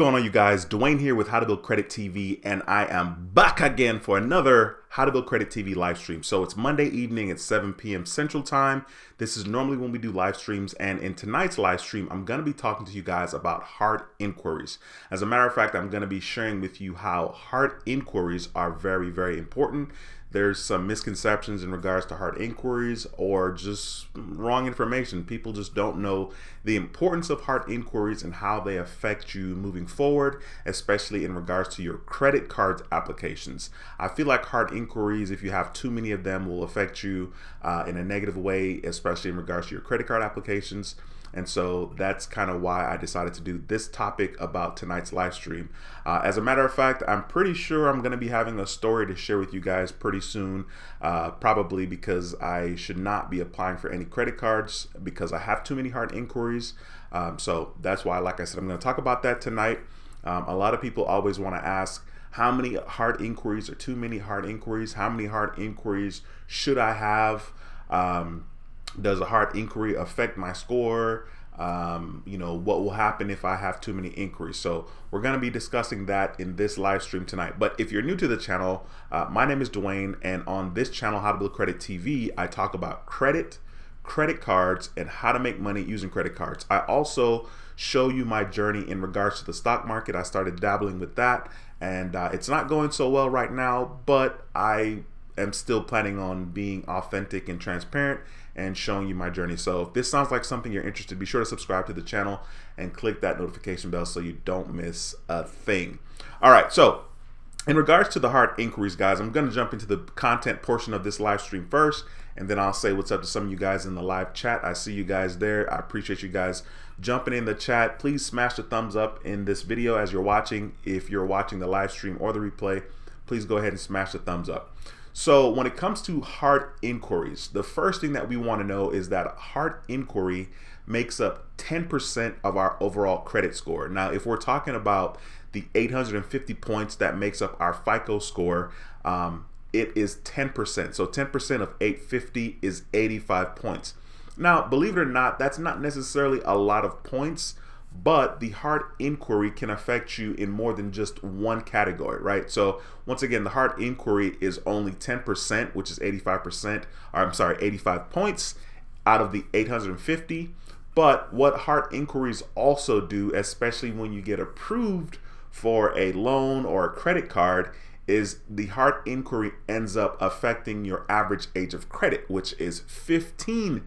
What's going on, you guys? Dwayne here with How to Build Credit TV, and I am back again for another How to Build Credit TV live stream. So it's Monday evening at 7 p.m. Central Time. This is normally when we do live streams, and in tonight's live stream, I'm going to be talking to you guys about hard inquiries. As a matter of fact, I'm going to be sharing with you how hard inquiries are very, very important. There's some misconceptions in regards to hard inquiries or just wrong information. People just don't know the importance of hard inquiries and how they affect you moving forward, especially in regards to your credit card applications. I feel like hard inquiries, if you have too many of them, will affect you in a negative way, especially in regards to your credit card applications. And so that's kind of why I decided to do this topic about tonight's live stream. As a matter of fact, I'm pretty sure I'm going to be having a story to share with you guys pretty soon, probably because I should not be applying for any credit cards because I have too many hard inquiries. So that's why, like I said, I'm going to talk about that tonight. A lot of people always want to ask, how many hard inquiries are too many hard inquiries? How many hard inquiries should I have? Does a hard inquiry affect my score? What will happen if I have too many inquiries? So we're going to be discussing that in this live stream tonight. But if you're new to the channel, my name is Dwayne, and on this channel, How to Build Credit TV, I talk about credit cards, and how to make money using credit cards. I also show you my journey in regards to the stock market. I started dabbling with that, and it's not going so well right now, but I am still planning on being authentic and transparent and showing you my journey. So if this sounds like something you're interested in, be sure to subscribe to the channel and click that notification bell so you don't miss a thing. All right, so in regards to the hard inquiries, guys, I'm going to jump into the content portion of this live stream first, and then I'll say what's up to some of you guys in the live chat. I see you guys there. I appreciate you guys jumping in the chat. Please smash the thumbs up in this video as you're watching. If you're watching the live stream or the replay, please go ahead and smash the thumbs up. So when it comes to hard inquiries, the first thing that we want to know is that a hard inquiry makes up 10% of our overall credit score. Now, if we're talking about the 850 points that makes up our FICO score, it is 10%. So 10% of 850 is 85 points. Now, believe it or not, that's not necessarily a lot of points, but the hard inquiry can affect you in more than just one category, right? So once again, the hard inquiry is only 10%, which is 85%, or I'm sorry, 85 points out of the 850. But what hard inquiries also do, especially when you get approved for a loan or a credit card, is the hard inquiry ends up affecting your average age of credit, which is 15%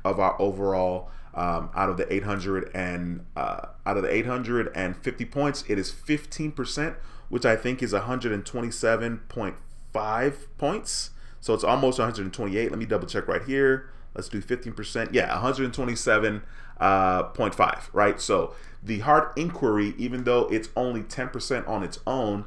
of our overall out of the 850 points, it is 15%, which I think is 127.5 points. So it's almost 128. Let me double check right here. Let's do 15%. Yeah, 127.5, right? So the hard inquiry, even though it's only 10% on its own,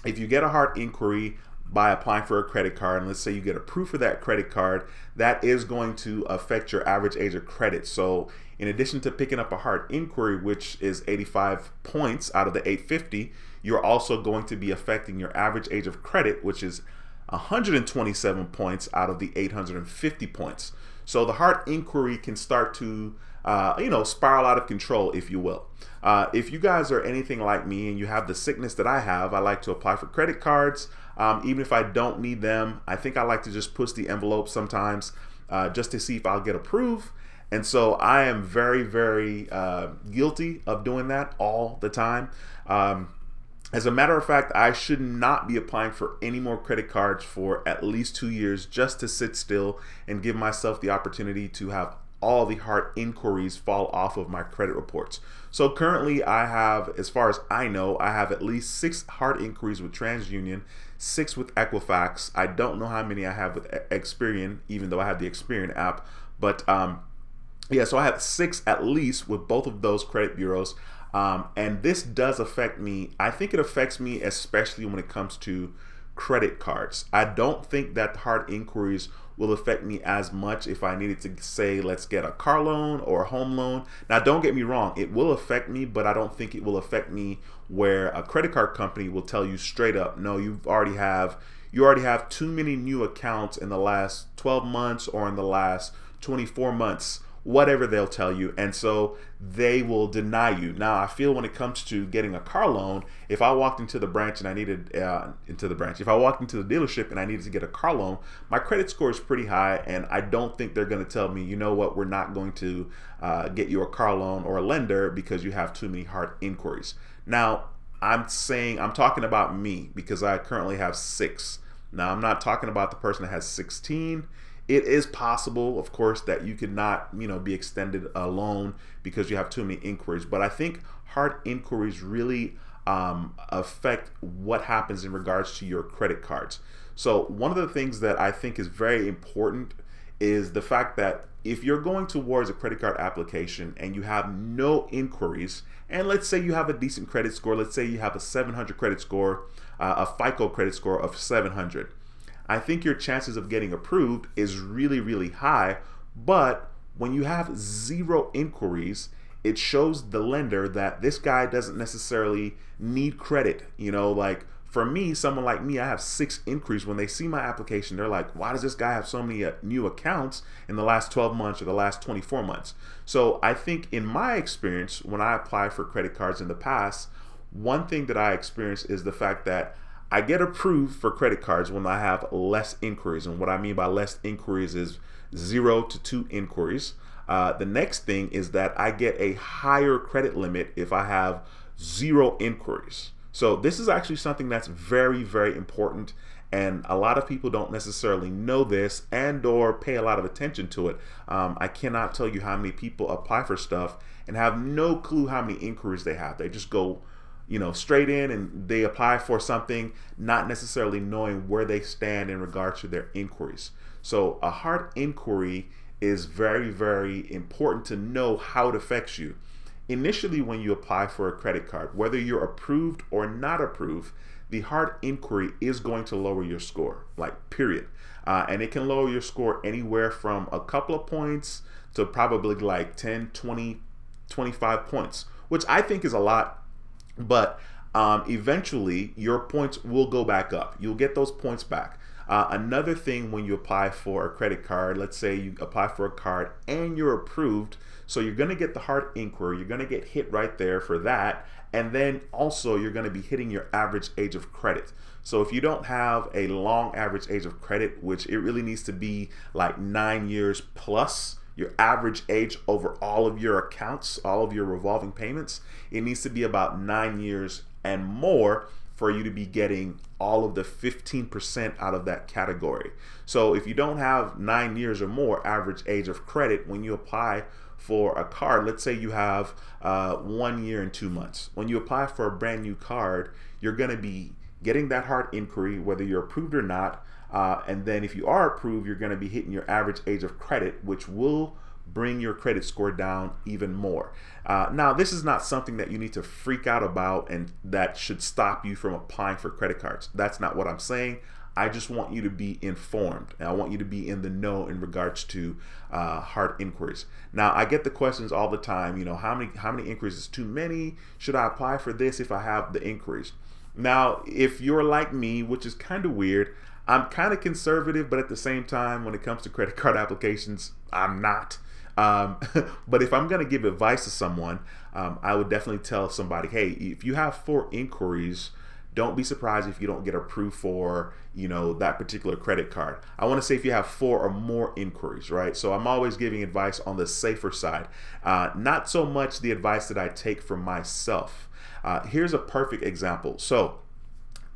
if you get a hard inquiry by applying for a credit card, and let's say you get approved for that credit card, that is going to affect your average age of credit. So in addition to picking up a hard inquiry, which is 85 points out of the 850, you're also going to be affecting your average age of credit, which is 127 points out of the 850 points. So the hard inquiry can start to spiral out of control, if you will. If you guys are anything like me and you have the sickness that I have, I like to apply for credit cards. Even if I don't need them, I think I like to just push the envelope sometimes just to see if I'll get approved. And so I am very, very guilty of doing that all the time. As a matter of fact, I should not be applying for any more credit cards for at least 2 years just to sit still and give myself the opportunity to have all the hard inquiries fall off of my credit reports. So currently I have, as far as I know, I have at least 6 hard inquiries with TransUnion, 6 with Equifax. I don't know how many I have with Experian, even though I have the Experian app. But yeah, so I have 6 at least with both of those credit bureaus. And this does affect me. I think it affects me especially when it comes to credit cards. I don't think that hard inquiries will affect me as much if I needed to say, let's get a car loan or a home loan. Now, don't get me wrong, it will affect me, but I don't think it will affect me where a credit card company will tell you straight up, no, you already have too many new accounts in the last 12 months or in the last 24 months whatever they'll tell you. And so they will deny you. Now, I feel when it comes to getting a car loan, if I walked into the branch and I needed if I walked into the dealership and I needed to get a car loan, my credit score is pretty high, and I don't think they're going to tell me, you know what, we're not going to get you a car loan or a lender because you have too many hard inquiries. Now, I'm talking about me because I currently have 6. Now, I'm not talking about the person that has 16. It is possible, of course, that you could not, be extended a loan because you have too many inquiries. But I think hard inquiries really affect what happens in regards to your credit cards. So one of the things that I think is very important is the fact that if you're going towards a credit card application and you have no inquiries, and let's say you have a decent credit score, let's say you have a 700 credit score, a FICO credit score of 700, I think your chances of getting approved is really, really high. But when you have 0 inquiries, it shows the lender that this guy doesn't necessarily need credit. Like for me, someone like me, I have 6 inquiries. When they see my application, they're like, why does this guy have so many new accounts in the last 12 months or the last 24 months? So I think in my experience, when I applied for credit cards in the past, one thing that I experienced is the fact that I get approved for credit cards when I have less inquiries. And what I mean by less inquiries is 0 to 2 inquiries. The next thing is that I get a higher credit limit if I have 0 inquiries. So this is actually something that's very, very important. And a lot of people don't necessarily know this and or pay a lot of attention to it. I cannot tell you how many people apply for stuff and have no clue how many inquiries they have. They just go straight in and they apply for something, not necessarily knowing where they stand in regards to their inquiries. So a hard inquiry is very, very important to know how it affects you. Initially, when you apply for a credit card, whether you're approved or not approved, the hard inquiry is going to lower your score, like period. And it can lower your score anywhere from a couple of points to probably like 10, 20, 25 points, which I think is a lot. But eventually your points will go back up. You'll get those points back. Another thing, when you apply for a credit card, let's say you apply for a card and you're approved, so you're going to get the hard inquiry, you're going to get hit right there for that, and then also you're going to be hitting your average age of credit. So if you don't have a long average age of credit, which it really needs to be like 9 years plus, your average age over all of your accounts, all of your revolving payments, it needs to be about 9 years and more for you to be getting all of the 15% out of that category. So if you don't have 9 years or more average age of credit, when you apply for a card, let's say you have 1 year and 2 months. When you apply for a brand new card, you're going to be getting that hard inquiry, whether you're approved or not. And then if you are approved, you're going to be hitting your average age of credit, which will bring your credit score down even more. Now, this is not something that you need to freak out about and that should stop you from applying for credit cards. That's not what I'm saying. I just want you to be informed, and I want you to be in the know in regards to hard inquiries. Now, I get the questions all the time, how many inquiries is too many? Should I apply for this if I have the inquiries? Now, if you're like me, which is kind of weird, I'm kind of conservative, but at the same time, when it comes to credit card applications, I'm not. But if I'm going to give advice to someone, I would definitely tell somebody, hey, if you have 4 inquiries, don't be surprised if you don't get approved for, that particular credit card. I want to say if you have 4 or more inquiries, right? So I'm always giving advice on the safer side, not so much the advice that I take from myself. Here's a perfect example. So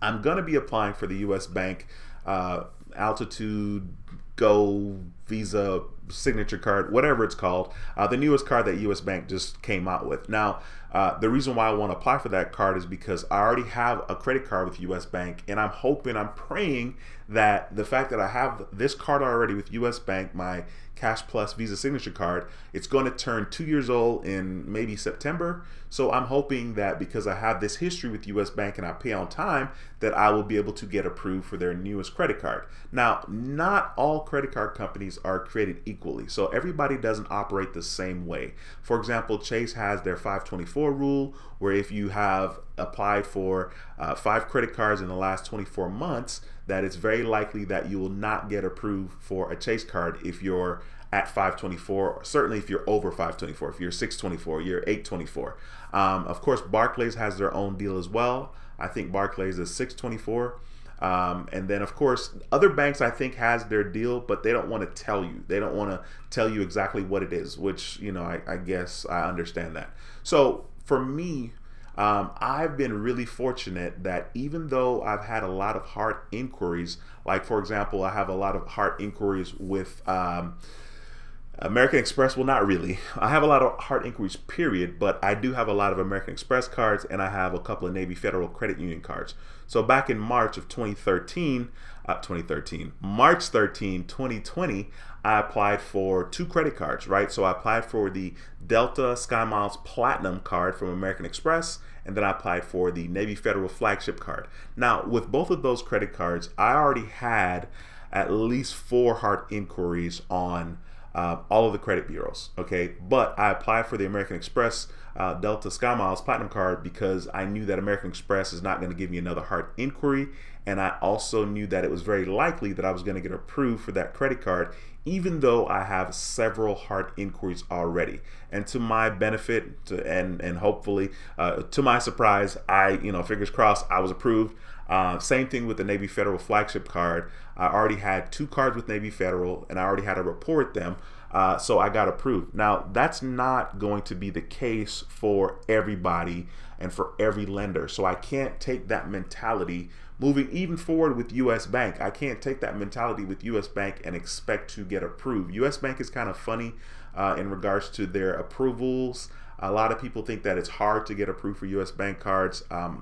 I'm going to be applying for the U.S. Bank Altitude Go Visa signature card, whatever it's called, the newest card that U.S. Bank just came out with. Now, the reason why I want to apply for that card is because I already have a credit card with U.S. Bank, and I'm praying that the fact that I have this card already with U.S. Bank, my Cash Plus Visa signature card, it's going to turn 2 years old in maybe September. So I'm hoping that because I have this history with U.S. Bank and I pay on time, that I will be able to get approved for their newest credit card. Now, not all credit card companies are created equally, so everybody doesn't operate the same way. For example, Chase has their 524 rule, where if you have applied for 5 credit cards in the last 24 months, that it's very likely that you will not get approved for a Chase card if your at 524. Certainly if you're over 524, if you're 624, you're 824. Of course, Barclays has their own deal as well. I think Barclays is 624. And then of course other banks I think has their deal, but they don't want to tell you. They don't want to tell you exactly what it is, which, you know, I guess I understand that. So for me, I've been really fortunate that even though I've had a lot of hard inquiries, like for example, I have a lot of hard inquiries with American Express. Well, not really. I have a lot of hard inquiries, period, but I do have a lot of American Express cards, and I have a couple of Navy Federal Credit Union cards. So back in March of 2013, March 13, 2020, I applied for 2 credit cards, right? So I applied for the Delta SkyMiles Platinum card from American Express, and then I applied for the Navy Federal Flagship card. Now, with both of those credit cards, I already had at least 4 hard inquiries on all of the credit bureaus, okay? But I applied for the American Express Delta SkyMiles Platinum card because I knew that American Express is not going to give me another hard inquiry, and I also knew that it was very likely that I was going to get approved for that credit card, even though I have several hard inquiries already. And to my benefit, and hopefully to my surprise, fingers crossed, I was approved. Same thing with the Navy Federal Flagship card. I already had 2 cards with Navy Federal, and I already had to report them, so I got approved. Now, that's not going to be the case for everybody and for every lender, so I can't take that mentality moving even forward with US Bank. I can't take that mentality with US Bank and expect to get approved. US Bank is kind of funny in regards to their approvals. A lot of people think that it's hard to get approved for US Bank cards. I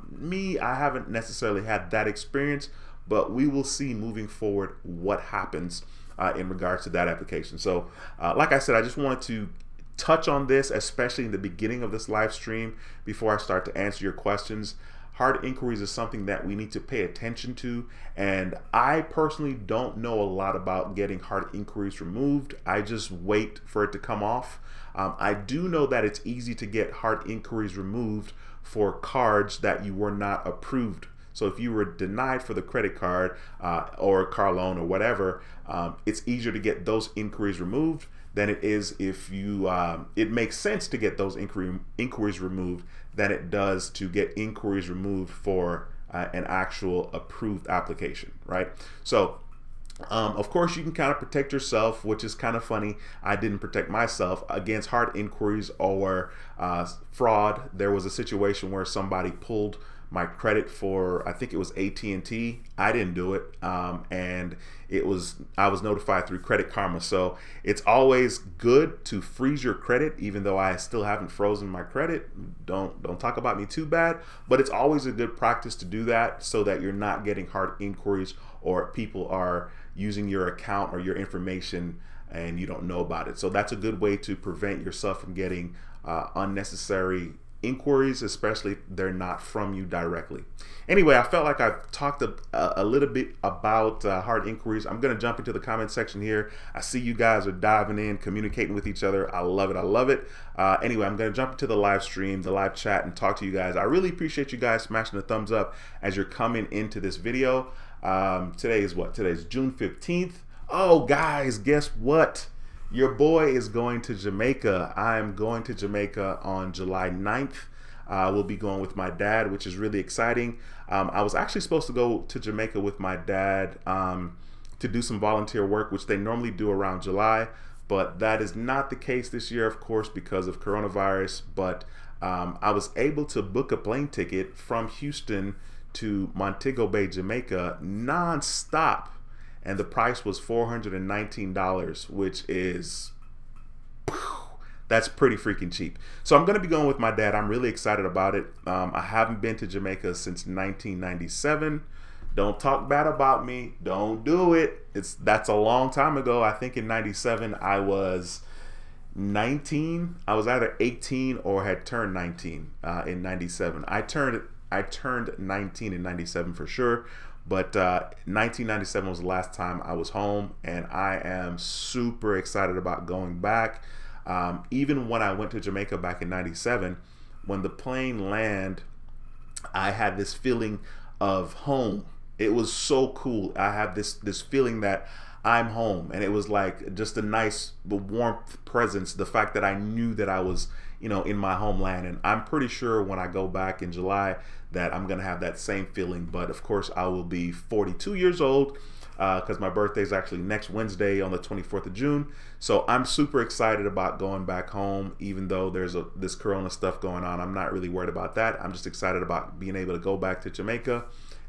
haven't necessarily had that experience, but we will see moving forward what happens in regards to that application. So like I said, I just wanted to touch on this, especially in the beginning of this live stream before I start to answer your questions. Hard inquiries is something that we need to pay attention to, and I personally don't know a lot about getting hard inquiries removed. I just wait for it to come off. I do know that it's easy to get hard inquiries removed for cards that you were not approved. So if you were denied for the credit card or car loan or whatever, it's easier to get those inquiries removed than it is if you, it makes sense to get those inquiries removed than it does to get inquiries removed for an actual approved application, right? So of course, you can kind of protect yourself, which is kind of funny. I didn't protect myself against hard inquiries or fraud. There was a situation where somebody pulled my credit for, I think it was AT&T. I didn't do it, and I was notified through Credit Karma. So it's always good to freeze your credit, even though I still haven't frozen my credit. Don't talk about me too bad, but it's always a good practice to do that so that you're not getting hard inquiries or people are using your account or your information and you don't know about it. So that's a good way to prevent yourself from getting unnecessary inquiries, especially if they're not from you directly. Anyway, I felt like I've talked a little bit about hard inquiries. I'm going to jump into the comment section here. I see you guys are diving in, communicating with each other. I love it. I love it. Anyway, I'm going to jump into the live stream, the live chat, and talk to you guys. I really appreciate you guys smashing the thumbs up as you're coming into this video. Today is what? Today's June 15th. Oh, guys, guess what? Your boy is going to Jamaica. I'm going to Jamaica on July 9th. We'll be going with my dad, which is really exciting. I was actually supposed to go to Jamaica with my dad to do some volunteer work, which they normally do around July, but that is not the case this year, of course, because of coronavirus. But I was able to book a plane ticket from Houston to Montego Bay, Jamaica, non-stop. And the price was $419, which is, that's pretty freaking cheap. So I'm going to be going with my dad. I'm really excited about it. I haven't been to Jamaica since 1997. Don't talk bad about me. Don't do it. That's a long time ago. I think in 97 I was 19. I was either 18 or had turned 19 in 97. I turned 19 in 97 for sure. But 1997 was the last time I was home, and I am super excited about going back. Even when I went to Jamaica back in 97, when the plane landed, I had this feeling of home. It was so cool. I had this feeling that I'm home. And it was like just a nice warmth presence, the fact that I knew that I was, in my homeland. And I'm pretty sure when I go back in July that I'm going to have that same feeling. But of course, I will be 42 years old because my birthday is actually next Wednesday on the 24th of June. So I'm super excited about going back home, even though there's this Corona stuff going on. I'm not really worried about that. I'm just excited about being able to go back to Jamaica,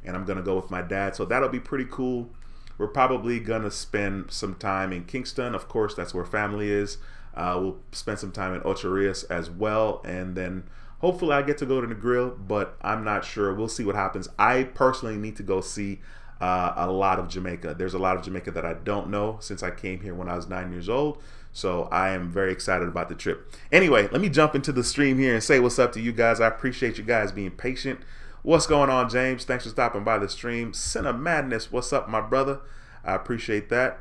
and I'm going to go with my dad. So that'll be pretty cool. We're probably going to spend some time in Kingston. Of course, that's where family is. We'll spend some time in Ocho Rios as well. And then hopefully I get to go to the grill, but I'm not sure. We'll see what happens. I personally need to go see a lot of Jamaica. There's a lot of Jamaica that I don't know since I came here when I was 9 years old. So I am very excited about the trip. Anyway, let me jump into the stream here and say what's up to you guys. I appreciate you guys being patient. What's going on, James? Thanks for stopping by the stream. Sin of Madness, what's up, my brother? I appreciate that.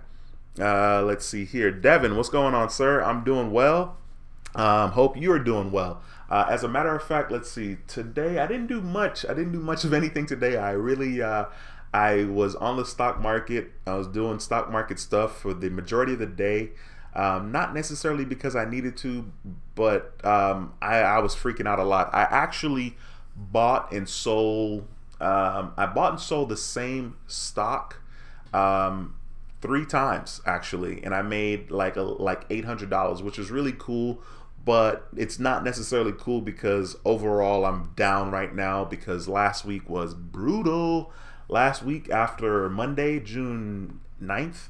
Let's see here. Devin, what's going on, sir? I'm doing well. Hope you're doing well. As a matter of fact, let's see. Today, I didn't do much. I didn't do much of anything today. I was on the stock market. I was doing stock market stuff for the majority of the day. Not necessarily because I needed to, but I was freaking out a lot. I actually bought and sold. I bought and sold the same stock 3 times actually, and I made like $800, which is really cool. But it's not necessarily cool because overall I'm down right now because last week was brutal. Last week after Monday, June 9th,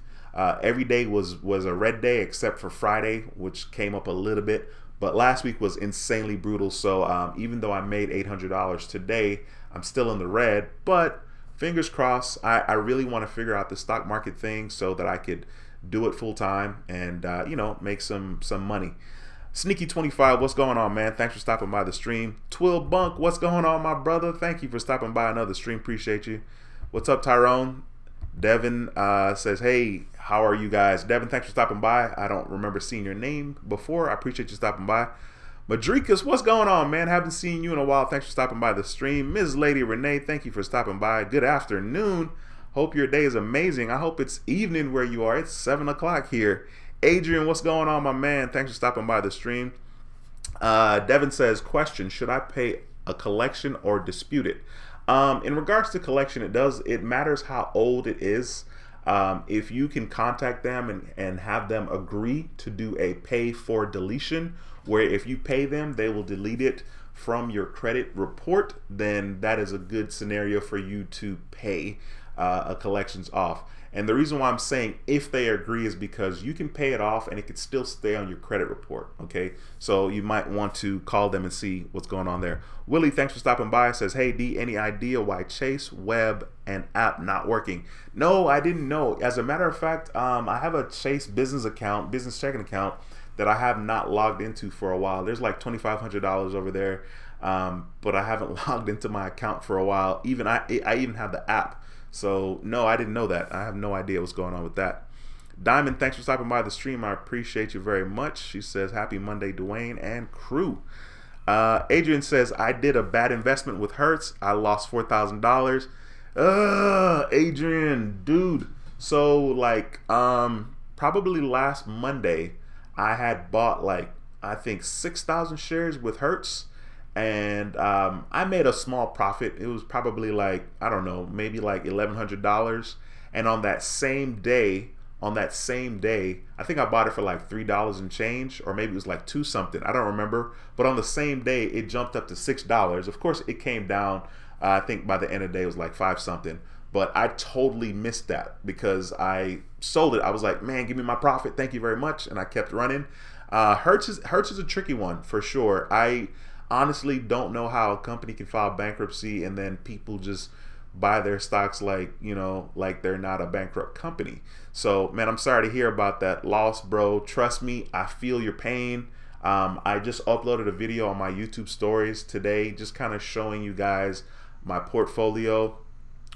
every day was a red day except for Friday, which came up a little bit. But last week was insanely brutal. So even though I made $800 today, I'm still in the red. But fingers crossed, I really want to figure out the stock market thing so that I could do it full time and make some money. Sneaky25, what's going on, man? Thanks for stopping by the stream. Twill Bunk, what's going on, my brother? Thank you for stopping by another stream. Appreciate you. What's up, Tyrone? Devin says, hey, how are you guys? Devin, thanks for stopping by. I don't remember seeing your name before. I appreciate you stopping by. Madrikas, what's going on, man? Haven't seen you in a while. Thanks for stopping by the stream. Ms. Lady Renee, thank you for stopping by. Good afternoon. Hope your day is amazing. I hope it's evening where you are. It's 7 o'clock here. Adrian, what's going on, my man? Thanks for stopping by the stream. Devin says, question, should I pay a collection or dispute it? In regards to collection, it matters how old it is. If you can contact them and have them agree to do a pay for deletion, where if you pay them, they will delete it from your credit report, then that is a good scenario for you to pay a collections off. And the reason why I'm saying if they agree is because you can pay it off and it could still stay on your credit report. Okay, so you might want to call them and see what's going on there. Willie, thanks for stopping by. Says, hey D, any idea why Chase web and app not working? No, I didn't know. As a matter of fact, I have a Chase business checking account that I have not logged into for a while. There's like $2,500 over there, but I haven't logged into my account for a while. I even have the app. So no, I didn't know that. I have no idea what's going on with that. Diamond, thanks for stopping by the stream. I appreciate you very much. She says, happy Monday, Dwayne and crew. Adrian says, I did a bad investment with Hertz. I lost $4,000. Adrian, dude. So like, probably last Monday, I had bought like, I think 6,000 shares with Hertz. And I made a small profit. It was probably like, I don't know, maybe like $1,100. And on that same day, I think I bought it for like $3 and change, or maybe it was like 2 something. I don't remember. But on the same day, it jumped up to $6. Of course, it came down. I think by the end of the day, it was like 5 something. But I totally missed that because I sold it. I was like, man, give me my profit. Thank you very much. And I kept running. Hertz is a tricky one for sure. I honestly don't know how a company can file bankruptcy and then people just buy their stocks like they're not a bankrupt company. So man, I'm sorry to hear about that loss, bro. Trust me, I feel your pain. I just uploaded a video on my YouTube stories today just kind of showing you guys my portfolio.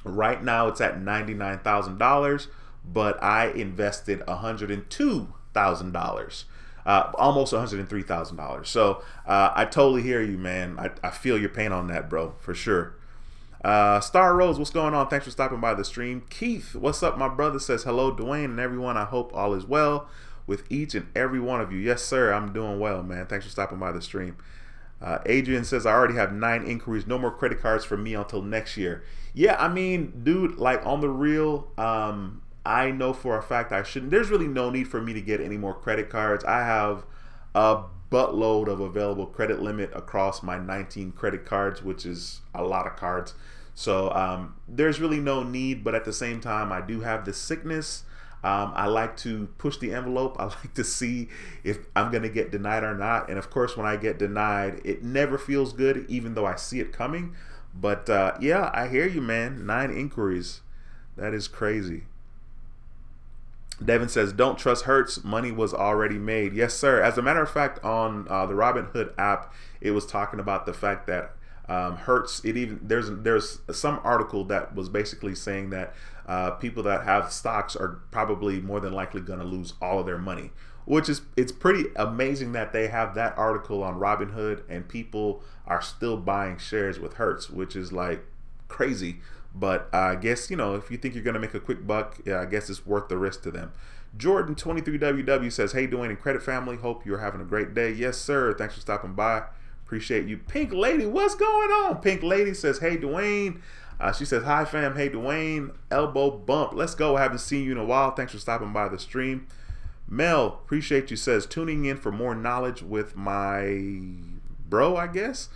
Right now it's at $99,000, but I invested $102,000. Almost $103,000. So I totally hear you, man. I feel your pain on that, bro, for sure. Star Rose, what's going on? Thanks for stopping by the stream. Keith, what's up, my brother? Says hello, Dwayne and everyone. I hope all is well with each and every one of you. Yes, sir. I'm doing well, man. Thanks for stopping by the stream. Adrian says, I already have 9 inquiries. No more credit cards for me until next year. Yeah, I mean, dude, like on the real, I know for a fact I shouldn't. There's really no need for me to get any more credit cards. I have a buttload of available credit limit across my 19 credit cards, which is a lot of cards. So there's really no need, but at the same time, I do have the sickness. I like to push the envelope. I like to see if I'm going to get denied or not. And of course, when I get denied, it never feels good, even though I see it coming. But yeah, I hear you, man. 9 inquiries. That is crazy. Devin says, don't trust Hertz. Money was already made. Yes, sir. As a matter of fact, on the Robinhood app, it was talking about the fact that Hertz, there's some article that was basically saying that people that have stocks are probably more than likely going to lose all of their money, which is, it's pretty amazing that they have that article on Robinhood and people are still buying shares with Hertz, which is like crazy. But I guess, you know, if you think you're going to make a quick buck, yeah, I guess it's worth the risk to them. Jordan 23WW says, hey, Dwayne and Credit Family, hope you're having a great day. Yes, sir. Thanks for stopping by. Appreciate you. Pink Lady, what's going on? Pink Lady says, hey, Dwayne. She says, hi, fam. Hey, Dwayne. Elbow bump. Let's go. I haven't seen you in a while. Thanks for stopping by the stream. Mel, appreciate you. Says, tuning in for more knowledge with my bro, I guess.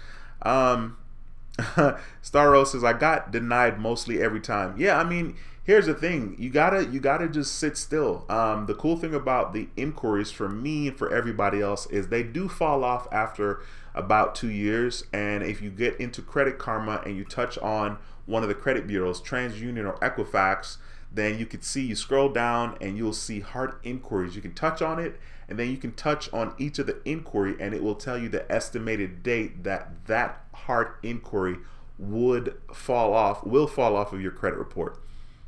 Star Rose says, I got denied mostly every time. Yeah, I mean, here's the thing. You gotta just sit still. The cool thing about the inquiries for me and for everybody else is they do fall off after about 2 years. And if you get into Credit Karma and you touch on one of the credit bureaus, TransUnion or Equifax, then you can see, you scroll down and you'll see heart inquiries. You can touch on it, and then you can touch on each of the inquiry, and it will tell you the estimated date that heart inquiry will fall off of your credit report.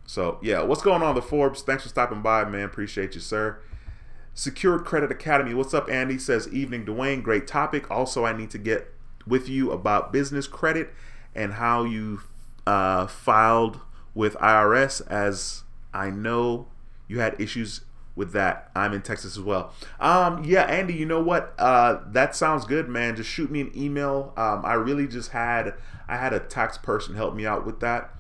So yeah, what's going on, the Forbes? Thanks for stopping by, man. Appreciate you, sir. Secured Credit Academy, what's up, Andy? Says, evening, Dwayne. Great topic. Also, I need to get with you about business credit and how you filed with IRS, as I know you had issues with that. I'm in Texas as well. Yeah, Andy, you know what? That sounds good, man. Just shoot me an email. I really just had a tax person help me out with that,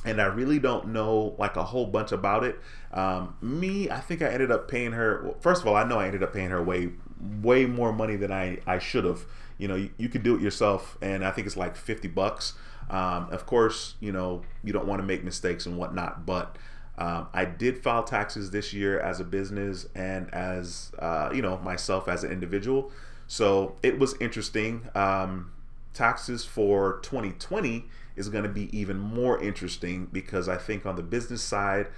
and I really don't know like a whole bunch about it. I think I ended up paying her. Well, first of all, I know I ended up paying her way more money than I should have. You know, you could do it yourself, and I think it's like $50. Of course, you know, you don't want to make mistakes and whatnot, but I did file taxes this year as a business and as you know, myself as an individual. So it was interesting. Taxes for 2020 is going to be even more interesting because I think on the business side,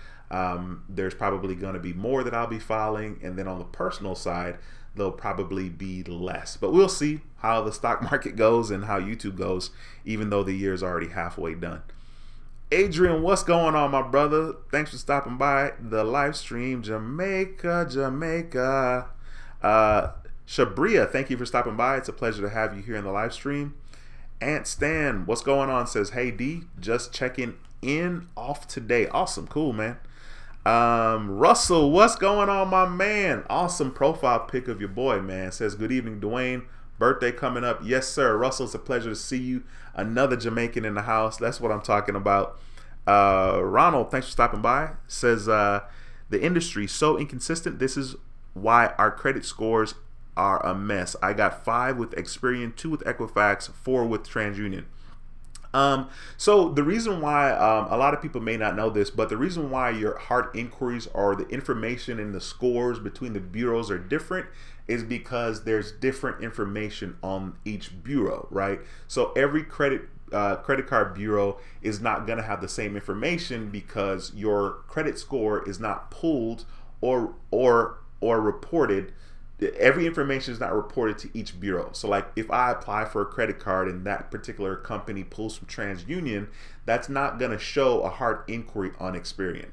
there's probably going to be more that I'll be filing, and then on the personal side, there'll probably be less. But we'll see how the stock market goes and how YouTube goes, even though the year is already halfway done. Adrian, what's going on, my brother? Thanks for stopping by the live stream. Jamaica. Shabria, thank you for stopping by. It's a pleasure to have you here in the live stream. Ant Stan, what's going on? Says, hey D, just checking in off today. Awesome, cool, man. Russell, what's going on, my man? Awesome profile pic of your boy, man. Says, good evening, Dwayne. Birthday coming up. Yes, sir. Russell, it's a pleasure to see you. Another Jamaican in the house. That's what I'm talking about. Ronald, thanks for stopping by. Says, the industry so inconsistent. This is why our credit scores are a mess. I got 5 with Experian, 2 with Equifax, 4 with TransUnion. So the reason why, a lot of people may not know this, but the reason why your heart inquiries or the information and the scores between the bureaus are different is because there's different information on each bureau, right? So every credit card bureau is not going to have the same information because your credit score is not pulled or reported. Every information is not reported to each bureau. So like if I apply for a credit card and that particular company pulls from TransUnion, that's not going to show a heart inquiry on Experian.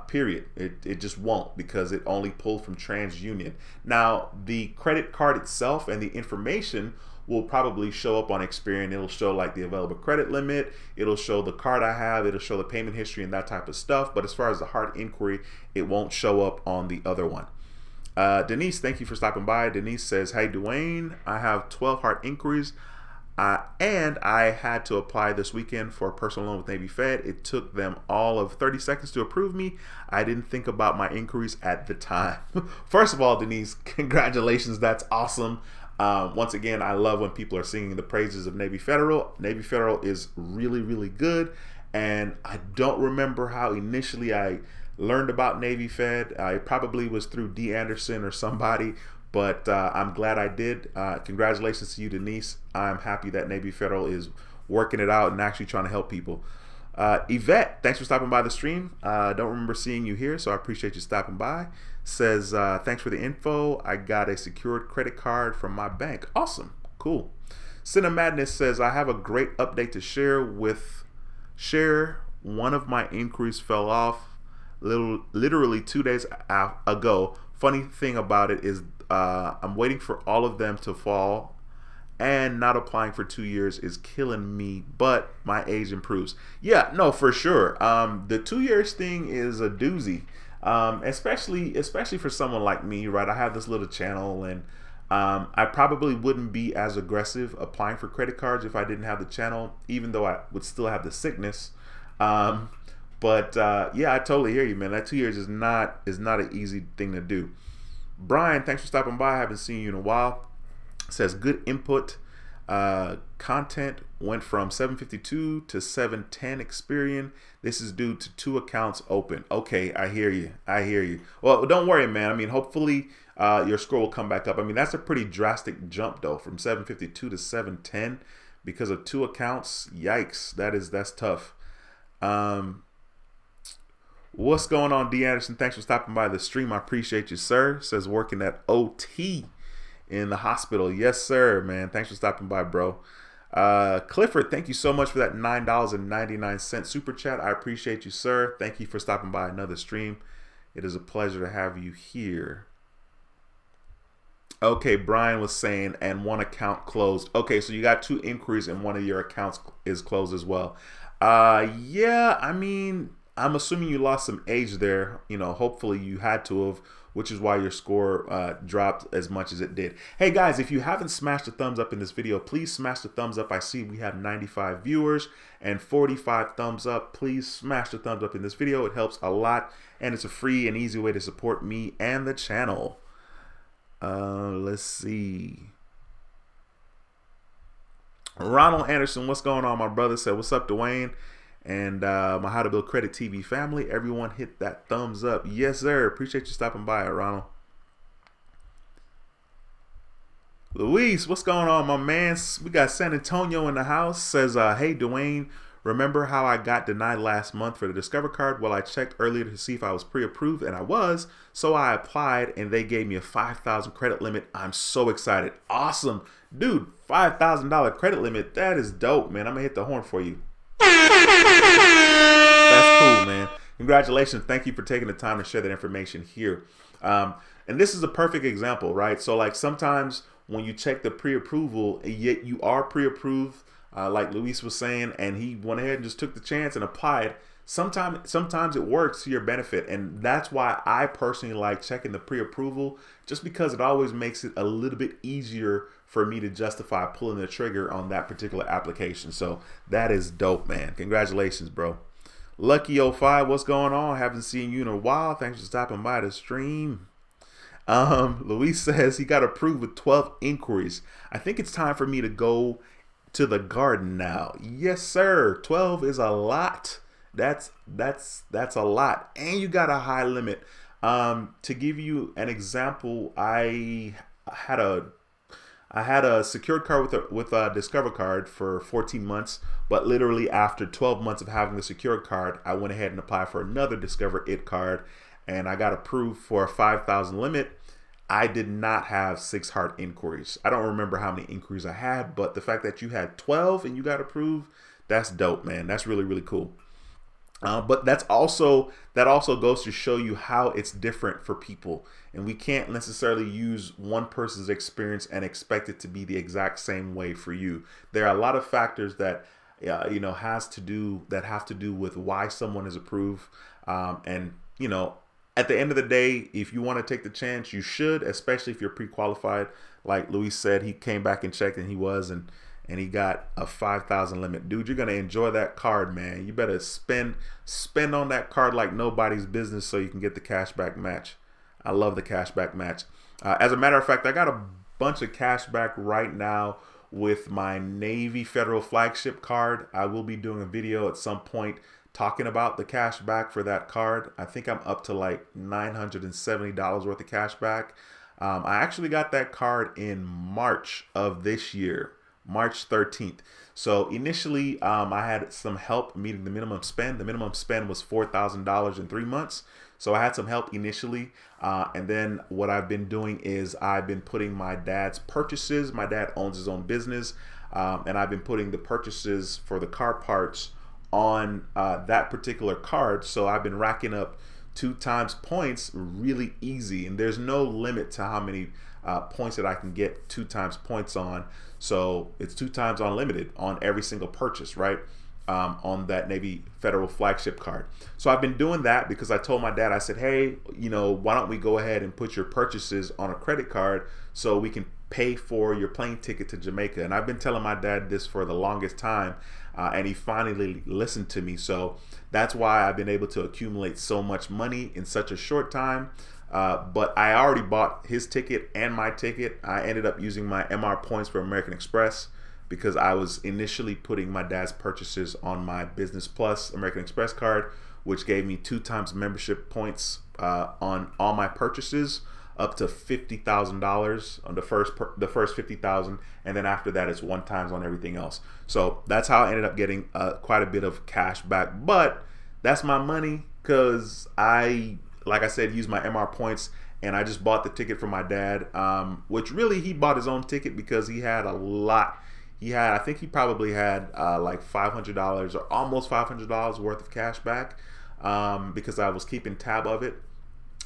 Period. It just won't, because it only pulled from TransUnion. Now, the credit card itself and the information will probably show up on Experian. It'll show like the available credit limit. It'll show the card I have. It'll show the payment history and that type of stuff. But as far as the hard inquiry, it won't show up on the other one. Denise, thank you for stopping by. Denise says, hey, Dwayne, I have 12 hard inquiries. And I had to apply this weekend for a personal loan with Navy Fed. It took them all of 30 seconds to approve me. I didn't think about my inquiries at the time. First of all, Denise, congratulations. That's awesome. Once again, I love when people are singing the praises of Navy Federal. Navy Federal is really, really good. And I don't remember how initially I learned about Navy Fed. It probably was through D. Anderson or somebody. But I'm glad I did. Congratulations to you, Denise. I'm happy that Navy Federal is working it out and actually trying to help people. Yvette, thanks for stopping by the stream. Don't remember seeing you here, so I appreciate you stopping by. Says, thanks for the info. I got a secured credit card from my bank. Awesome. Cool. Cinna Madness says, I have a great update to share. One of my inquiries fell off literally 2 days ago. Funny thing about it is I'm waiting for all of them to fall, and not applying for 2 years is killing me, but my age improves. Yeah, no, for sure. The 2 years thing is a doozy, especially for someone like me, right? I have this little channel, and I probably wouldn't be as aggressive applying for credit cards if I didn't have the channel, even though I would still have the sickness. But yeah, I totally hear you, man. That 2 years is not an easy thing to do. Brian, thanks for stopping by. I haven't seen you in a while. Says good input. Content went from 752 to 710 Experian. This is due to 2 accounts open. Okay, I hear you. Well, don't worry, man. I mean, hopefully your score will come back up. I mean, that's a pretty drastic jump though, from 752 to 710 because of 2 accounts. Yikes, that's tough. What's going on, D. Anderson? Thanks for stopping by the stream. I appreciate you, sir. Says working at OT in the hospital. Yes, sir, man. Thanks for stopping by, bro. Clifford, thank you so much for that $9.99 super chat. I appreciate you, sir. Thank you for stopping by another stream. It is a pleasure to have you here. Okay, Brian was saying, and 1 account closed. Okay, so you got 2 inquiries and 1 of your accounts is closed as well. Yeah, I mean, I'm assuming you lost some age there. You know, hopefully you had to have, which is why your score dropped as much as it did. Hey guys, if you haven't smashed the thumbs up in this video, please smash the thumbs up. I see we have 95 viewers and 45 thumbs up. Please smash the thumbs up in this video. It helps a lot, and it's a free and easy way to support me and the channel. Let's see. Ronald Anderson, what's going on, my brother? Said, what's up, Dwayne? And my How to Build Credit TV family, everyone hit that thumbs up. Yes, sir. Appreciate you stopping by, Ronald. Luis, what's going on, my man? We got San Antonio in the house. Says, hey, Dwayne, remember how I got denied last month for the Discover card? Well, I checked earlier to see if I was pre-approved, and I was. So I applied, and they gave me a $5,000 credit limit. I'm so excited. Awesome. Dude, $5,000 credit limit. That is dope, man. I'm going to hit the horn for you. That's cool, man. Congratulations. Thank you for taking the time to share that information here. And this is a perfect example, right? So like sometimes when you check the pre-approval, yet you are pre-approved, like Luis was saying, and he went ahead and just took the chance and applied. Sometimes it works to your benefit. And that's why I personally like checking the pre-approval, just because it always makes it a little bit easier for me to justify pulling the trigger on that particular application. So that is dope, man. Congratulations, bro. Lucky05, what's going on? Haven't seen you in a while. Thanks for stopping by the stream. Luis says he got approved with 12 inquiries. I think it's time for me to go to the garden now. Yes, sir. 12 is a lot. That's a lot. And you got a high limit. To give you an example, I had a secured card with a Discover card for 14 months, but literally after 12 months of having the secured card, I went ahead and applied for another Discover It card, and I got approved for a 5,000 limit. I did not have 6 hard inquiries. I don't remember how many inquiries I had, but the fact that you had 12 and you got approved, that's dope, man. That's really, really cool. But that also goes to show you how it's different for people, and we can't necessarily use one person's experience and expect it to be the exact same way for you. There are a lot of factors that have to do with why someone is approved, and at the end of the day, if you want to take the chance, you should, especially if you're pre-qualified. Like Luis said, he came back and checked, and he was, and he got a 5,000 limit. Dude, you're gonna enjoy that card, man. You better spend on that card like nobody's business so you can get the cashback match. I love the cashback match. As a matter of fact, I got a bunch of cashback right now with my Navy Federal Flagship card. I will be doing a video at some point talking about the cash back for that card. I think I'm up to like $970 worth of cash back. I actually got that card in March of this year, March 13th. So initially, I had some help meeting the minimum spend. The minimum spend was $4,000 in 3 months. So I had some help initially. And then what I've been doing is I've been putting my dad's purchases. My dad owns his own business. And I've been putting the purchases for the car parts on that particular card. So I've been racking up 2 times points really easy. And there's no limit to how many points that I can get 2 times points on. So it's 2 times unlimited on every single purchase, right? On that Navy Federal Flagship card. So I've been doing that because I told my dad, I said, hey, why don't we go ahead and put your purchases on a credit card so we can pay for your plane ticket to Jamaica. And I've been telling my dad this for the longest time, and he finally listened to me. So that's why I've been able to accumulate so much money in such a short time. But I already bought his ticket and my ticket. I ended up using my MR points for American Express because I was initially putting my dad's purchases on my Business Plus American Express card, which gave me 2 times membership points on all my purchases, up to $50,000 on the first 50,000, and then after that it's 1 times on everything else. So that's how I ended up getting quite a bit of cash back. But that's my money because like I said, used my MR points, and I just bought the ticket for my dad, which really he bought his own ticket because he had a lot. I think he probably had like $500 or almost $500 worth of cash back because I was keeping tab of it.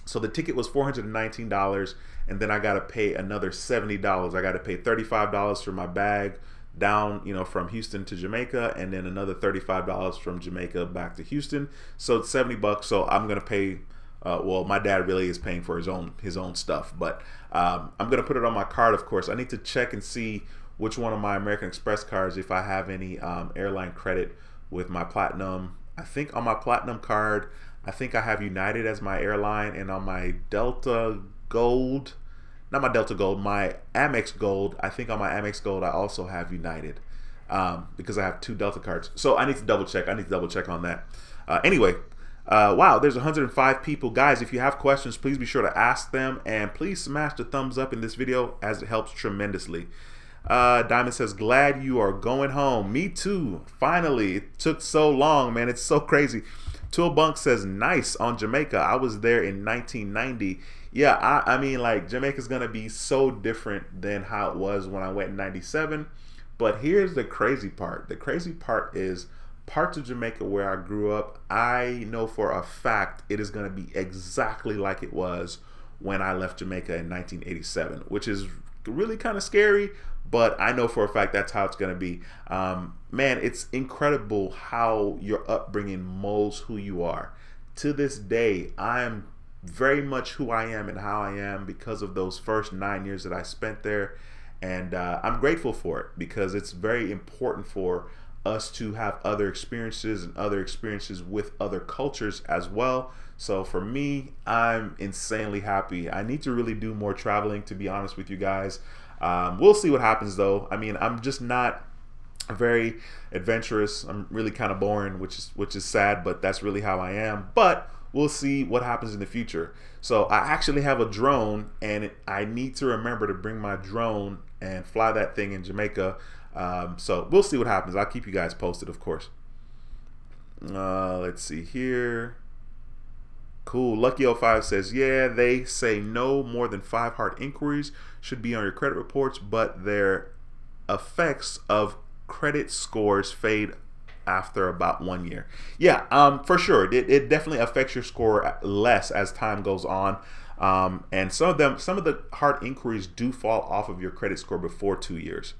So the ticket was $419, and then I got to pay another $70. I got to pay $35 for my bag down, from Houston to Jamaica, and then another $35 from Jamaica back to Houston. So it's $70. So I'm gonna pay. Well, my dad really is paying for his own stuff, but I'm gonna put it on my card. Of course, I need to check and see which one of my American Express cards, if I have any airline credit with my Platinum. I think on my Platinum card, I think I have United as my airline, and on my Delta Gold, not my Delta Gold, my Amex Gold, I think on my Amex Gold I also have United because I have 2 Delta cards. So I need to double check. On that. Anyway, wow, there's 105 people. Guys, if you have questions, please be sure to ask them, and please smash the thumbs up in this video as it helps tremendously. Diamond says, glad you are going home. Me too. Finally. It took so long, man. It's so crazy. Toolbunk says, nice on Jamaica. I was there in 1990. Yeah, I mean, like, Jamaica's going to be so different than how it was when I went in 97. But here's the crazy part. The crazy part is parts of Jamaica where I grew up, I know for a fact it is going to be exactly like it was when I left Jamaica in 1987, which is really kind of scary, but I know for a fact that's how it's going to be. Man, it's incredible how your upbringing molds who you are. To this day, I am very much who I am and how I am because of those first 9 years that I spent there. And I'm grateful for it because it's very important for us to have other experiences and other experiences with other cultures as well. So for me, I'm insanely happy. I need to really do more traveling, to be honest with you guys. We'll see what happens though. I mean, I'm just not very adventurous. I'm really kind of boring, which is sad, but that's really how I am. But we'll see what happens in the future. So I actually have a drone, and I need to remember to bring my drone and fly that thing in Jamaica. So we'll see what happens. I'll keep you guys posted, of course. Let's see here. Cool. Lucky05 says, yeah, they say no more than 5 hard inquiries should be on your credit reports, but their effects of credit scores fade after about 1 year. Yeah, for sure. It definitely affects your score less as time goes on. And some of the hard inquiries do fall off of your credit score before 2 years.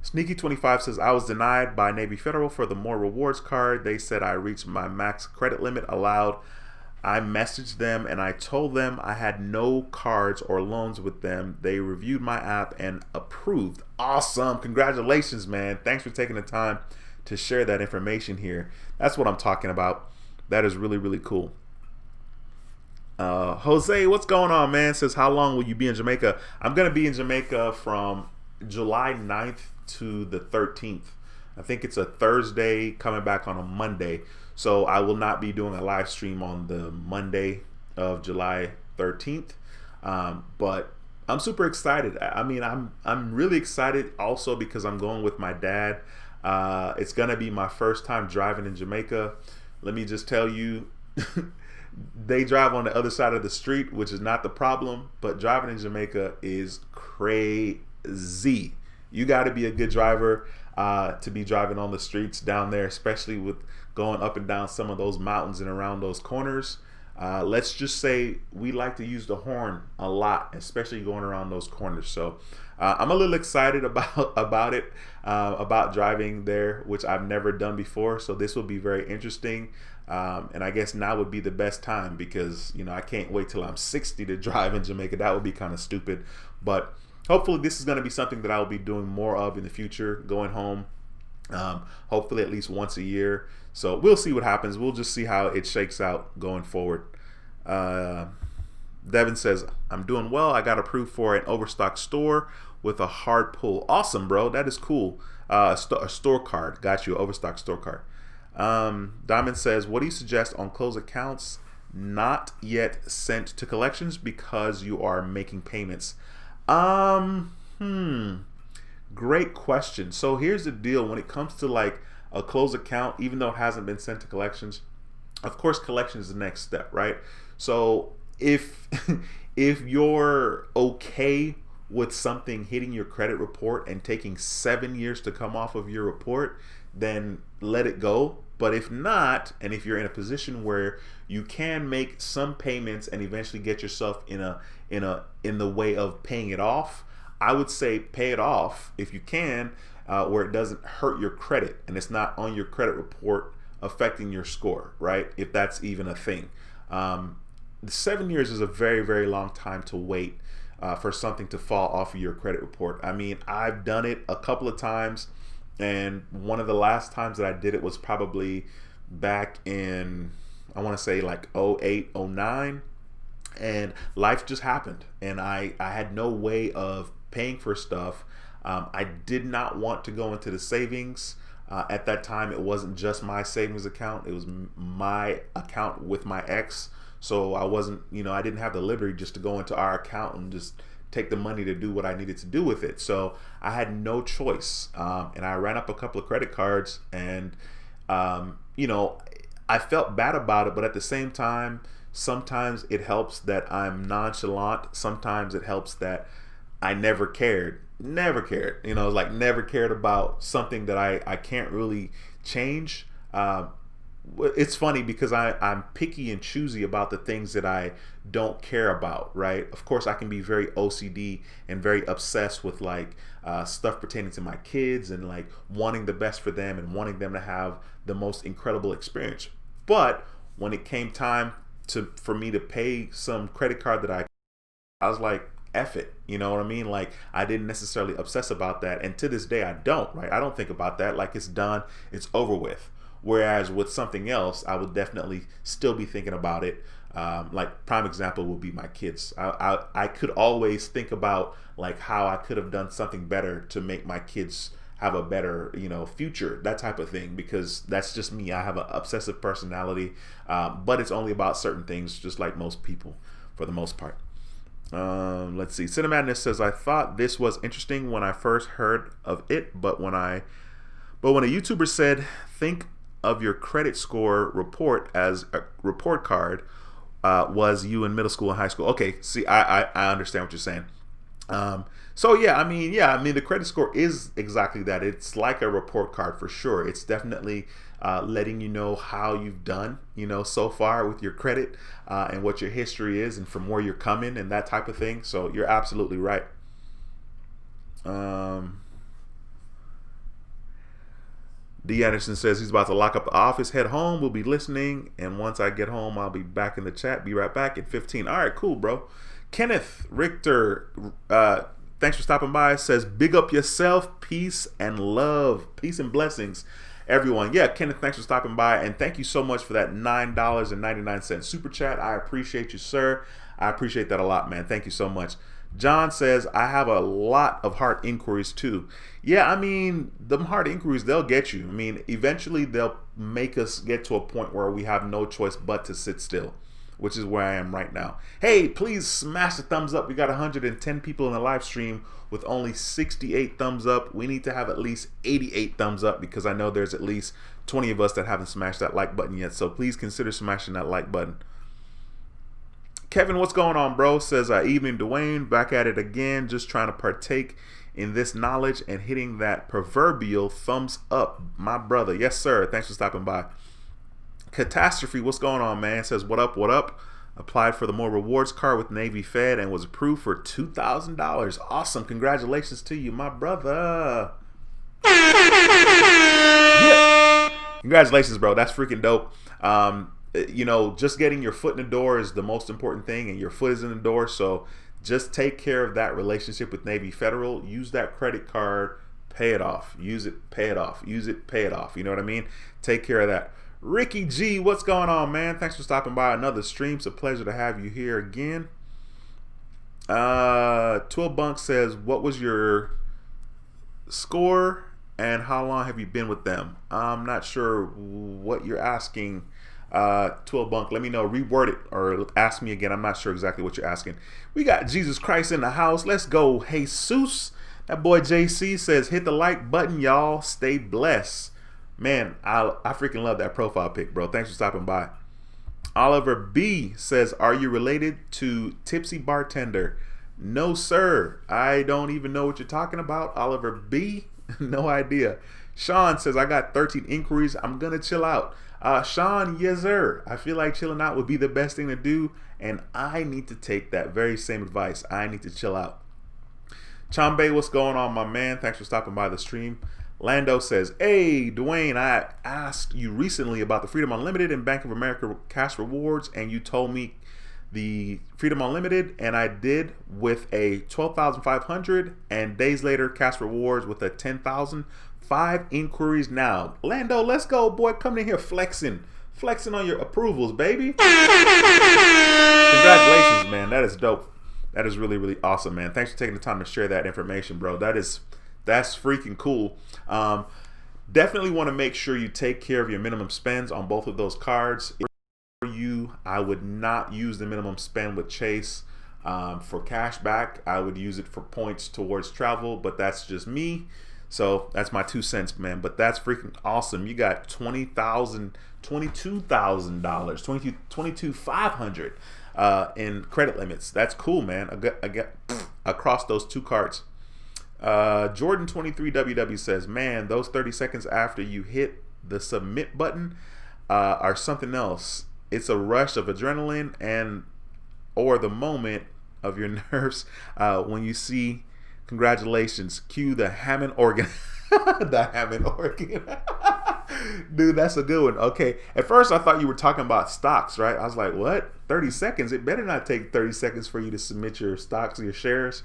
Sneaky25 says, I was denied by Navy Federal for the More Rewards card. They said I reached my max credit limit allowed. I messaged them and I told them I had no cards or loans with them. They reviewed my app and approved. Awesome. Congratulations, man. Thanks for taking the time to share that information here. That's what I'm talking about. That is really, really cool. Jose, what's going on, man? Says, how long will you be in Jamaica? I'm going to be in Jamaica from July 9th to the 13th. I think it's a Thursday, coming back on a Monday. So I will not be doing a live stream on the Monday of July 13th. But I'm super excited. I mean, I'm really excited also because I'm going with my dad. It's going to be my first time driving in Jamaica. Let me just tell you, they drive on the other side of the street, which is not the problem, but driving in Jamaica is crazy. You got to be a good driver to be driving on the streets down there, especially with going up and down some of those mountains and around those corners. Let's just say we like to use the horn a lot, especially going around those corners. So I'm a little excited about it, about driving there, which I've never done before. So this will be very interesting. And I guess now would be the best time because, you know, I can't wait till I'm 60 to drive in Jamaica. That would be kind of stupid. But hopefully this is going to be something that I'll be doing more of in the future, going home, hopefully at least once a year. So we'll see what happens. We'll just see how it shakes out going forward. Devin says, I'm doing well. I got approved for an overstock store with a hard pull. Awesome, bro. That is cool. A store card. Got you, overstock store card. Diamond says, what do you suggest on closed accounts not yet sent to collections because you are making payments? Great question. So here's the deal. When it comes to like a closed account, even though it hasn't been sent to collections, of course, collection is the next step, right? So if if you're okay with something hitting your credit report and taking 7 years to come off of your report, then let it go. But if not, and if you're in a position where you can make some payments and eventually get yourself in the way of paying it off, I would say pay it off if you can, where it doesn't hurt your credit and it's not on your credit report affecting your score, right? If that's even a thing. 7 years is a very, very long time to wait for something to fall off of your credit report. I mean, I've done it a couple of times, and one of the last times that I did it was probably back in, I want to say like 08, 09, and life just happened, and I had no way of paying for stuff. I did not want to go into the savings. At that time, it wasn't just my savings account. It was my account with my ex. So I wasn't, I didn't have the liberty just to go into our account and just take the money to do what I needed to do with it. So I had no choice. And I ran up a couple of credit cards and, I felt bad about it. But at the same time, sometimes it helps that I'm nonchalant. Sometimes it helps that I never cared. Never cared. Like never cared about something that I can't really change. It's funny because I'm picky and choosy about the things that I don't care about, right? Of course, I can be very OCD and very obsessed with like stuff pertaining to my kids and like wanting the best for them and wanting them to have the most incredible experience. But when it came time for me to pay some credit card that I was like, F it, you know what I mean? Like I didn't necessarily obsess about that, and to this day I don't, right? I don't think about that. Like it's done, it's over with. Whereas with something else, I would definitely still be thinking about it. Like prime example would be my kids. I could always think about like how I could have done something better to make my kids have a better, future, that type of thing, because that's just me. I have an obsessive personality, but it's only about certain things, just like most people for the most part. Let's see. Cinemadness says, I thought this was interesting when I first heard of it, but when a YouTuber said, think of your credit score report as a report card, was you in middle school and high school? Okay, see, I understand what you're saying. So yeah, I mean the credit score is exactly that. It's like a report card for sure. It's definitely letting you know how you've done, so far with your credit, and what your history is, and from where you're coming, and that type of thing. So you're absolutely right. Um, D. Anderson says he's about to lock up the office, head home. We'll be listening, and once I get home, I'll be back in the chat. Be right back at 15. All right, cool, bro. Kenneth Richter, thanks for stopping by. Says, big up yourself, peace and love, peace and blessings, everyone. Yeah, Kenneth, thanks for stopping by, and thank you so much for that $9.99 super chat. I appreciate you, sir. I appreciate that a lot, man. Thank you so much. John says, I have a lot of heart inquiries too. Yeah, I mean, them heart inquiries, they'll get you. I mean, eventually they'll make us get to a point where we have no choice but to sit still, which is where I am right now. Hey, please smash the thumbs up. We got 110 people in the live stream with only 68 thumbs up. We need to have at least 88 thumbs up because I know there's at least 20 of us that haven't smashed that like button yet. So please consider smashing that like button. Kevin, what's going on, bro? Says, evening, Dwayne. Back at it again. Just trying to partake in this knowledge and hitting that proverbial thumbs up, my brother. Yes, sir. Thanks for stopping by. Catastrophe, what's going on, man? Says, what up, what up? Applied for the More Rewards card with Navy Fed and was approved for $2,000. Awesome. Congratulations to you, my brother. Yeah. Congratulations, bro. That's freaking dope. Just getting your foot in the door is the most important thing, and your foot is in the door. So just take care of that relationship with Navy Federal. Use that credit card, pay it off. Use it, pay it off. Use it, pay it off. You know what I mean? Take care of that. Ricky G, what's going on, man? Thanks for stopping by another stream. It's a pleasure to have you here again. 12 Bunk says, what was your score and how long have you been with them? I'm not sure what you're asking. 12 Bunk, let me know, reword it or ask me again. I'm not sure exactly what you're asking. We got Jesus Christ in the house. Let's go, Jesus. That boy JC says, hit the like button, y'all. Stay blessed. Man, I freaking love that profile pic, bro. Thanks for stopping by. Oliver B says, are you related to Tipsy Bartender? No, sir. I don't even know what you're talking about, Oliver B. No idea. Sean says, I got 13 inquiries. I'm going to chill out. Sean, yes, sir. I feel like chilling out would be the best thing to do, and I need to take that very same advice. I need to chill out. Chambe, what's going on, my man? Thanks for stopping by the stream. Lando says, hey, Dwayne, I asked you recently about the Freedom Unlimited and Bank of America cash rewards, and you told me the Freedom Unlimited, and I did with a 12,500, and days later, cash rewards with a 10,000. 5 inquiries now. Lando, let's go, boy. Come in here flexing on your approvals, baby. Congratulations, man. That is dope. That is really, really awesome, man. Thanks for taking the time to share that information, bro. That's freaking cool. Definitely want to make sure you take care of your minimum spends on both of those cards. For you, I would not use the minimum spend with Chase for cash back. I would use it for points towards travel, but that's just me. So that's my 2 cents, man. But that's freaking awesome. You got $22,000, $22,500 in credit limits. That's cool, man. I get across those 2 cards. Jordan 23 WW says, man, those 30 seconds after you hit the submit button are something else. It's a rush of adrenaline or the moment of your nerves when you see. Congratulations. Cue the Hammond organ. The Hammond organ. Dude, that's a good one. Okay. At first, I thought you were talking about stocks, right? I was like, what? 30 seconds? It better not take 30 seconds for you to submit your stocks or your shares.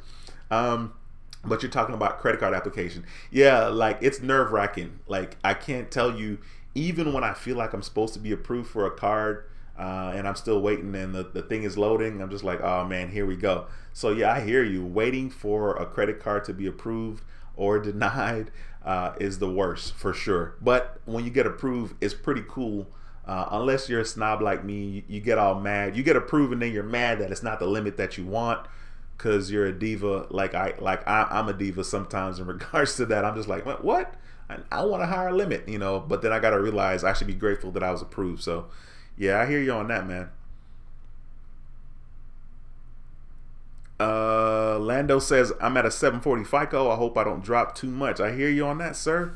But you're talking about credit card application. Yeah, like it's nerve-wracking. Like I can't tell you, even when I feel like I'm supposed to be approved for a card, and I'm still waiting and the thing is loading, I'm just like, oh man, here we go. So yeah, I hear you. Waiting for a credit card to be approved or denied is the worst for sure. But when you get approved, it's pretty cool. Unless you're a snob like me, you get all mad. You get approved and then you're mad that it's not the limit that you want because you're a diva. I'm a diva sometimes in regards to that. I'm just like, what? I want a higher limit, but then I got to realize I should be grateful that I was approved. So yeah, I hear you on that, man. Lando says, I'm at a 740 FICO. I hope I don't drop too much. I hear you on that, sir.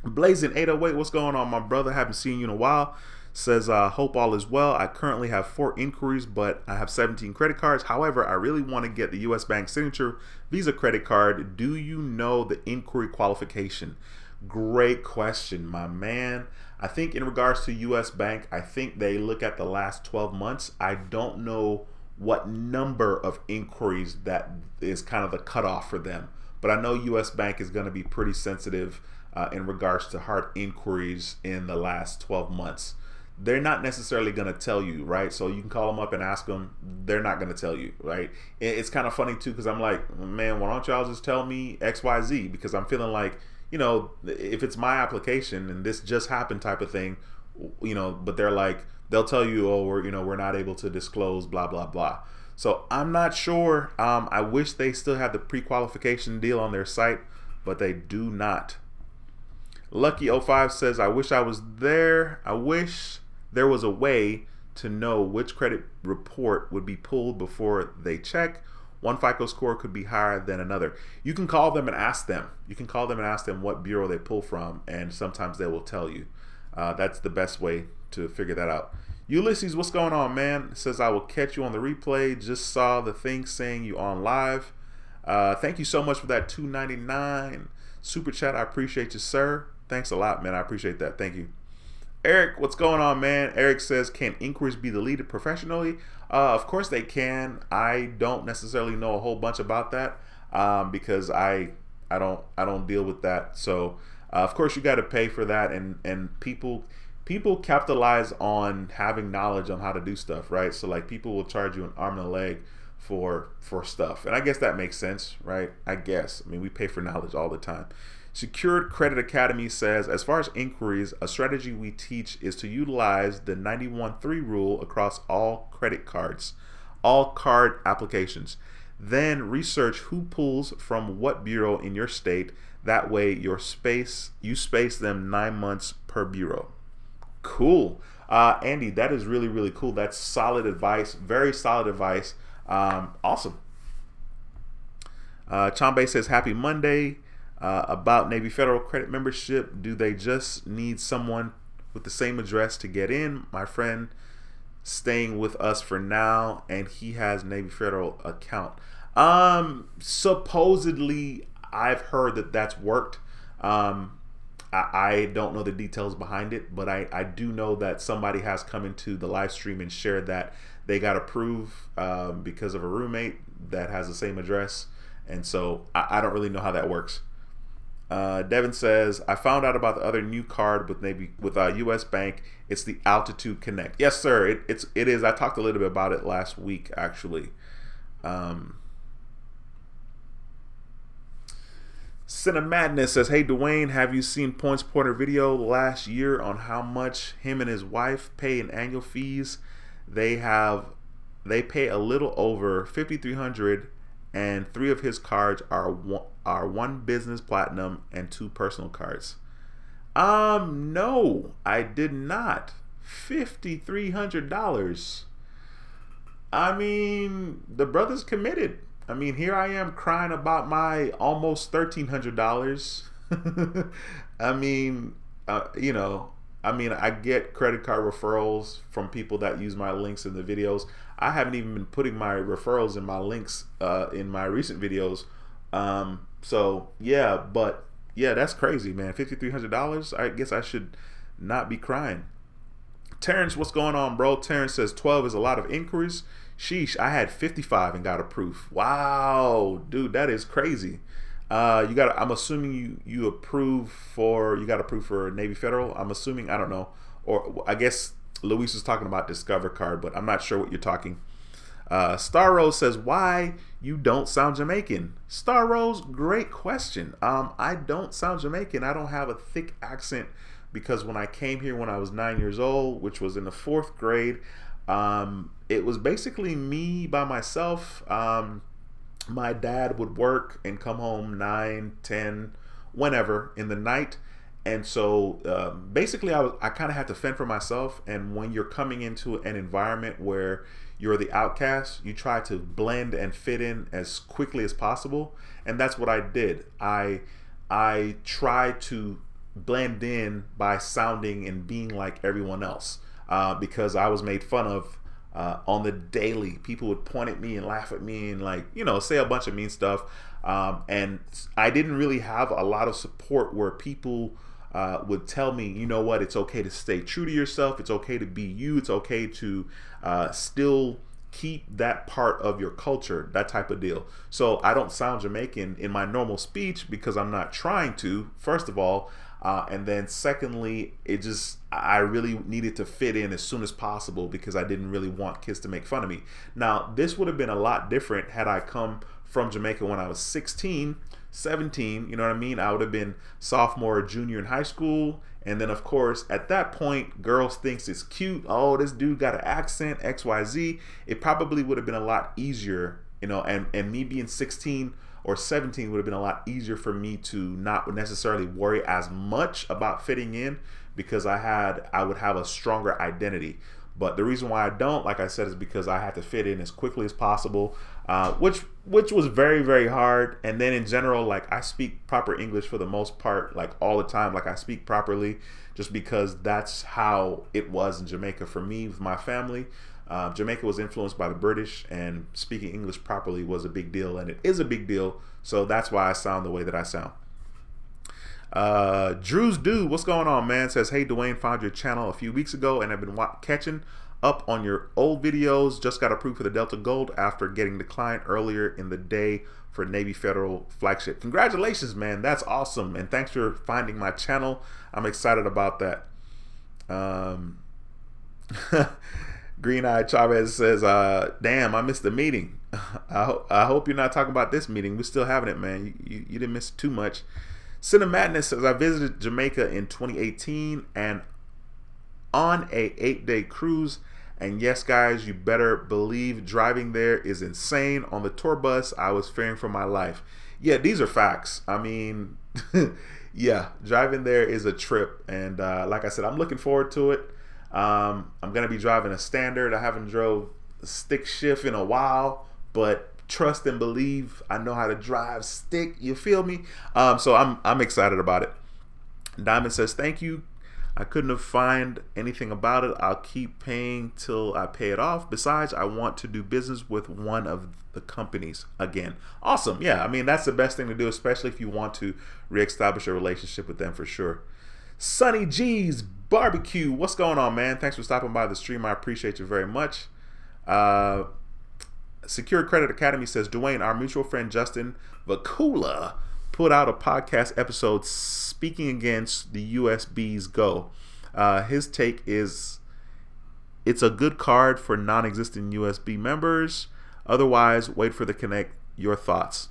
Blazing 808, what's going on, my brother? Haven't seen you in a while. Says, hope all is well. I currently have 4 inquiries, but I have 17 credit cards. However, I really want to get the U.S. Bank Signature Visa credit card. Do you know the inquiry qualification? Great question, my man. I think in regards to U.S. Bank, I think they look at the last 12 months. I don't know what number of inquiries that is kind of the cutoff for them, but I know U.S. Bank is going to be pretty sensitive in regards to hard inquiries in the last 12 months. They're not necessarily going to tell you, right? So you can call them up and ask them. They're not going to tell you, right? It's kind of funny too, because I'm like, man, why don't y'all just tell me XYZ? Because I'm feeling like, you know, if it's my application and this just happened type of thing, you know, but they're like, they'll tell you, oh, we're not able to disclose, blah, blah, blah. So I'm not sure. I wish they still had the pre-qualification deal on their site, but they do not. Lucky05 says, I wish I was there. I wish there was a way to know which credit report would be pulled before they check. One FICO score could be higher than another. You can call them and ask them. You can call them and ask them what bureau they pull from, and sometimes they will tell you. That's the best way to figure that out. Ulysses, what's going on, man? It says, I will catch you on the replay. Just saw the thing saying you on live. Thank you so much for that $2.99 super chat. I appreciate you, sir. Thanks a lot, man. I appreciate that. Thank you. Eric, what's going on, man? Eric says, can inquiries be deleted professionally? Of course they can. I don't necessarily know a whole bunch about that because I don't deal with that. So of course you got to pay for that, and people capitalize on having knowledge on how to do stuff, right? So like people will charge you an arm and a leg for stuff, and I guess that makes sense, right? I mean, we pay for knowledge all the time. Secured Credit Academy says, as far as inquiries, a strategy we teach is to utilize the 91.3 rule across all credit cards, all card applications. Then research who pulls from what bureau in your state. That way you space them 9 months per bureau. Cool. Andy, that is really, really cool. That's solid advice. Very solid advice. Awesome. Chambe says, happy Monday. About Navy Federal credit membership, do they just need someone with the same address to get in? My friend staying with us for now, and he has Navy Federal account. Supposedly, I've heard that that's worked. I don't know the details behind it, but I do know that somebody has come into the live stream and shared that they got approved because of a roommate that has the same address, and so I don't really know how that works. Devin says, I found out about the other new card with U.S. Bank. It's the Altitude Connect. Yes, sir. It is. I talked a little bit about it last week, actually. Cinemadness says, hey, Dwayne, have you seen Points Pointer video last year on how much him and his wife pay in annual fees? They pay a little over $5,300, and 3 of his cards are one business platinum and 2 personal cards. No, I did not. $5,300. I mean, the brother's committed. I mean, here I am crying about my almost $1,300. I mean, I get credit card referrals from people that use my links in the videos. I haven't even been putting my referrals in my links in my recent videos. So yeah, but yeah, that's crazy, man. $5,300. I guess I should not be crying. Terrence, what's going on, bro? Terrence says 12 is a lot of inquiries. Sheesh, I had 55 and got approved. Wow, dude, that is crazy. I'm assuming you got approved for Navy Federal. I'm assuming, I don't know, or I guess Luis was talking about Discover card, but I'm not sure what you're talking. Star Rose says, why you don't sound Jamaican? Star Rose, great question. I don't sound Jamaican. I don't have a thick accent because when I came here when I was 9 years old, which was in the 4th grade, it was basically me by myself. My dad would work and come home 9, 10, whenever in the night, And so basically I kind of had to fend for myself. And when you're coming into an environment where you're the outcast, you try to blend and fit in as quickly as possible. And that's what I did. I tried to blend in by sounding and being like everyone else, because I was made fun of on the daily. People would point at me and laugh at me and, like, say a bunch of mean stuff. And I didn't really have a lot of support where people would tell me, you know what, it's okay to stay true to yourself. It's okay to be you. It's okay to still keep that part of your culture, that type of deal. So I don't sound Jamaican in my normal speech because I'm not trying to, first of all. And then secondly, I really needed to fit in as soon as possible because I didn't really want kids to make fun of me. Now, this would have been a lot different had I come from Jamaica when I was 16, 17, you know what I mean? I would have been sophomore or junior in high school. And then, of course, at that point, girls thinks it's cute. Oh, this dude got an accent, XYZ. It probably would have been a lot easier, and me being 16 or 17 would have been a lot easier for me to not necessarily worry as much about fitting in because I would have a stronger identity. But the reason why I don't, like I said, is because I had to fit in as quickly as possible, which was very, very hard. And then in general, like, I speak proper English for the most part, like all the time. Like, I speak properly just because that's how it was in Jamaica for me with my family. Jamaica was influenced by the British, and speaking English properly was a big deal, and it is a big deal. So that's why I sound the way that I sound. Drew's Dude, what's going on, man? Says, hey, Dwayne, found your channel a few weeks ago and I've been catching up on your old videos. Just got approved for the Delta Gold after getting declined earlier in the day for Navy Federal flagship. Congratulations, man. That's awesome. And thanks for finding my channel. I'm excited about that. Green Eye Chavez says, damn, I missed the meeting. I hope you're not talking about this meeting. We're still having it, man. You didn't miss too much. Cinemadness says, I visited Jamaica in 2018 and on a 8-day cruise. And yes, guys, you better believe driving there is insane. On the tour bus, I was fearing for my life. Yeah, these are facts. I mean, yeah, driving there is a trip. And like I said, I'm looking forward to it. I'm going to be driving a standard. I haven't drove stick shift in a while, but trust and believe I know how to drive stick. You feel me? So I'm excited about it. Diamond says, thank you. I couldn't have find anything about it. I'll keep paying till I pay it off. Besides, I want to do business with one of the companies again. Awesome. Yeah, I mean, that's the best thing to do, especially if you want to reestablish a relationship with them for sure. Sunny G's Barbecue, what's going on, man? Thanks for stopping by the stream. I appreciate you very much. Secure Credit Academy says, Dwayne, our mutual friend Justin Vakula put out a podcast episode speaking against the USB's Go. His take is, it's a good card for non-existent USB members. Otherwise, wait for the connect. Your thoughts?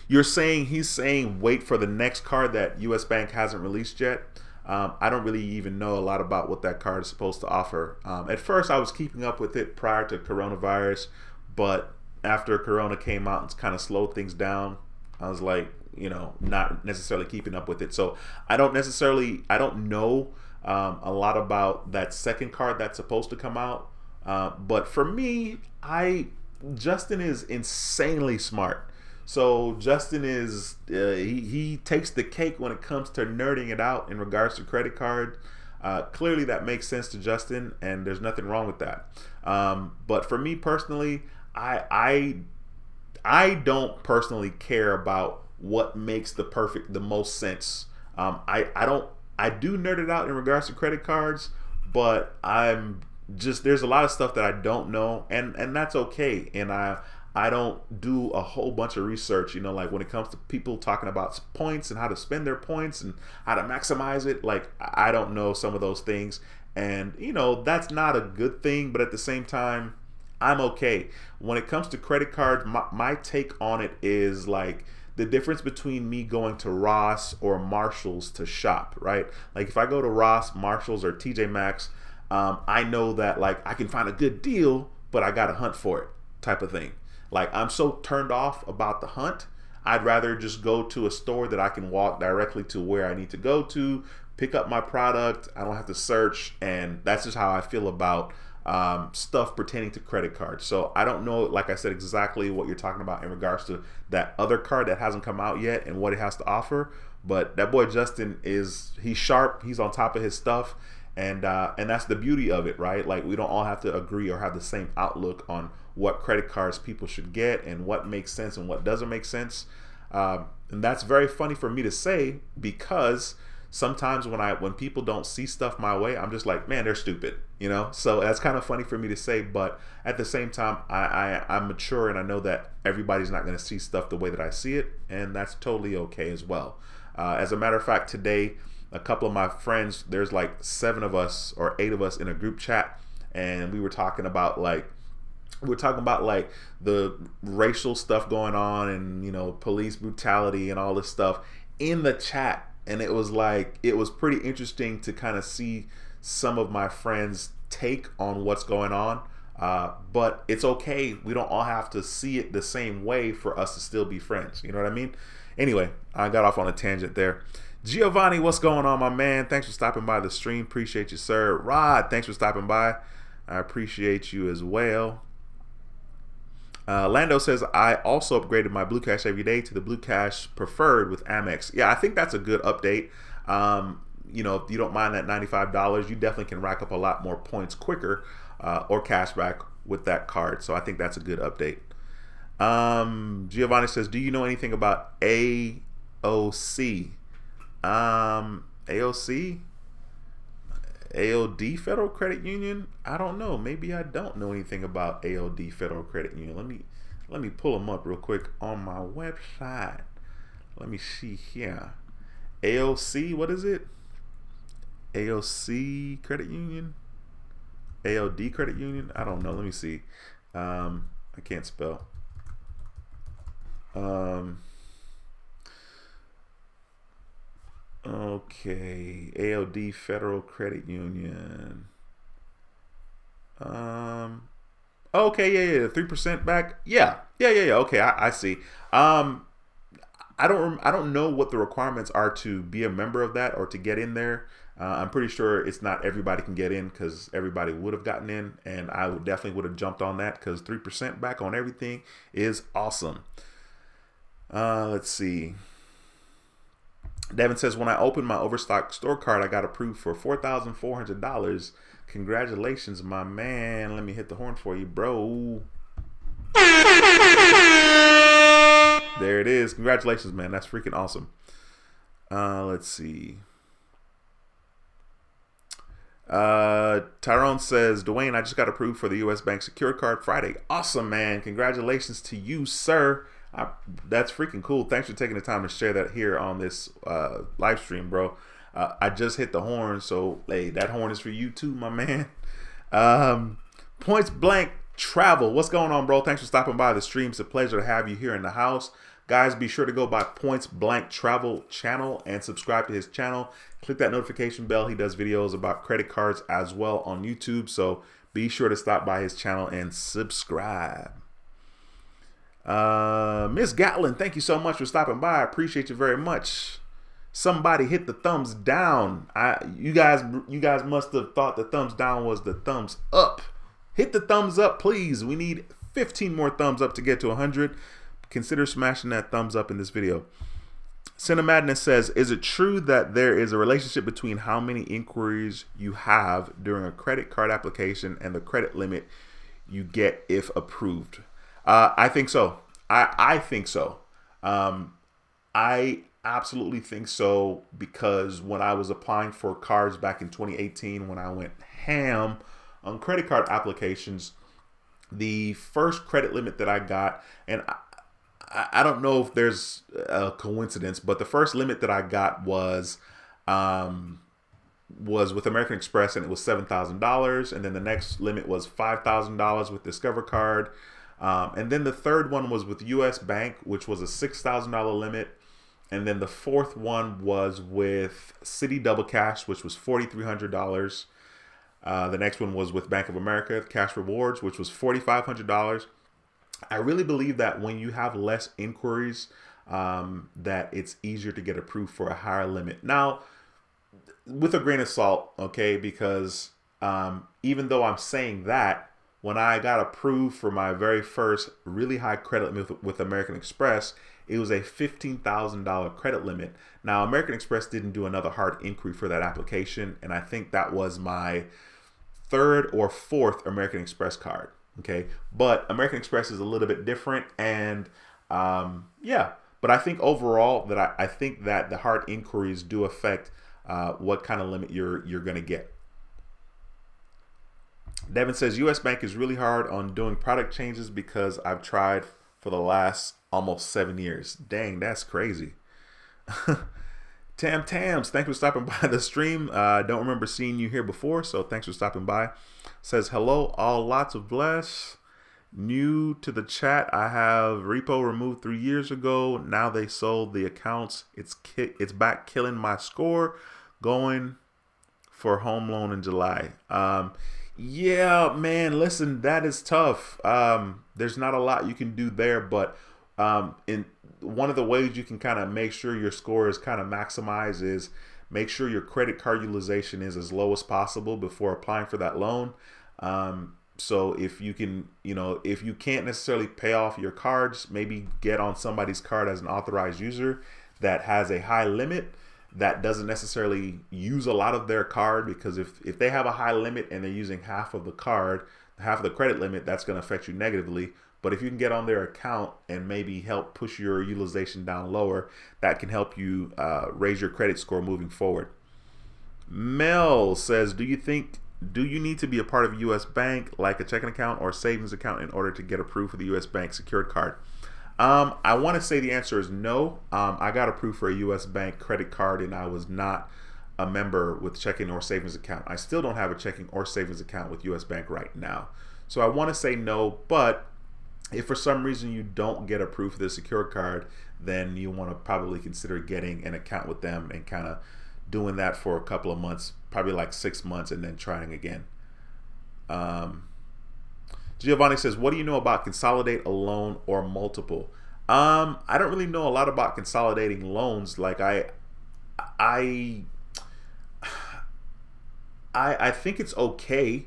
He's saying wait for the next card that US Bank hasn't released yet. I don't really even know a lot about what that card is supposed to offer. At first, I was keeping up with it prior to coronavirus, but after Corona came out and kind of slowed things down, I was like, not necessarily keeping up with it. So I don't know a lot about that second card that's supposed to come out. But for me, Justin is insanely smart. So Justin is he takes the cake when it comes to nerding it out in regards to credit card. Clearly that makes sense to Justin, and there's nothing wrong with that. But for me personally, I don't personally care about what makes the most sense. I do nerd it out in regards to credit cards, but there's a lot of stuff that I don't know, and that's okay. And I don't do a whole bunch of research, like when it comes to people talking about points and how to spend their points and how to maximize it. Like, I don't know some of those things, and that's not a good thing, but at the same time, I'm okay. When it comes to credit cards, my take on it is like the difference between me going to Ross or Marshall's to shop, right? Like, if I go to Ross, Marshall's, or TJ Maxx, I know that, like, I can find a good deal, but I got to hunt for it, type of thing. Like, I'm so turned off about the hunt. I'd rather just go to a store that I can walk directly to where I need to go to, pick up my product. I don't have to search, and that's just how I feel about stuff pertaining to credit cards. So I don't know, like I said, exactly what you're talking about in regards to that other card that hasn't come out yet and what it has to offer. But that boy Justin he's sharp. He's on top of his stuff, and that's the beauty of it, right? Like, we don't all have to agree or have the same outlook on what credit cards people should get and what makes sense and what doesn't make sense. And that's very funny for me to say, because sometimes when people don't see stuff my way, I'm just like, man, they're stupid, you know? So that's kind of funny for me to say, but at the same time, I'm mature, and I know that everybody's not going to see stuff the way that I see it, and that's totally okay as well. As a matter of fact, today, a couple of my friends, there's like 7 of us or 8 of us in a group chat, and we were talking about like the racial stuff going on, and, you know, police brutality and all this stuff in the chat. And it was pretty interesting to kind of see some of my friends' take on what's going on. But it's okay. We don't all have to see it the same way for us to still be friends. You know what I mean? Anyway, I got off on a tangent there. Giovanni, what's going on, my man? Thanks for stopping by the stream. Appreciate you, sir. Rod, thanks for stopping by. I appreciate you as well. Lando says, I also upgraded my Blue Cash every day to the Blue Cash Preferred with Amex. Yeah, I think that's a good update. You know, if you don't mind that $95, you definitely can rack up a lot more points quicker or cash back with that card. So I think that's a good update. Giovanni says, do you know anything about AOC? AOC? AOD Federal Credit Union? I don't know. Maybe I don't know anything about AOD Federal Credit Union. Let me pull them up real quick on my website. Let me see here. AOC, what is it? AOC Credit Union? AOD Credit Union? I don't know. Let me see. I can't spell. Okay, AOD Federal Credit Union. Okay, yeah, 3% back. Yeah. Okay, I see. I don't know what the requirements are to be a member of that or to get in there. I'm pretty sure it's not everybody can get in, because everybody would have gotten in, and I definitely would have jumped on that, because 3% back on everything is awesome. Let's see. Devin says, when I opened my Overstock store card, I got approved for $4,400. Congratulations, my man. Let me hit the horn for you, bro. There it is. Congratulations, man. That's freaking awesome. Let's see. Tyrone says, Dwayne, I just got approved for the U.S. Bank Secure Card Friday. Awesome, man. Congratulations to you, sir. That's freaking cool. Thanks for taking the time to share that here on this live stream, bro. I just hit the horn, so hey, that horn is for you too, my man. Points Blank Travel, what's going on, bro? Thanks for stopping by the stream. It's a pleasure to have you here in the house. Guys, be sure to go by Points Blank Travel channel and subscribe to his channel. Click that notification bell. He does videos about credit cards as well on YouTube, so be sure to stop by his channel and subscribe. Miss Gatlin, thank you so much for stopping by. I appreciate you very much. Somebody hit the thumbs down. You guys must have thought the thumbs down was the thumbs up. Hit the thumbs up, please. We need 15 more thumbs up to get to 100. Consider smashing that thumbs up in this video. Cinemadness says, is it true that there is a relationship between how many inquiries you have during a credit card application and the credit limit you get if approved? I think so. I think so. I absolutely think so, because when I was applying for cards back in 2018, when I went ham on credit card applications, the first credit limit that I got, and I don't know if there's a coincidence, but the first limit that I got was with American Express, and it was $7,000, and then the next limit was $5,000 with Discover Card. And then the third one was with U.S. Bank, which was a $6,000 limit. And then the fourth one was with Citi Double Cash, which was $4,300. The next one was with Bank of America, Cash Rewards, which was $4,500. I really believe that when you have less inquiries, that it's easier to get approved for a higher limit. Now, with a grain of salt, okay, because even though I'm saying that, when I got approved for my very first really high credit limit with American Express, it was a $15,000 credit limit. Now, American Express didn't do another hard inquiry for that application, and I think that was my third or fourth American Express card. Okay, but American Express is a little bit different, and yeah. But I think overall that I think that the hard inquiries do affect what kind of limit you're going to get. Devin says U.S. Bank is really hard on doing product changes because I've tried for the last almost 7 years. Dang, that's crazy. Tams, thanks for stopping by the stream. Don't remember seeing you here before, so thanks for stopping by. Says hello, all, lots of bless. New to the chat, I have repo removed 3 years ago. Now they sold the accounts. It's back killing my score. Going for home loan in July. Yeah, man, listen, that is tough. There's not a lot you can do there, but in one of the ways you can kind of make sure your score is kind of maximized is make sure your credit card utilization is as low as possible before applying for that loan. So if you can, if you can't necessarily pay off your cards, maybe get on somebody's card as an authorized user that has a high limit that doesn't necessarily use a lot of their card, because if they have a high limit and they're using half of the card, half of the credit limit, that's going to affect you negatively. But if you can get on their account and maybe help push your utilization down lower, that can help you raise your credit score moving forward. Mel says, do you need to be a part of a U.S. bank, like a checking account or savings account, in order to get approved for the U.S. bank secured card? I want to say the answer is no. I got approved for a U.S. bank credit card, and I was not a member with checking or savings account. I still don't have a checking or savings account with U.S. bank right now. So I want to say no, but if for some reason you don't get approved for the secured card, then you want to probably consider getting an account with them and kind of doing that for a couple of months, probably like 6 months, and then trying again. Giovanni says, what do you know about consolidate a loan or multiple? I don't really know a lot about consolidating loans. Like I think it's okay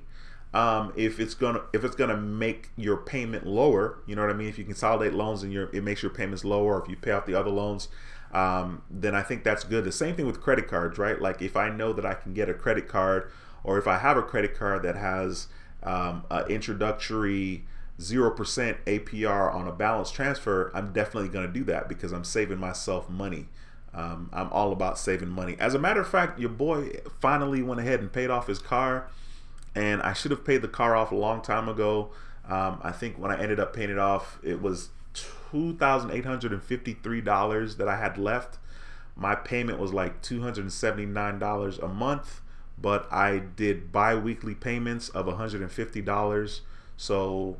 if it's gonna make your payment lower. You know what I mean? If you consolidate loans and it makes your payments lower, or if you pay off the other loans, then I think that's good. The same thing with credit cards, right? Like if I know that I can get a credit card, or if I have a credit card that has an introductory 0% APR on a balance transfer, I'm definitely going to do that because I'm saving myself money. I'm all about saving money. As a matter of fact, your boy finally went ahead and paid off his car, and I should have paid the car off a long time ago. I think when I ended up paying it off, it was $2,853 that I had left. My payment was like $279 a month, but I did bi-weekly payments of $150. So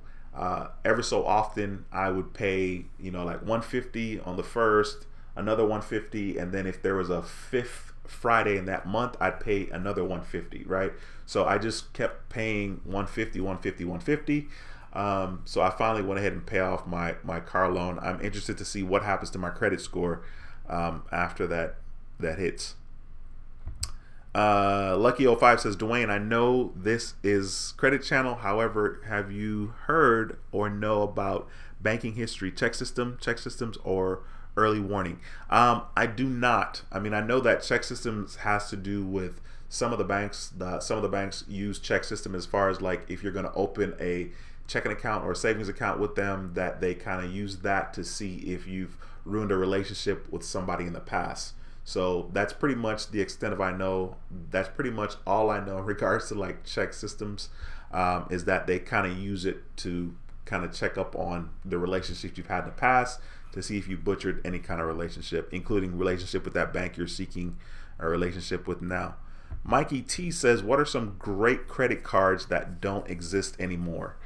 ever so often I would pay, like $150 on the first, another $150, and then if there was a fifth Friday in that month, I'd pay another $150, right? So I just kept paying $150, $150, $150. So I finally went ahead and pay off my car loan. I'm interested to see what happens to my credit score after that hits. Lucky05 says, Dwayne, I know this is credit channel. However, have you heard or know about banking history check systems, or early warning? I do not. I mean, I know that check systems has to do with some of the banks. Some of the banks use check system as far as like if you're going to open a checking account or a savings account with them, that they kind of use that to see if you've ruined a relationship with somebody in the past. So that's pretty much the extent of I know. That's pretty much all I know in regards to like check systems, is that they kind of use it to kind of check up on the relationships you've had in the past to see if you butchered any kind of relationship, including relationship with that bank you're seeking a relationship with now. Mikey T says, what are some great credit cards that don't exist anymore?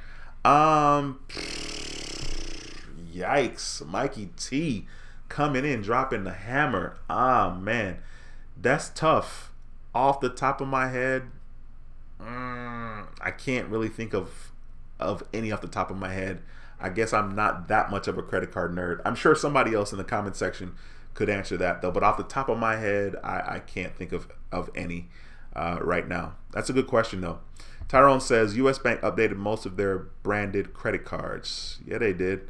Yikes, Mikey T coming in, dropping the hammer. Man, that's tough. Off the top of my head, I can't really think of any off the top of my head. I guess I'm not that much of a credit card nerd. I'm sure somebody else in the comment section could answer that though, but off the top of my head, I can't think of any right now. That's a good question though. Tyrone says US Bank updated most of their branded credit cards. Yeah, they did.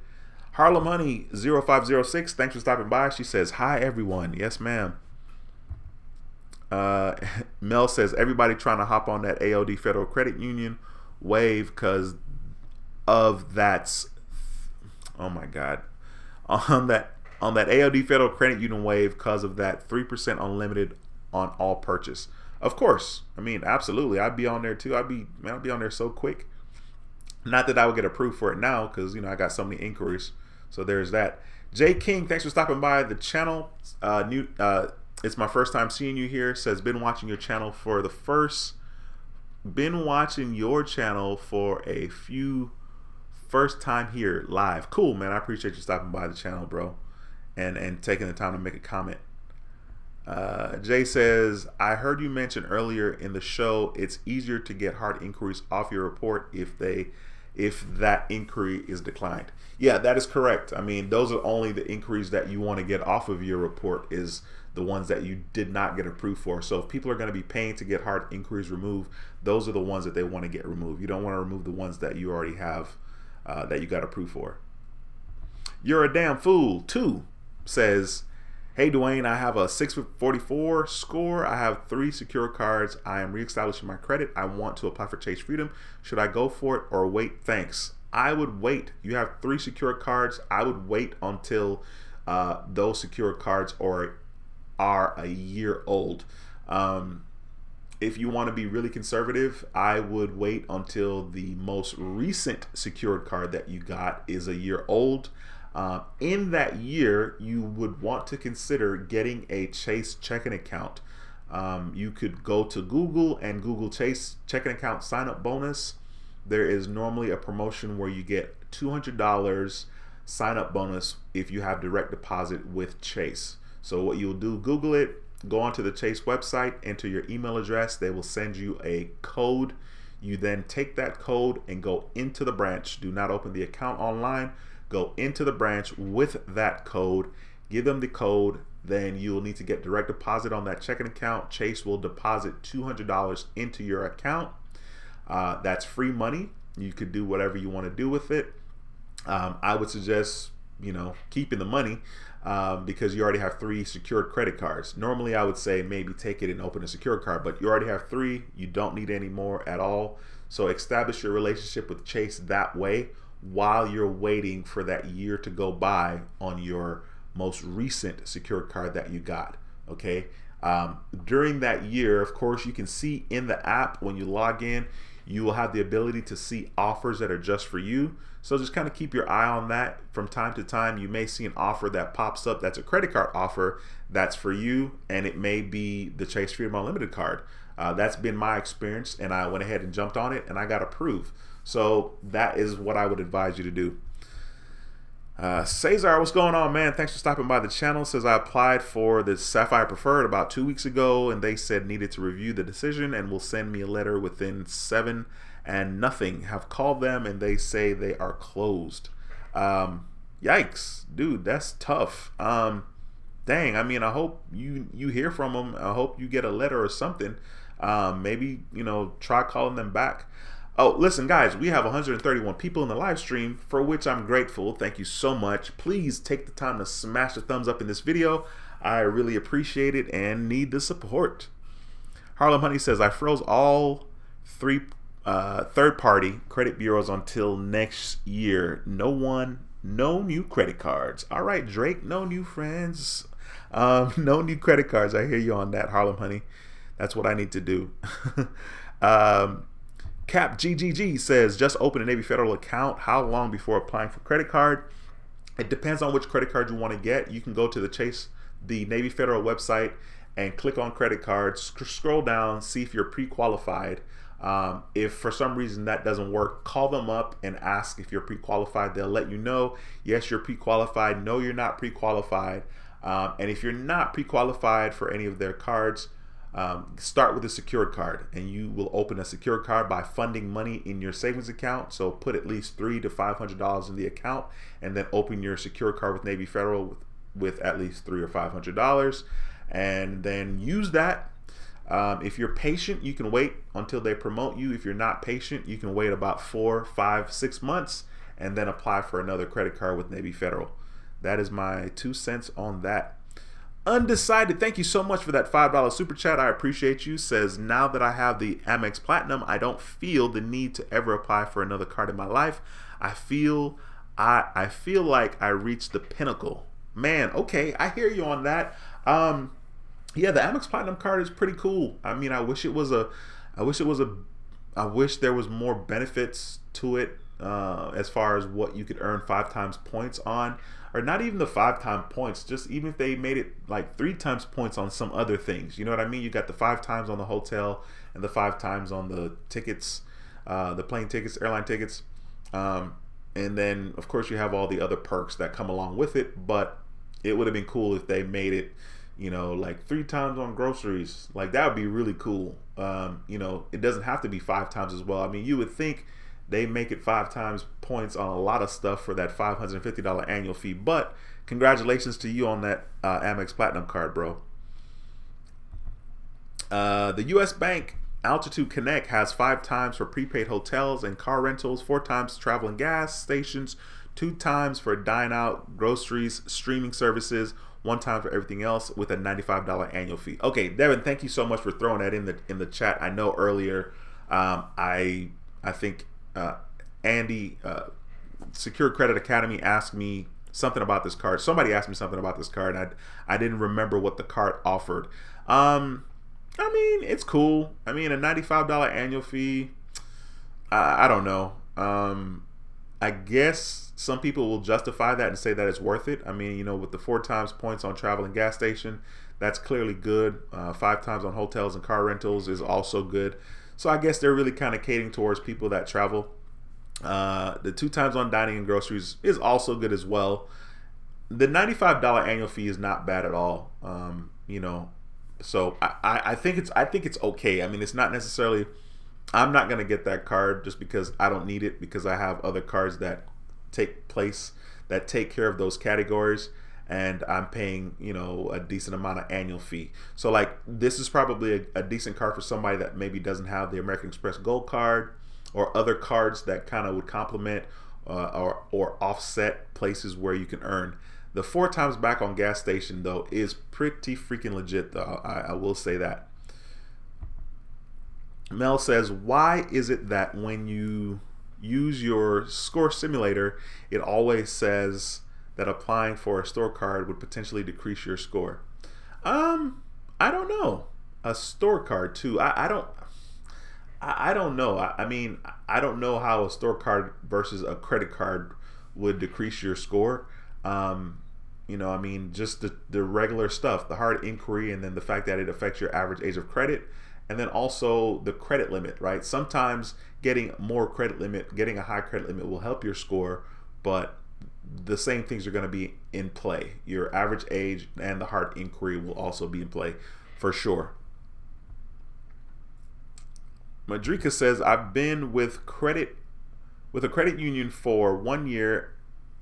Harlem Honey 0506, thanks for stopping by. She says, hi everyone. Yes, ma'am. Mel says, everybody trying to hop on that AOD Federal Credit Union wave because of that's, oh my God, on that AOD Federal Credit Union wave because of that 3% unlimited on all purchase. Of course, I mean, absolutely. I'd be on there too. I'd be on there so quick. Not that I would get approved for it now because, you know, I got so many inquiries. So there's that. Jay King, thanks for stopping by the channel. It's my first time seeing you here. Says, been watching your channel for a few first time here live. Cool, man. I appreciate you stopping by the channel, bro, and taking the time to make a comment. Jay says, I heard you mention earlier in the show it's easier to get hard inquiries off your report if that inquiry is declined. Yeah, that is correct. I mean, those are only the inquiries that you want to get off of your report, is the ones that you did not get approved for. So if people are going to be paying to get hard inquiries removed, those are the ones that they want to get removed. You don't want to remove the ones that you already have that you got approved for. You're a damn fool too says, hey Dwayne, I have a 644 score. I have 3 secure cards. I am reestablishing my credit. I want to apply for Chase Freedom. Should I go for it or wait? Thanks. I would wait. You have 3 secure cards. I would wait until those secure cards are a year old. If you want to be really conservative, I would wait until the most recent secured card that you got is a year old. In that year, you would want to consider getting a Chase checking account. You could go to Google and Google Chase checking account sign up bonus. There is normally a promotion where you get $200 sign up bonus if you have direct deposit with Chase. So what you'll do, Google it, go onto the Chase website, enter your email address. They will send you a code. You then take that code and go into the branch. Do not open the account online. Go into the branch with that code, give them the code, then you'll need to get direct deposit on that checking account. Chase will deposit $200 into your account. That's free money. You could do whatever you want to do with it. I would suggest, you know, keeping the money because you already have 3 secured credit cards. Normally, I would say maybe take it and open a secured card, but you already have 3. You don't need any more at all. So establish your relationship with Chase that way, while you're waiting for that year to go by on your most recent secured card that you got. Okay. During that year, of course, you can see in the app when you log in, you will have the ability to see offers that are just for you. So just kind of keep your eye on that. From time to time, you may see an offer that pops up that's a credit card offer that's for you, and it may be the Chase Freedom Unlimited card. That's been my experience, and I went ahead and jumped on it and I got approved. So that is what I would advise you to do. Cesar, what's going on, man? Thanks for stopping by the channel. Says, I applied for the Sapphire Preferred about 2 weeks ago, and they said needed to review the decision and will send me a letter within 7 and nothing. Have called them and they say they are closed. Yikes, dude, that's tough. Dang, I mean, I hope you hear from them. I hope you get a letter or something. Maybe, you know, try calling them back. Oh, listen, guys, we have 131 people in the live stream, for which I'm grateful. Thank you so much. Please take the time to smash the thumbs up in this video. I really appreciate it and need the support. Harlem Honey says, I froze all 3 third-party credit bureaus until next year. No new credit cards. All right, Drake, no new friends. No new credit cards. I hear you on that, Harlem Honey. That's what I need to do. Cap GGG says, just open a Navy Federal account. How long before applying for credit card? It depends on which credit card you want to get. You can go to the Navy Federal website and click on credit cards, scroll down, see if you're pre-qualified. If for some reason that doesn't work, call them up and ask if you're pre-qualified. They'll let you know, yes, you're pre-qualified. No, you're not pre-qualified. And if you're not pre-qualified for any of their cards, Start with a secured card, and you will open a secured card by funding money in your savings account. So put at least $300 to $500 in the account, and then open your secured card with Navy Federal with at least $300 or $500, and then use that. If you're patient, you can wait until they promote you. If you're not patient, you can wait about 4, 5, 6 months and then apply for another credit card with Navy Federal. That is my 2 cents on that. Undecided, thank you so much for that $5 super chat. I appreciate you. Says, now that I have the Amex Platinum, I don't feel the need to ever apply for another card in my life. I feel like I reached the pinnacle. Man, okay, I hear you on that. Yeah, the Amex Platinum card is pretty cool. I mean, I wish there was more benefits to it, as far as what you could earn 5 times points on, or not even the 5 times points, just even if they made it like 3 times points on some other things. You know what I mean? You got the 5 times on the hotel and the 5 times on the tickets, the plane tickets, airline tickets. And then of course you have all the other perks that come along with it, but it would have been cool if they made it, you know, like 3 times on groceries. Like, that would be really cool. You know, it doesn't have to be 5 times as well. I mean, you would think they make it 5 times points on a lot of stuff for that $550 annual fee. But congratulations to you on that Amex Platinum card, bro. The U.S. Bank Altitude Connect has 5 times for prepaid hotels and car rentals, 4 times travel and gas stations, 2 times for dine out, groceries, streaming services, 1 time for everything else, with a $95 annual fee. Okay, Devin, thank you so much for throwing that in the chat. I know earlier, I think Andy, Secure Credit Academy, asked me something about this card. Somebody asked me something about this card, and I didn't remember what the card offered. I mean, it's cool. I mean, a $95 annual fee, I don't know. I guess some people will justify that and say that it's worth it. I mean, you know, with the 4 times points on travel and gas station, that's clearly good. 5 times on hotels and car rentals is also good. So I guess they're really kind of catering towards people that travel. The 2 times on dining and groceries is also good as well. The $95 annual fee is not bad at all. You know, so I think it's okay. I mean, it's not necessarily, I'm not gonna get that card just because I don't need it, because I have other cards that take care of those categories, and I'm paying, you know, a decent amount of annual fee. So like, this is probably a decent card for somebody that maybe doesn't have the American Express Gold card or other cards that kind of would complement or offset places where you can earn. The 4 times back on gas station, though, is pretty freaking legit, though. I will say that. Mel says, why is it that when you use your score simulator, it always says that applying for a store card would potentially decrease your score? I don't know. A store card too. I don't know. I mean, I don't know how a store card versus a credit card would decrease your score. You know, I mean, just the regular stuff, the hard inquiry, and then the fact that it affects your average age of credit, and then also the credit limit, right? Sometimes getting more credit limit, getting a high credit limit will help your score, but the same things are going to be in play. Your average age and the hard inquiry will also be in play for sure. Madrika says, I've been with a credit union for 1 year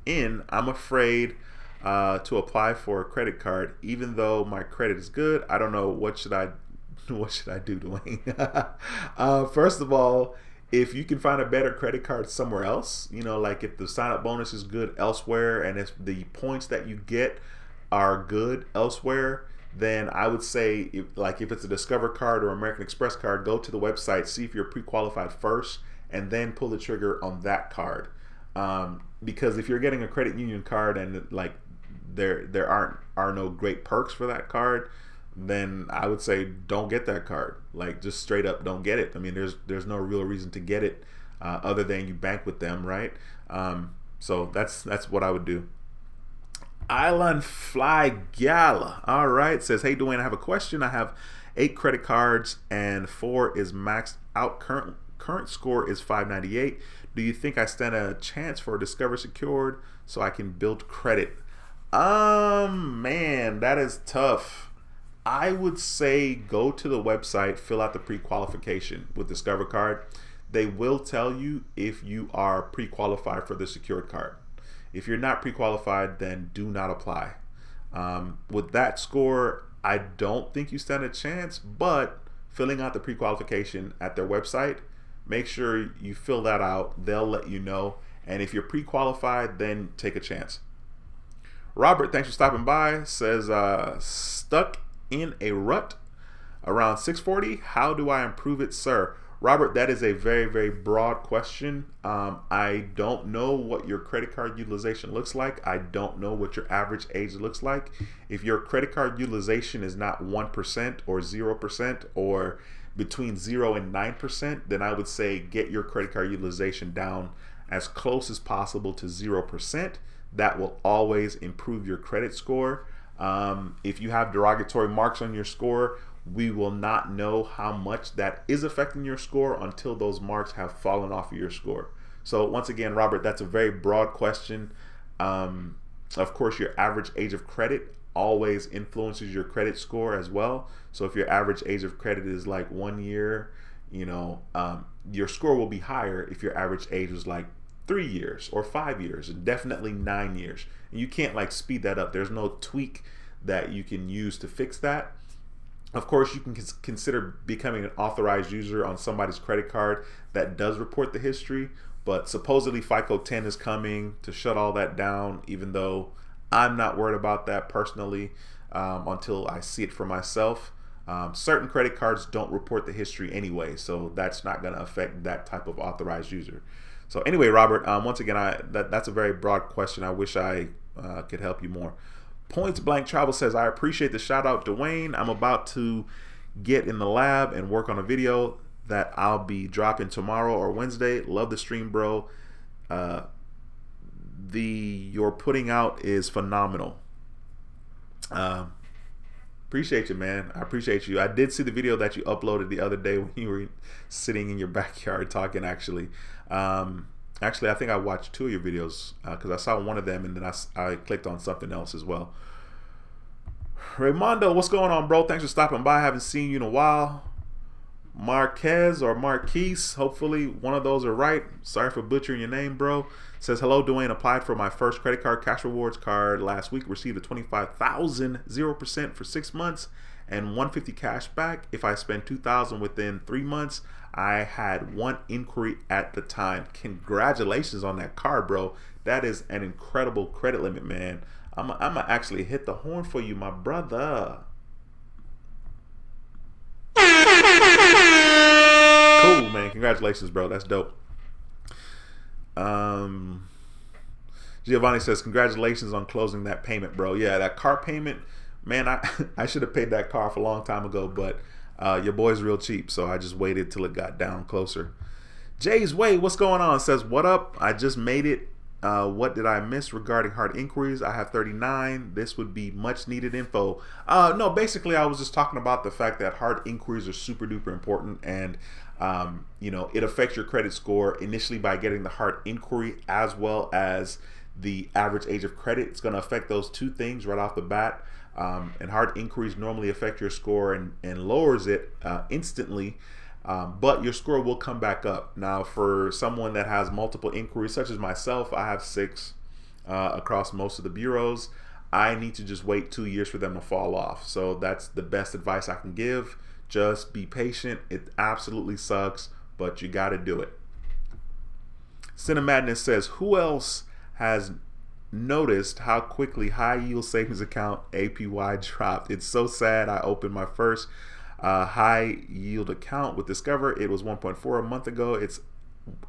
in. I'm afraid to apply for a credit card, even though my credit is good. I don't know, what should I do, Dwayne? First of all, if you can find a better credit card somewhere else, you know, like if the sign up bonus is good elsewhere and if the points that you get are good elsewhere, then I would say, if it's a Discover card or American Express card, go to the website, see if you're pre-qualified first, and then pull the trigger on that card. Because if you're getting a credit union card and like there are no great perks for that card, then I would say don't get that card. Like, just straight up don't get it. I mean, there's no real reason to get it other than you bank with them, right? So that's what I would do. Island Fly Gala, all right, says, hey Dwayne, I have a question. I have 8 credit cards and 4 is maxed out. Current score is 598. Do you think I stand a chance for a Discover Secured so I can build credit? Man, that is tough. I would say go to the website, fill out the pre-qualification with Discover Card. They will tell you if you are pre-qualified for the secured card. If you're not pre-qualified, then do not apply. With that score, I don't think you stand a chance, but filling out the pre-qualification at their website, make sure you fill that out. They'll let you know. And if you're pre-qualified, then take a chance. Robert, thanks for stopping by, says, stuck in a rut around 640. How do I improve it, sir? Robert, that is a very, very broad question. I don't know what your credit card utilization looks like. I don't know what your average age looks like. If your credit card utilization is not 1% or 0% or between 0 and 9%, then I would say get your credit card utilization down as close as possible to 0%. That will always improve your credit score. If you have derogatory marks on your score, we will not know how much that is affecting your score until those marks have fallen off of your score. So once again, Robert, that's a very broad question. Of course, your average age of credit always influences your credit score as well. So if your average age of credit is like 1 year, your score will be higher if your average age was like 3 years or 5 years, and definitely 9 years. And you can't like speed that up. There's no tweak that you can use to fix that. Of course, you can consider becoming an authorized user on somebody's credit card that does report the history, but supposedly FICO 10 is coming to shut all that down, even though I'm not worried about that personally until I see it for myself. Certain credit cards don't report the history anyway, so that's not going to affect that type of authorized user. So anyway, Robert, once again, that's a very broad question. I wish I could help you more. Points Blank Travel says, I appreciate the shout out, Dwayne. I'm about to get in the lab and work on a video that I'll be dropping tomorrow or Wednesday. Love the stream, bro. You're putting out is phenomenal. Appreciate you, man. I appreciate you. I did see the video that you uploaded the other day when you were sitting in your backyard talking, actually. Actually, I think I watched 2 of your videos because I saw one of them and then I clicked on something else as well. Raymondo, what's going on, bro? Thanks for stopping by. I haven't seen you in a while. Marquez or Marquise, hopefully one of those are right. Sorry for butchering your name, bro. Says, hello, Dwayne. Applied for my first credit card cash rewards card last week. Received a $25,000 0% for 6 months and $150 cash back if I spend $2,000 within 3 months. I had 1 inquiry at the time. Congratulations on that card, bro. That is an incredible credit limit, man. I'm gonna actually hit the horn for you, my brother. Cool, man. Congratulations, bro. That's dope. Giovanni says, congratulations on closing that payment, bro. Yeah, that car payment, man, I should have paid that car off a long time ago, but your boy's real cheap, so I just waited till it got down closer. Jay's Way, what's going on? Says, what up? I just made it. What did I miss regarding hard inquiries? I have 39. This would be much needed info. No, basically I was just talking about the fact that hard inquiries are super duper important, and it affects your credit score initially by getting the hard inquiry as well as the average age of credit. It's going to affect those 2 things right off the bat. And hard inquiries normally affect your score and lowers it instantly. But your score will come back up. Now, for someone that has multiple inquiries, such as myself, I have 6 across most of the bureaus. I need to just wait 2 years for them to fall off. So that's the best advice I can give. Just be patient. It absolutely sucks, but you got to do it. Cinemadness says, who else has noticed how quickly high yield savings account APY dropped? It's so sad. I opened my first high yield account with Discover. It was 1.4 a month ago. It's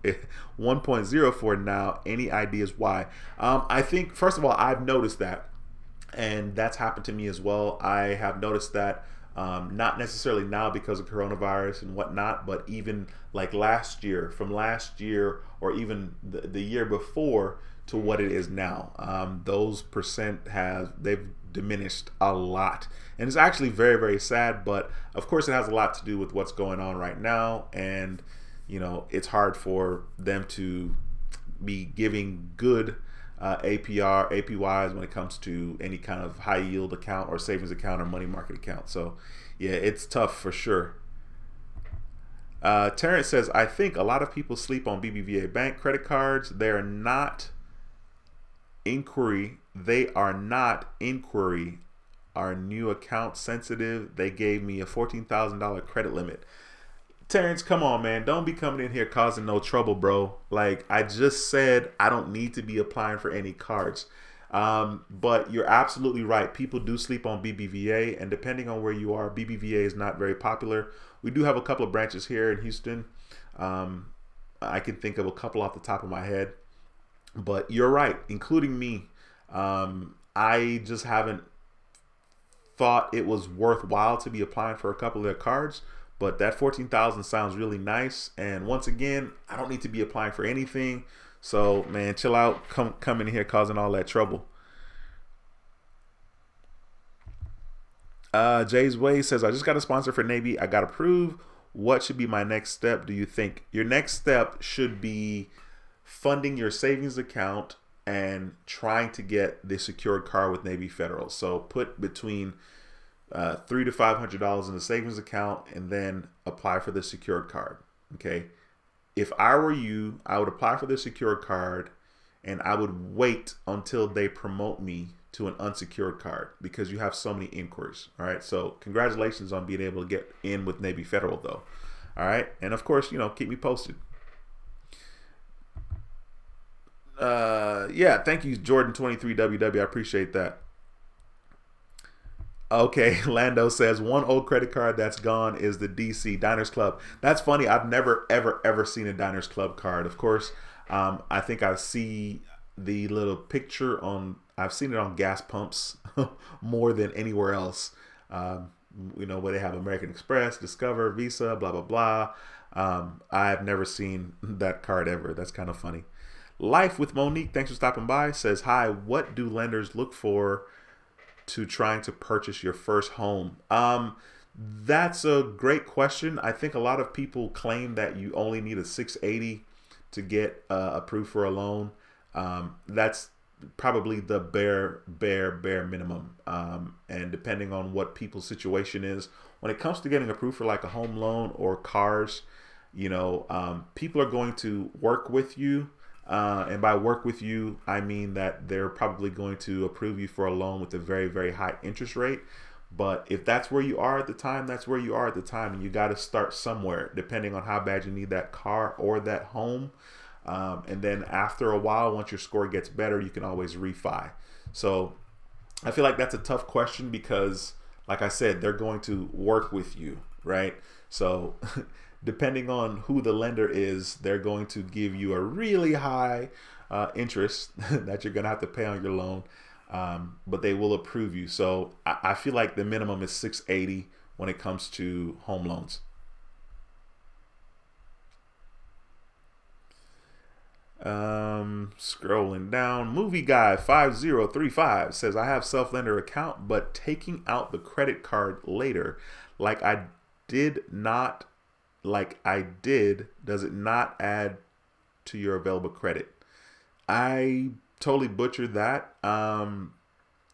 1.04 now. Any ideas why? I think, first of all, I've noticed that, and that's happened to me as well. I have noticed that not necessarily now because of coronavirus and whatnot, but even like from last year or even the year before to what it is now. Those percent they've diminished a lot, and it's actually very, very sad, but of course it has a lot to do with what's going on right now, and it's hard for them to be giving good APYs when it comes to any kind of high yield account or savings account or money market account. So yeah, it's tough for sure. Terrence says, I think a lot of people sleep on BBVA bank credit cards. They are not inquiry. They are not inquiry. Are new account sensitive? They gave me a $14,000 credit limit. Terrence, come on, man. Don't be coming in here causing no trouble, bro. Like I just said, I don't need to be applying for any cards. But you're absolutely right. People do sleep on BBVA, and depending on where you are, BBVA is not very popular. We do have a couple of branches here in Houston. I can think of a couple off the top of my head. But you're right, including me. I just haven't thought it was worthwhile to be applying for a couple of their cards. But that 14,000 sounds really nice. And once again, I don't need to be applying for anything. So, man, chill out. Come in here causing all that trouble. Jay's Way says, I just got a sponsor for Navy. I got approved. What should be my next step, do you think? Your next step should be funding your savings account and trying to get the secured card with Navy Federal. So put between $300 to $500 in the savings account and then apply for the secured card. Okay. If I were you, I would apply for the secured card and I would wait until they promote me to an unsecured card because you have so many inquiries. All right. So congratulations on being able to get in with Navy Federal though. All right. And of course, keep me posted. Yeah. Thank you, Jordan23WW. I appreciate that. Okay, Lando says one old credit card that's gone is the DC Diners Club. That's funny. I've never ever seen a Diners Club card. Of course, I think I see the little picture on. I've seen it on gas pumps more than anywhere else. Where they have American Express, Discover, Visa, blah blah blah. I've never seen that card ever. That's kind of funny. Life with Monique, thanks for stopping by. Says hi. What do lenders look for to trying to purchase your first home? That's a great question. I think a lot of people claim that you only need a 680 to get approved for a loan. That's probably the bare minimum. And depending on what people's situation is, when it comes to getting approved for like a home loan or cars, people are going to work with you. And by work with you, I mean that they're probably going to approve you for a loan with a very, very high interest rate. But if that's where you are at the time, that's where you are at the time. And you got to start somewhere, depending on how bad you need that car or that home. And then after a while, once your score gets better, you can always refi. So I feel like that's a tough question because, like I said, they're going to work with you, right? So depending on who the lender is, they're going to give you a really high interest that you're going to have to pay on your loan, but they will approve you. So I feel like the minimum is 680 when it comes to home loans. Scrolling down, Movie Guy 5035 says, I have self-lender account, but taking out the credit card later, like I did, does it not add to your available credit? I totally butchered that. I'm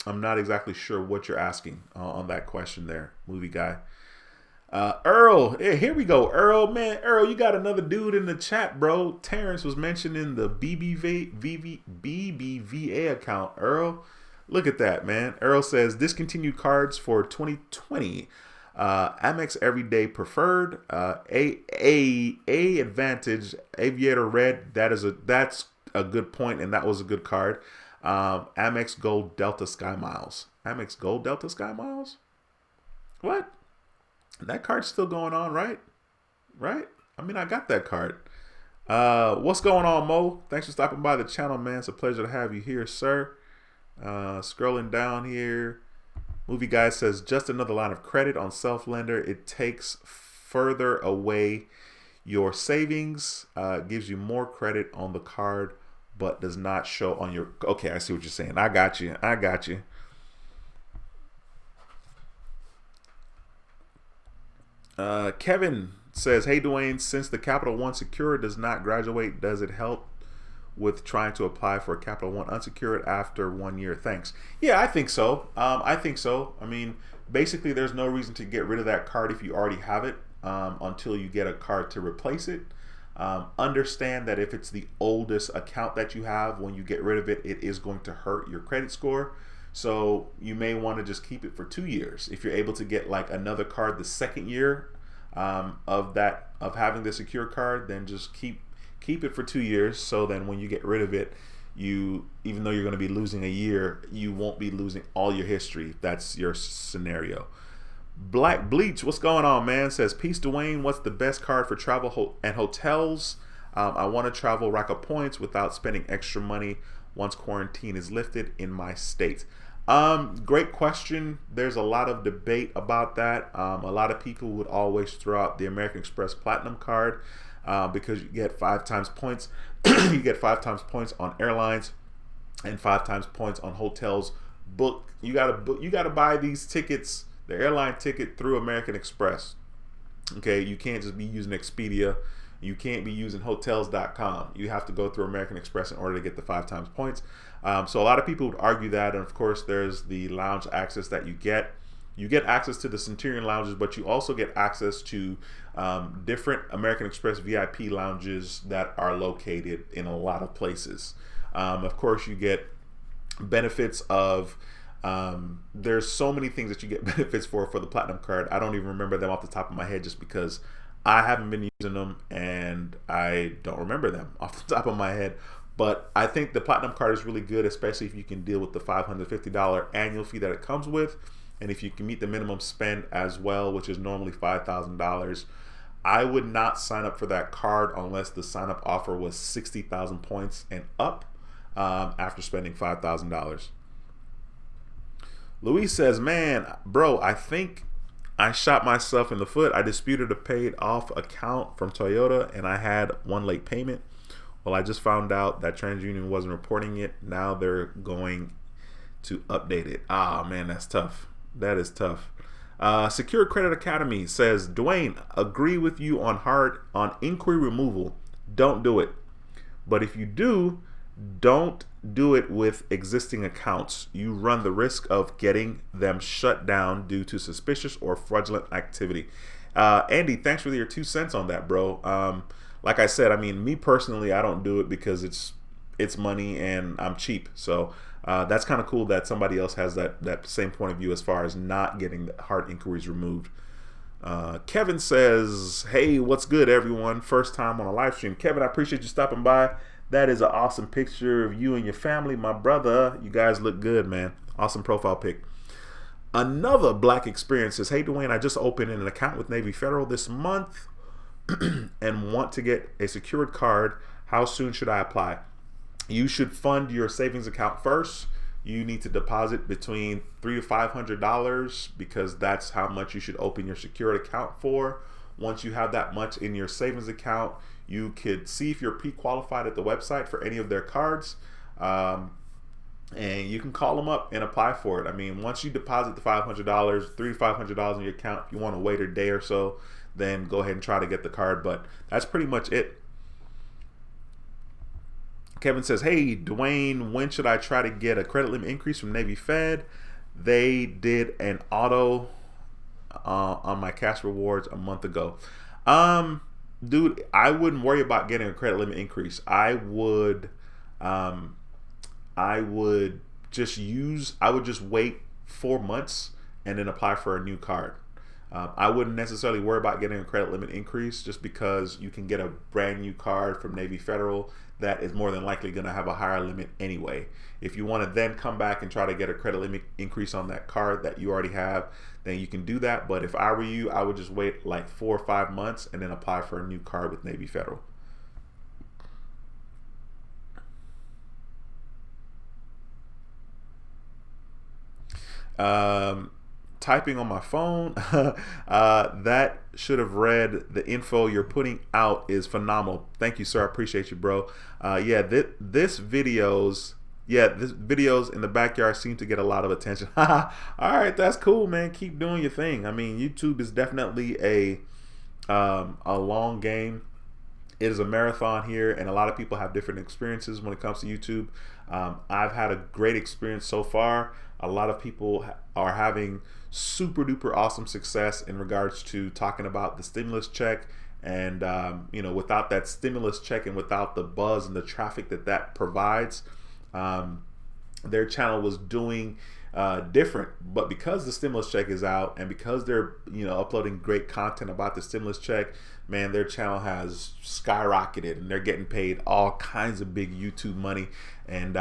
not exactly sure what you're asking on that question there, Movie Guy. Earl, here we go. Earl, you got another dude in the chat, bro. Terrence was mentioning the BBVA account. Earl, look at that, man. Earl says discontinued cards for 2020. Amex Everyday Preferred, A Advantage, Aviator Red. That's a good point, and that was a good card. Amex Gold Delta Sky Miles. Amex Gold Delta Sky Miles. What? That card's still going on, right? Right? I mean, I got that card. What's going on, Mo? Thanks for stopping by the channel, man. It's a pleasure to have you here, sir. Scrolling down here. Movie Guy says, just another line of credit on self-lender. It takes further away your savings, gives you more credit on the card, but does not show on your... Okay, I see what you're saying. I got you. Kevin says, hey, Dwayne, since the Capital One Secure does not graduate, does it help with trying to apply for a Capital One unsecured after 1 year? Thanks. Yeah, I think so. I think so. I mean, basically, there's no reason to get rid of that card if you already have it until you get a card to replace it. Understand that if it's the oldest account that you have, when you get rid of it, it is going to hurt your credit score. So you may want to just keep it for 2 years. If you're able to get like another card the second year of having the secure card, then just keep it for 2 years. So then when you get rid of it, even though you're going to be losing a year, you won't be losing all your history. If that's your scenario. Black Bleach, what's going on, man? Says, peace, Dwayne. What's the best card for travel and hotels? I want to travel, rack up points without spending extra money once quarantine is lifted in my state. Great question. There's a lot of debate about that. A lot of people would always throw out the American Express Platinum card because you get 5 times points. You get 5 times points on airlines and 5 times points on hotels. You gotta buy these tickets, the airline ticket, through American Express. Okay, you can't just be using Expedia. You can't be using hotels.com. You have to go through American Express in order to get the 5 times points. So a lot of people would argue that, and of course there's the lounge access that you get. You get access to the Centurion lounges, but you also get access to different American Express VIP lounges that are located in a lot of places. Of course, you get benefits of there's so many things that you get benefits for the Platinum card. I don't even remember them off the top of my head just because I haven't been using them and I don't remember them off the top of my head. But I think the Platinum card is really good, especially if you can deal with the $550 annual fee that it comes with. And if you can meet the minimum spend as well, which is normally $5,000. I would not sign up for that card unless the sign up offer was 60,000 points and up after spending $5,000. Luis says, man, bro, I think I shot myself in the foot. I disputed a paid off account from Toyota and I had one late payment. Well, I just found out that TransUnion wasn't reporting it. Now they're going to update it. Ah, man, that's tough. That is tough. Secure Credit Academy says, Dwayne, agree with you on inquiry removal. Don't do it. But if you do, don't do it with existing accounts. You run the risk of getting them shut down due to suspicious or fraudulent activity. Andy, thanks for your 2 cents on that, bro. Like I said, I mean, me personally, I don't do it because it's money and I'm cheap. So that's kind of cool that somebody else has that same point of view as far as not getting the hard inquiries removed. Kevin says, hey, what's good, everyone? First time on a live stream. Kevin, I appreciate you stopping by. That is an awesome picture of you and your family. My brother, you guys look good, man. Awesome profile pic. Another Black Experience says, hey, Dwayne, I just opened an account with Navy Federal this month and want to get a secured card. How soon should I apply? You should fund your savings account first. You need to deposit between $300 to $500 because that's how much you should open your secured account for. Once you have that much in your savings account, you could see if you're pre-qualified at the website for any of their cards, and you can call them up and apply for it. I mean, once you deposit the $500, $300 to $500 in your account, if you want to wait a day or so, then go ahead and try to get the card. But that's pretty much it. Kevin says, hey, Dwayne, when should I try to get a credit limit increase from Navy Fed? They did an auto on my cash rewards a month ago. Dude, I wouldn't worry about getting a credit limit increase. I would just wait 4 months and then apply for a new card. I wouldn't necessarily worry about getting a credit limit increase just because you can get a brand new card from Navy Federal that is more than likely going to have a higher limit anyway. If you want to then come back and try to get a credit limit increase on that card that you already have, then you can do that. But if I were you, I would just wait like 4 or 5 months and then apply for a new card with Navy Federal. Typing on my phone, that should have read the info you're putting out is phenomenal. Thank you, sir. I appreciate you, bro. This videos in the backyard seem to get a lot of attention. All right, that's cool, man. Keep doing your thing. I mean, YouTube is definitely a long game. It is a marathon here, and a lot of people have different experiences when it comes to YouTube. I've had a great experience so far. A lot of people are having super duper awesome success in regards to talking about the stimulus check. And without that stimulus check and without the buzz and the traffic that provides, their channel was doing different. But because the stimulus check is out, and because they're uploading great content about the stimulus check, man, their channel has skyrocketed, and they're getting paid all kinds of big YouTube money. And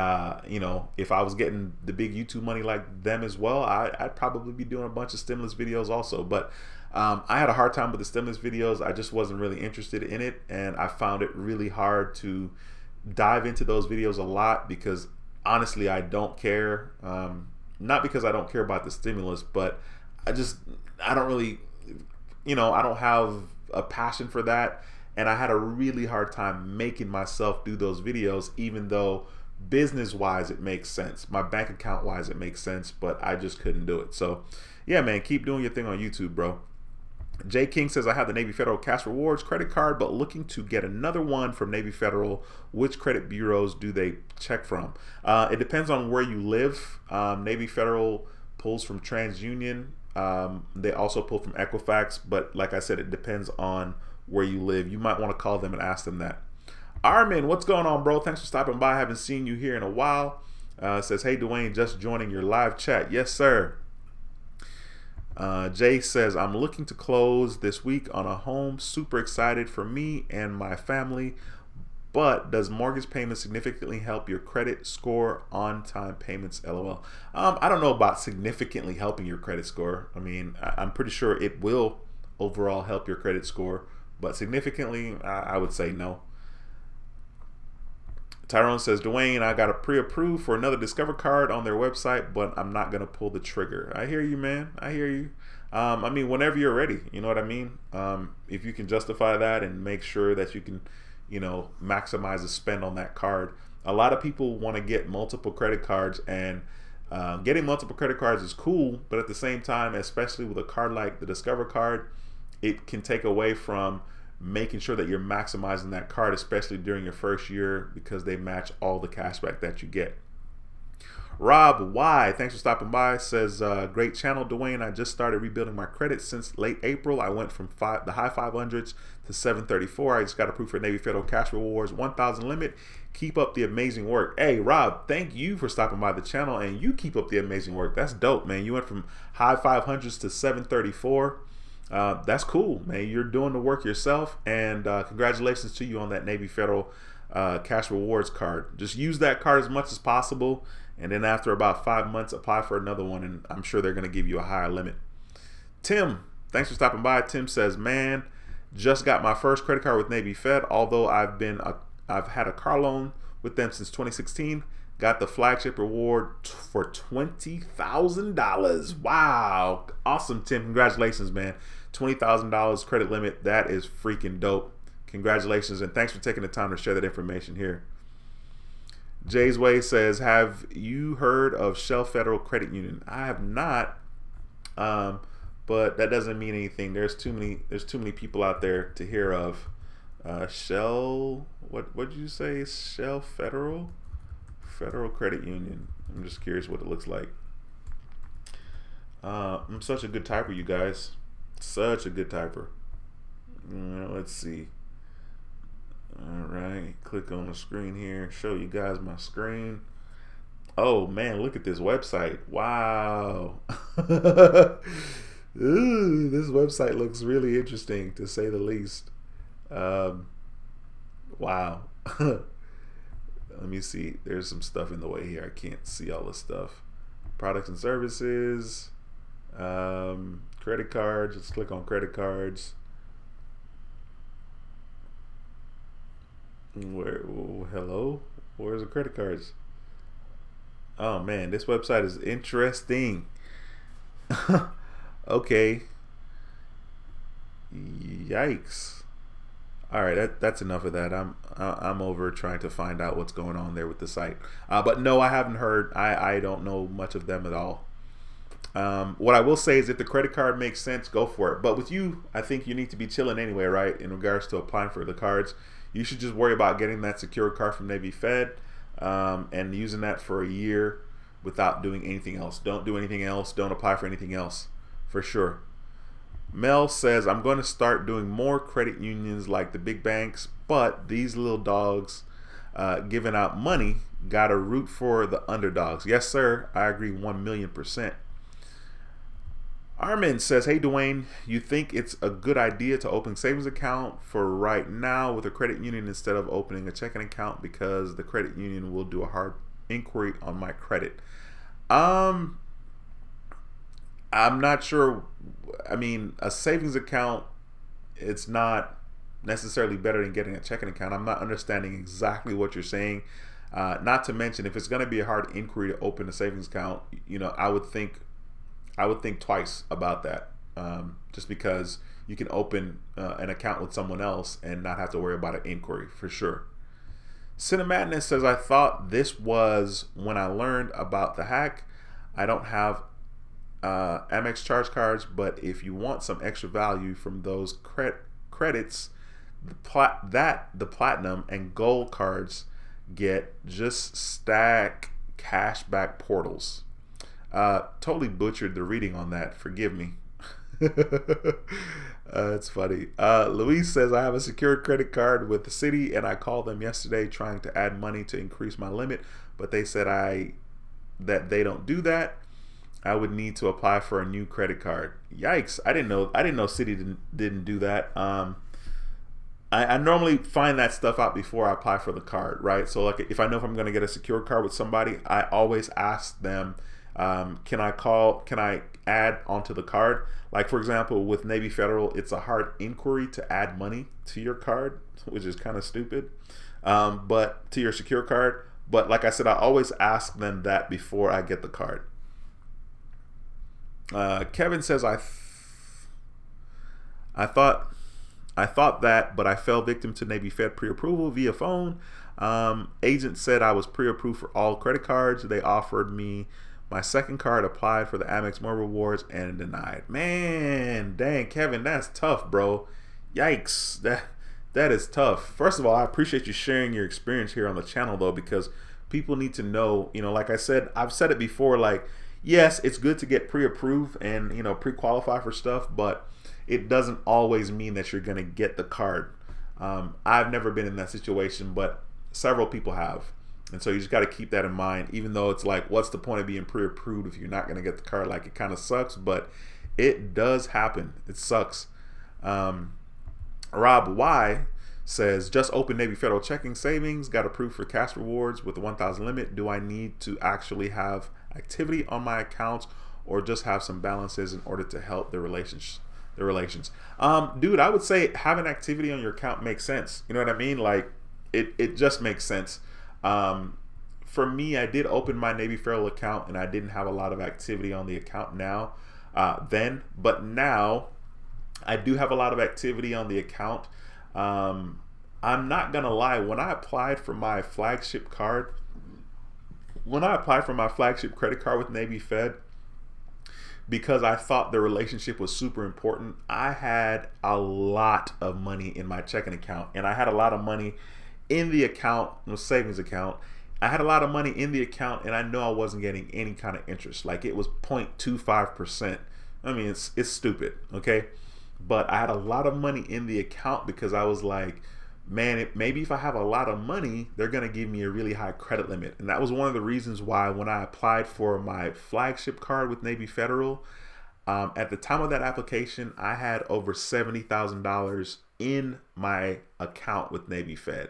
if I was getting the big YouTube money like them as well, I'd probably be doing a bunch of stimulus videos also. But I had a hard time with the stimulus videos. I just wasn't really interested in it, and I found it really hard to dive into those videos a lot because honestly, I don't care. Not because I don't care about the stimulus, but I don't really, I don't have a passion for that. And I had a really hard time making myself do those videos, even though business-wise it makes sense. My bank account-wise it makes sense, but I just couldn't do it. So yeah, man, keep doing your thing on YouTube, bro. Jay King says, I have the Navy Federal Cash Rewards credit card, but looking to get another one from Navy Federal. Which credit bureaus do they check from? It depends on where you live. Navy Federal pulls from TransUnion. They also pull from Equifax, but like I said, it depends on where you live. You might want to call them and ask them that. Armin, what's going on, bro? Thanks for stopping by. I haven't seen you here in a while. Says, hey, Dwayne, just joining your live chat. Yes, sir. Jay says, I'm looking to close this week on a home. Super excited for me and my family. But does mortgage payments significantly help your credit score? On-time payments, LOL. I don't know about significantly helping your credit score. I mean, I'm pretty sure it will overall help your credit score. But significantly, I would say no. Tyrone says, Dwayne, I got a pre-approved for another Discover card on their website, but I'm not going to pull the trigger. I hear you, man. I hear you. I mean, whenever you're ready, you know what I mean? If you can justify that and make sure that you can, maximize the spend on that card. A lot of people want to get multiple credit cards, and getting multiple credit cards is cool, but at the same time, especially with a card like the Discover card, it can take away from making sure that you're maximizing that card, especially during your first year, because they match all the cashback that you get. Rob Y, thanks for stopping by, says, great channel, Dwayne. I just started rebuilding my credit since late April. I went from the high 500s to 734. I just got approved for Navy Federal Cash Rewards, 1,000 limit. Keep up the amazing work. Hey, Rob, thank you for stopping by the channel, and you keep up the amazing work. That's dope, man. You went from high 500s to 734. That's cool, man. You're doing the work yourself, and congratulations to you on that Navy Federal Cash Rewards card. Just use that card as much as possible, and then after about 5 months, apply for another one, and I'm sure they're going to give you a higher limit. Tim, thanks for stopping by. Tim says, man, just got my first credit card with Navy Fed, although I've had a car loan with them since 2016. Got the flagship reward for $20,000. Wow. Awesome, Tim. Congratulations, man. $20,000 credit limit. That is freaking dope. Congratulations, and thanks for taking the time to share that information here. Jay's Way says, have you heard of Shell Federal Credit Union? I have not, but that doesn't mean anything. There's too many people out there to hear of. Shell, what did you say? Shell Federal Credit Union. I'm just curious what it looks like. I'm such a good typer, you guys. Such a good typer. Let's see. All right, click on the screen here. Show you guys my screen. Oh man, look at this website. Wow. Ooh, this website looks really interesting, to say the least. Wow. Let me see. There's some stuff in the way here. I can't see all the stuff. Products and services. Credit cards. Let's click on credit cards. Hello? Where's the credit cards? Oh man, this website is interesting. Okay. Yikes. All right, that's enough of that. I'm over trying to find out what's going on there with the site. But no, I haven't heard. I don't know much of them at all. What I will say is if the credit card makes sense, go for it. But with you, I think you need to be chilling anyway, right? In regards to applying for the cards, you should just worry about getting that secure card from Navy Fed and using that for a year without doing anything else. Don't do anything else. Don't apply for anything else, for sure. Mel says, I'm going to start doing more credit unions like the big banks, but these little dogs giving out money, got to root for the underdogs. Yes, sir. I agree 1,000,000%. Armin says, hey, Dwayne, you think it's a good idea to open savings account for right now with a credit union instead of opening a checking account because the credit union will do a hard inquiry on my credit? I'm not sure. I mean, a savings account, it's not necessarily better than getting a checking account. I'm not understanding exactly what you're saying. Not to mention, if it's going to be a hard inquiry to open a savings account, I would think twice about that, just because you can open an account with someone else and not have to worry about an inquiry, for sure. Cinemadness says, I thought this was when I learned about the hack. I don't have Amex charge cards, but if you want some extra value from those credits, the platinum and gold cards get, just stack cashback portals. Totally butchered the reading on that. Forgive me. It's funny. Luis says, I have a secured credit card with the city and I called them yesterday trying to add money to increase my limit, but they said that they don't do that. I would need to apply for a new credit card. Yikes. I didn't know city didn't do that. I normally find that stuff out before I apply for the card, right? So like if I know if I'm going to get a secured card with somebody, I always ask them, can I add onto the card? Like, for example, with Navy Federal, it's a hard inquiry to add money to your card, which is kind of stupid, but to your secure card. But like I said, I always ask them that before I get the card. Kevin says, I thought that, but I fell victim to Navy Fed pre-approval via phone. Agent said I was pre-approved for all credit cards. They offered me my second card, applied for the Amex More Rewards, and denied. Man, dang, Kevin, that's tough, bro. Yikes, that is tough. First of all, I appreciate you sharing your experience here on the channel, though, because people need to know, like I said, I've said it before, like, yes, it's good to get pre-approved and, pre-qualify for stuff, but it doesn't always mean that you're going to get the card. I've never been in that situation, but several people have. And so you just got to keep that in mind, even though it's like, what's the point of being pre-approved if you're not going to get the card? Like, it kind of sucks, but it does happen. It sucks. Rob Y says, just open Navy Federal checking savings, got approved for cash rewards with the 1,000 limit. Do I need to actually have activity on my accounts or just have some balances in order to help the relations? Dude, I would say having activity on your account makes sense. You know what I mean? Like, it just makes sense. For me, I did open my Navy Federal account and I didn't have a lot of activity on the account but now I do have a lot of activity on the account. I'm not gonna lie, when I applied for my flagship credit card with Navy Fed, because I thought the relationship was super important, I had a lot of money in my checking account, and I had a lot of money in the account, savings account. I had a lot of money in the account, and I know I wasn't getting any kind of interest. Like, it was 0.25%. I mean, it's stupid, okay? But I had a lot of money in the account because I was like, man, maybe if I have a lot of money, they're gonna give me a really high credit limit. And that was one of the reasons why when I applied for my flagship card with Navy Federal, at the time of that application, I had over $70,000 in my account with Navy Fed.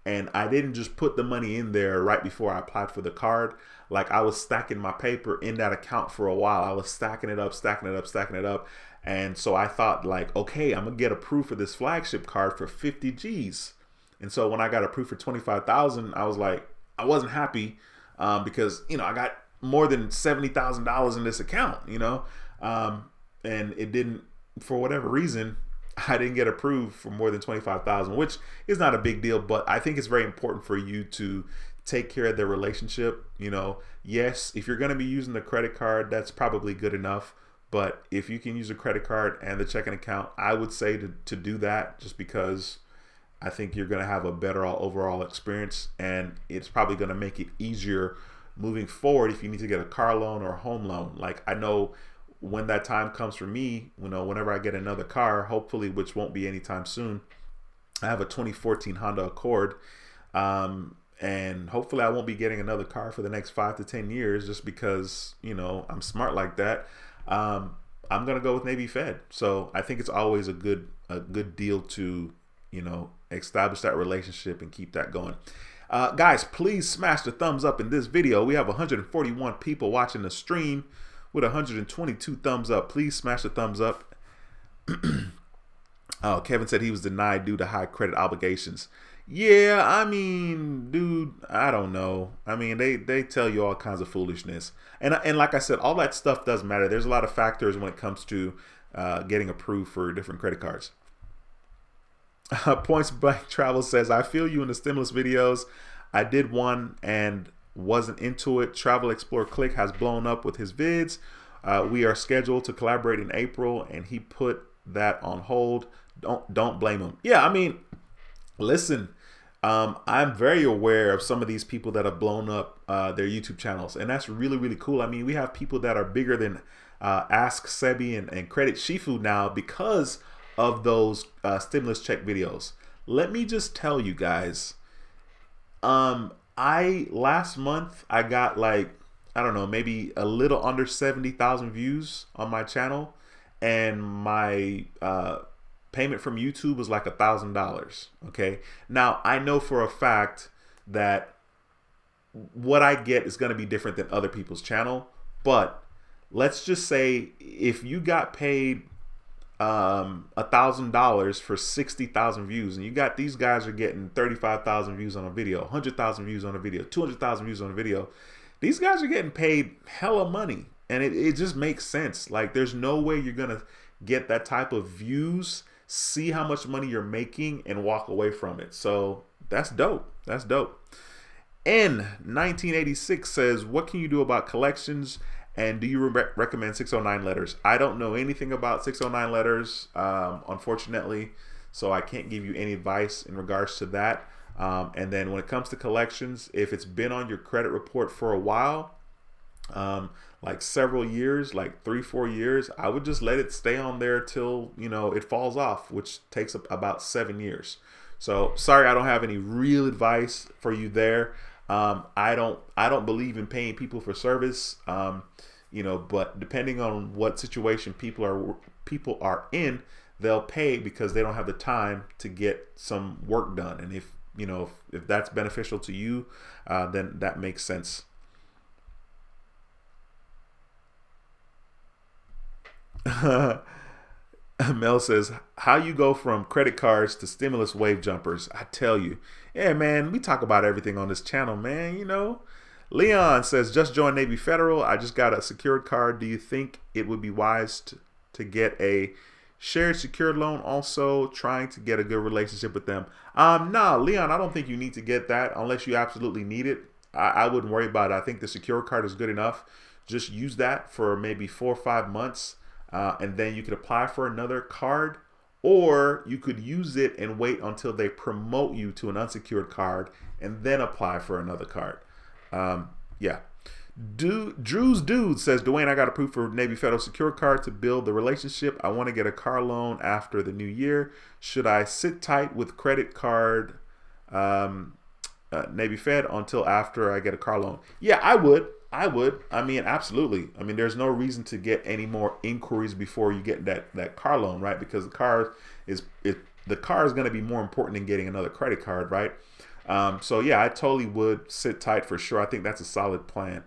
And I didn't just put the money in there right before I applied for the card. Like, I was stacking my paper in that account for a while. I was stacking it up. And so I thought, like, okay, I'm gonna get approved for this flagship card for 50 G's. And so when I got approved for 25,000, I was like, I wasn't happy because, I got more than $70,000 in this account, and it didn't, for whatever reason, I didn't get approved for more than 25,000, which is not a big deal, but I think it's very important for you to take care of their relationship. You know, yes, if you're going to be using the credit card, that's probably good enough. But if you can use a credit card and the checking account, I would say to do that, just because I think you're going to have a better overall experience, and it's probably going to make it easier moving forward if you need to get a car loan or a home loan. Like, I know when that time comes for me, you know, whenever I get another car, hopefully, which won't be anytime soon, I have a 2014 Honda Accord. And hopefully I won't be getting another car for the next 5 to 10 years, just because, you know, I'm smart like that. I'm going to go with Navy Fed. So I think it's always a good deal to, you know, establish that relationship and keep that going. Guys, please smash the thumbs up in this video. We have 141 people watching the stream with 122 thumbs up. Please smash the thumbs up. Oh, Kevin said he was denied due to high credit obligations. Yeah, I mean, dude, I don't know. I mean, they tell you all kinds of foolishness. And like I said, all that stuff does matter. There's a lot of factors when it comes to getting approved for different credit cards. Points Blank Travel says, I feel you in the stimulus videos. I did one and wasn't into it. Travel Explorer Click has blown up with his vids. We are scheduled to collaborate in April, and he put that on hold. Don't blame him. Yeah, I mean, listen, I'm very aware of some of these people that have blown up their YouTube channels, and that's really, really cool. I mean, we have people that are bigger than Ask Sebi and Credit Shifu now because of those stimulus check videos. Let me just tell you guys, last month I got, like, I don't know, maybe a little under 70,000 views on my channel, and my payment from YouTube was like $1,000. Okay, now I know for a fact that what I get is going to be different than other people's channel, but let's just say if you got paid $1,000 for 60,000 views, and you got these guys are getting 35,000 views on a video, 100,000 views on a video, 200,000 views on a video. These guys are getting paid hella money, and it just makes sense. Like, there's no way you're gonna get that type of views, see how much money you're making, and walk away from it. So that's dope. That's dope. N1986 says, what can you do about collections? And do you recommend 609 letters? I don't know anything about 609 letters, unfortunately, so I can't give you any advice in regards to that. And then when it comes to collections, if it's been on your credit report for a while, like several years, like 3-4 years, I would just let it stay on there till, you know, it falls off, which takes about 7 years. So sorry, I don't have any real advice for you there. I don't believe in paying people for service, you know, but depending on what situation people are in, they'll pay because they don't have the time to get some work done. And if, you know, if that's beneficial to you, then that makes sense. Mel says, how you go from credit cards to stimulus wave jumpers? I tell you. Yeah, man, we talk about everything on this channel, man, you know. Leon says, just joined Navy Federal. I just got a secured card. Do you think it would be wise to get a shared secured loan? Also trying to get a good relationship with them. Nah, Leon, I don't think you need to get that unless you absolutely need it. I wouldn't worry about it. I think the secured card is good enough. Just use that for maybe 4 or 5 months. And then you could apply for another card, or you could use it and wait until they promote you to an unsecured card and then apply for another card. Yeah. Drew's Dude says, Dwayne, I got approved for Navy Federal Secure Card to build the relationship. I want to get a car loan after the new year. Should I sit tight with credit card Navy Fed until after I get a car loan? Yeah, I would. I mean, absolutely. I mean, there's no reason to get any more inquiries before you get that car loan, right? Because the car is going to be more important than getting another credit card, right? So yeah, I totally would sit tight for sure. I think that's a solid plan.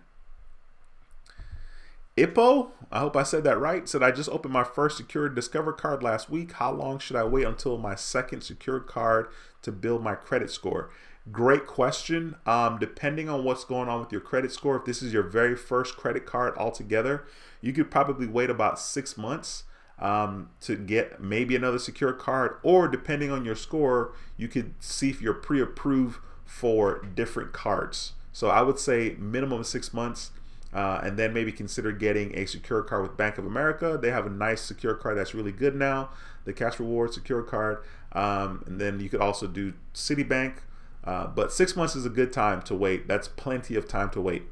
Ippo, I hope I said that right, said, I just opened my first secured Discover card last week. How long should I wait until my second secured card to build my credit score? Great question. Depending on what's going on with your credit score, if this is your very first credit card altogether, you could probably wait about 6 months to get maybe another secure card, or depending on your score, you could see if you're pre-approved for different cards. So I would say minimum of 6 months, and then maybe consider getting a secure card with Bank of America. They have a nice secure card that's really good now, the Cash Rewards secure card. And then you could also do Citibank. But 6 months is a good time to wait. That's plenty of time to wait.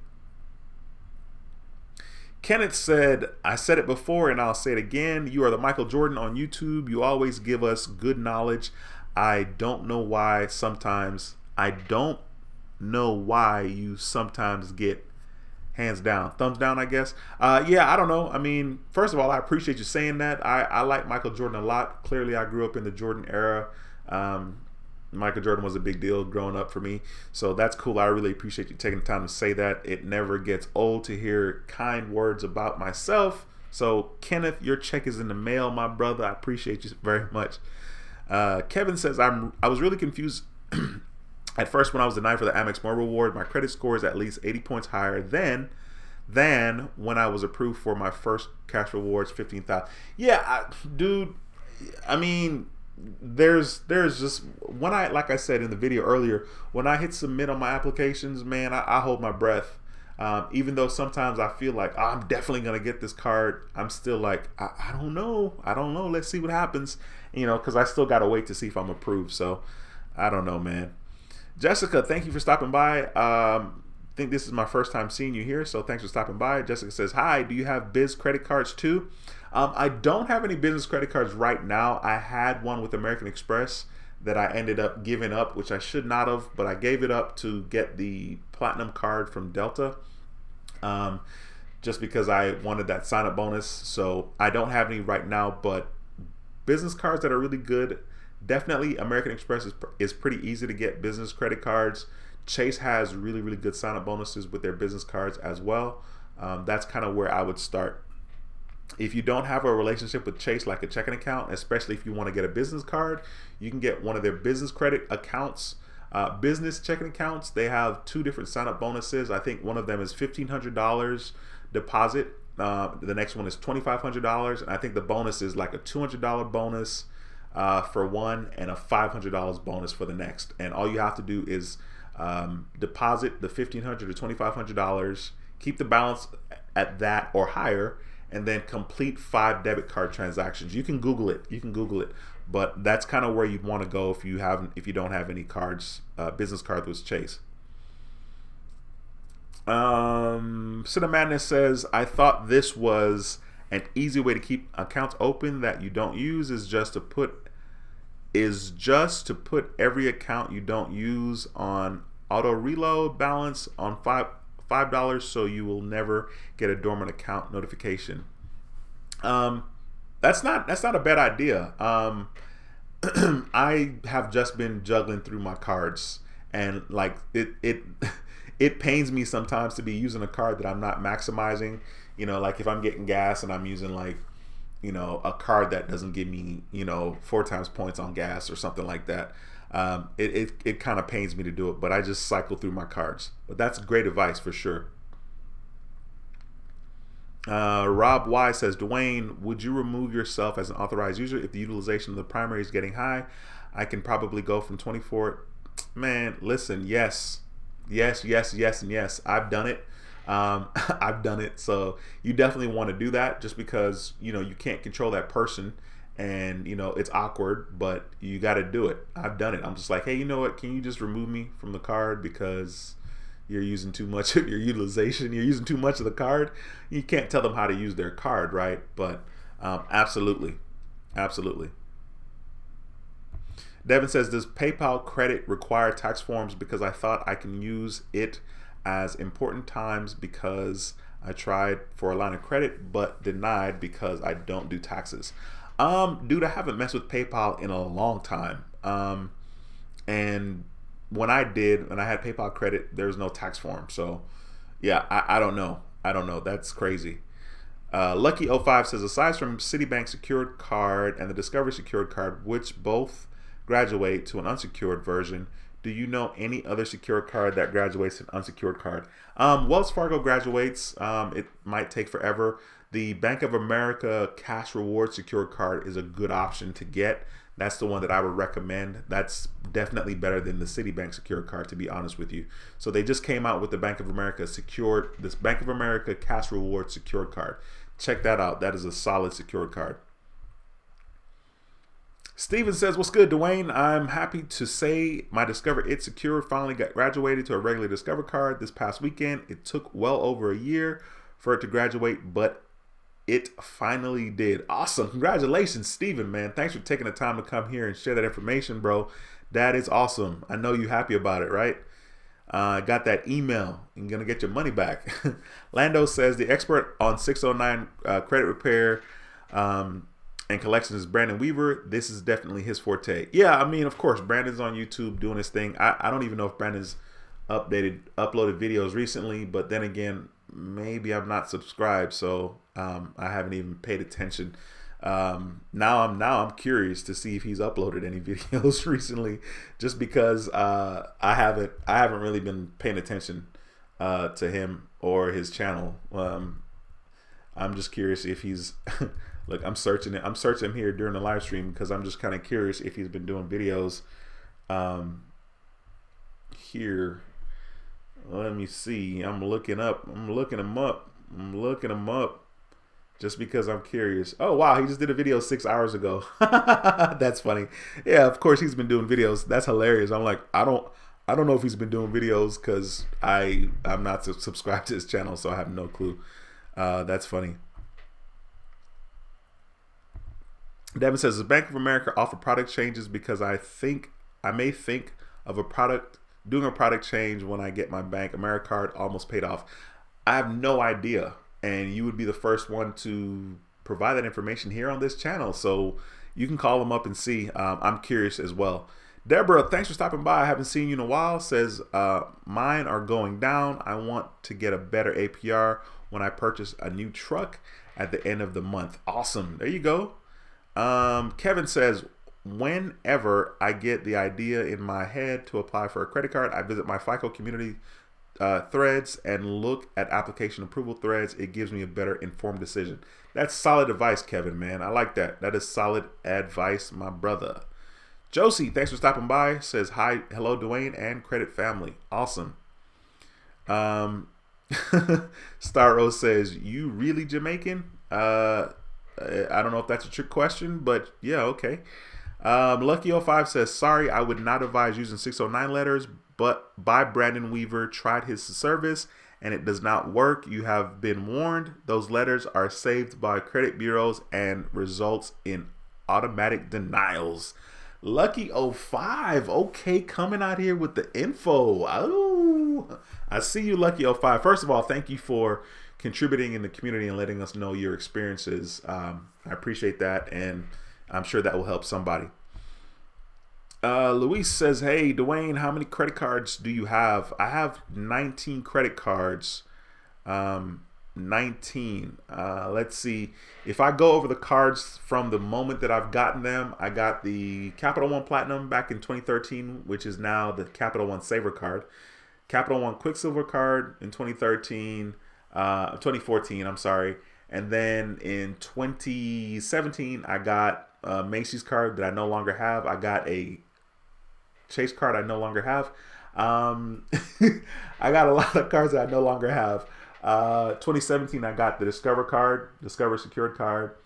Kenneth said, I said it before and I'll say it again. You are the Michael Jordan on YouTube. You always give us good knowledge. I don't know why you sometimes get hands down, thumbs down, I guess. Yeah, I don't know. I mean, first of all, I appreciate you saying that. I like Michael Jordan a lot. Clearly, I grew up in the Jordan era. Michael Jordan was a big deal growing up for me. So that's cool. I really appreciate you taking the time to say that. It never gets old to hear kind words about myself. So Kenneth, your check is in the mail, my brother. I appreciate you very much. Kevin says, I was really confused at first when I was denied for the Amex More Reward. My credit score is at least 80 points higher than when I was approved for my first cash rewards, 15,000. Yeah, dude, I mean, there's just, when like I said in the video earlier, when I hit submit on my applications, man, I hold my breath. Even though sometimes I feel like, oh, I'm definitely going to get this card, I'm still like, I don't know. Let's see what happens, because I still got to wait to see if I'm approved. So I don't know, man. Jessica, thank you for stopping by. I think this is my first time seeing you here, so thanks for stopping by. Jessica says, hi, do you have biz credit cards too? I don't have any business credit cards right now. I had one with American Express that I ended up giving up, which I should not have, but I gave it up to get the platinum card from Delta, just because I wanted that sign-up bonus. So I don't have any right now, but business cards that are really good, definitely American Express is pretty easy to get business credit cards. Chase has really, really good sign-up bonuses with their business cards as well. That's kind of where I would start. If you don't have a relationship with Chase, like a checking account, especially if you want to get a business card, you can get one of their business credit accounts, business checking accounts. They have two different sign-up bonuses. I think one of them is $1,500 deposit. The next one is $2,500, and I think the bonus is like a $200 bonus for one and a $500 bonus for the next. And all you have to do is deposit the $1,500 or $2,500, keep the balance at that or higher, and then complete 5 debit card transactions. You can Google it. But that's kind of where you'd want to go if you don't have any cards, business cards with Chase. Cinema Madness says, I thought this was an easy way to keep accounts open that you don't use is just to put every account you don't use on auto reload balance on $5, so you will never get a dormant account notification. That's not a bad idea. I have just been juggling through my cards, and like it pains me sometimes to be using a card that I'm not maximizing. Like if I'm getting gas and I'm using like a card that doesn't give me 4 times points on gas or something like that. It kind of pains me to do it, but I just cycle through my cards. But that's great advice for sure. Rob Y says, Dwayne, would you remove yourself as an authorized user if the utilization of the primary is getting high? I can probably go from 24. Man, listen, yes, and yes. I've done it. I've done it. So you definitely want to do that, just because you can't control that person. And it's awkward, but you got to do it. I've done it. I'm just like, hey, you know what? Can you just remove me from the card because you're using too much of your utilization? You're using too much of the card. You can't tell them how to use their card, right? But absolutely. Devin says, does PayPal credit require tax forms? Because I thought I can use it as important times because I tried for a line of credit but denied because I don't do taxes. Dude, I haven't messed with PayPal in a long time. And when I had PayPal credit, there was no tax form. So yeah, I don't know. That's crazy. Lucky05 says, aside from Citibank secured card and the Discovery secured card, which both graduate to an unsecured version, do you know any other secured card that graduates to an unsecured card? Wells Fargo graduates. It might take forever. The Bank of America Cash Reward secured card is a good option to get. That's the one that I would recommend. That's definitely better than the Citibank secured card, to be honest with you. So they just came out with the Bank of America this Bank of America Cash Reward secured card. Check that out. That is a solid secured card. Steven says, what's good, Dwayne? I'm happy to say my Discover It Secure finally got graduated to a regular Discover card this past weekend. It took well over a year for it to graduate, but it finally did. Awesome. Congratulations, Steven, man. Thanks for taking the time to come here and share that information, bro. That is awesome. I know you're happy about it, right? Got that email. You're going to get your money back. Lando says, the expert on 609 credit repair and collections is Brandon Weaver. This is definitely his forte. Yeah, I mean, of course, Brandon's on YouTube doing his thing. I don't even know if Brandon's uploaded videos recently, but then again, maybe I'm not subscribed, so I haven't even paid attention. Now I'm curious to see if he's uploaded any videos recently, just because I haven't really been paying attention to him or his channel. I'm just curious if he's look, I'm searching him here during the live stream because I'm just kind of curious if he's been doing videos here. Let me see. I'm looking him up just because I'm curious. Oh wow, he just did a video 6 hours ago. That's funny. Yeah, of course he's been doing videos. That's hilarious. I'm like, I don't know if he's been doing videos because I'm not subscribed to his channel, so I have no clue. That's funny. Devin says, does Bank of America offer product changes? Because I may think of doing a product change when I get my Bank America card almost paid off. I have no idea, and you would be the first one to provide that information here on this channel, so you can call them up and see. I'm curious as well. Deborah, thanks for stopping by. I haven't seen you in a while. Says, mine are going down. I want to get a better APR when I purchase a new truck at the end of the month. Awesome. There you go. Kevin says, whenever I get the idea in my head to apply for a credit card, I visit my FICO community threads and look at application approval threads. It gives me a better informed decision. That's solid advice, Kevin, man. I like that. That is solid advice, my brother. Josie, thanks for stopping by. Says, hi, hello, Dwayne and credit family. Awesome. Star Rose says, you really Jamaican? I don't know if that's a trick question, but yeah, okay. Lucky05 says, sorry, I would not advise using 609 letters, but by Brandon Weaver tried his service and it does not work. You have been warned. Those letters are saved by credit bureaus and results in automatic denials. Lucky05, okay, coming out here with the info. Oh, I see you, Lucky05. First of all, thank you for contributing in the community and letting us know your experiences. I appreciate that, and I'm sure that will help somebody. Luis says, hey, Dwayne, how many credit cards do you have? I have 19 credit cards. 19. Let's see. If I go over the cards from the moment that I've gotten them, I got the Capital One Platinum back in 2013, which is now the Capital One Saver card. Capital One Quicksilver card in 2014, I'm sorry. And then in 2017, I got a Macy's card that I no longer have. I got a Chase card I no longer have. I got a lot of cards that I no longer have. 2017, I got the Discover secured card.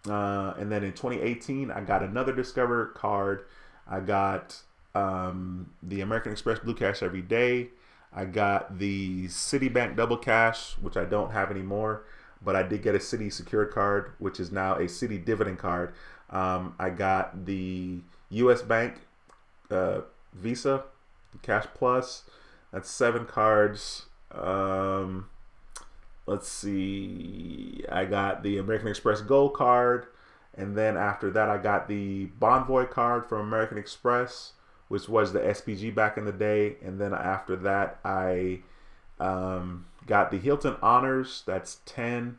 And then in 2018, I got another Discover card. I got the American Express Blue Cash Every Day. I got the Citibank Double Cash, which I don't have anymore, but I did get a Citi secured card, which is now a Citi dividend card. I got the US Bank Visa Cash Plus. That's 7 cards. Let's see. I got the American Express Gold card. And then after that, I got the Bonvoy card from American Express, which was the SPG back in the day. And then after that, I got the Hilton Honors. That's 10.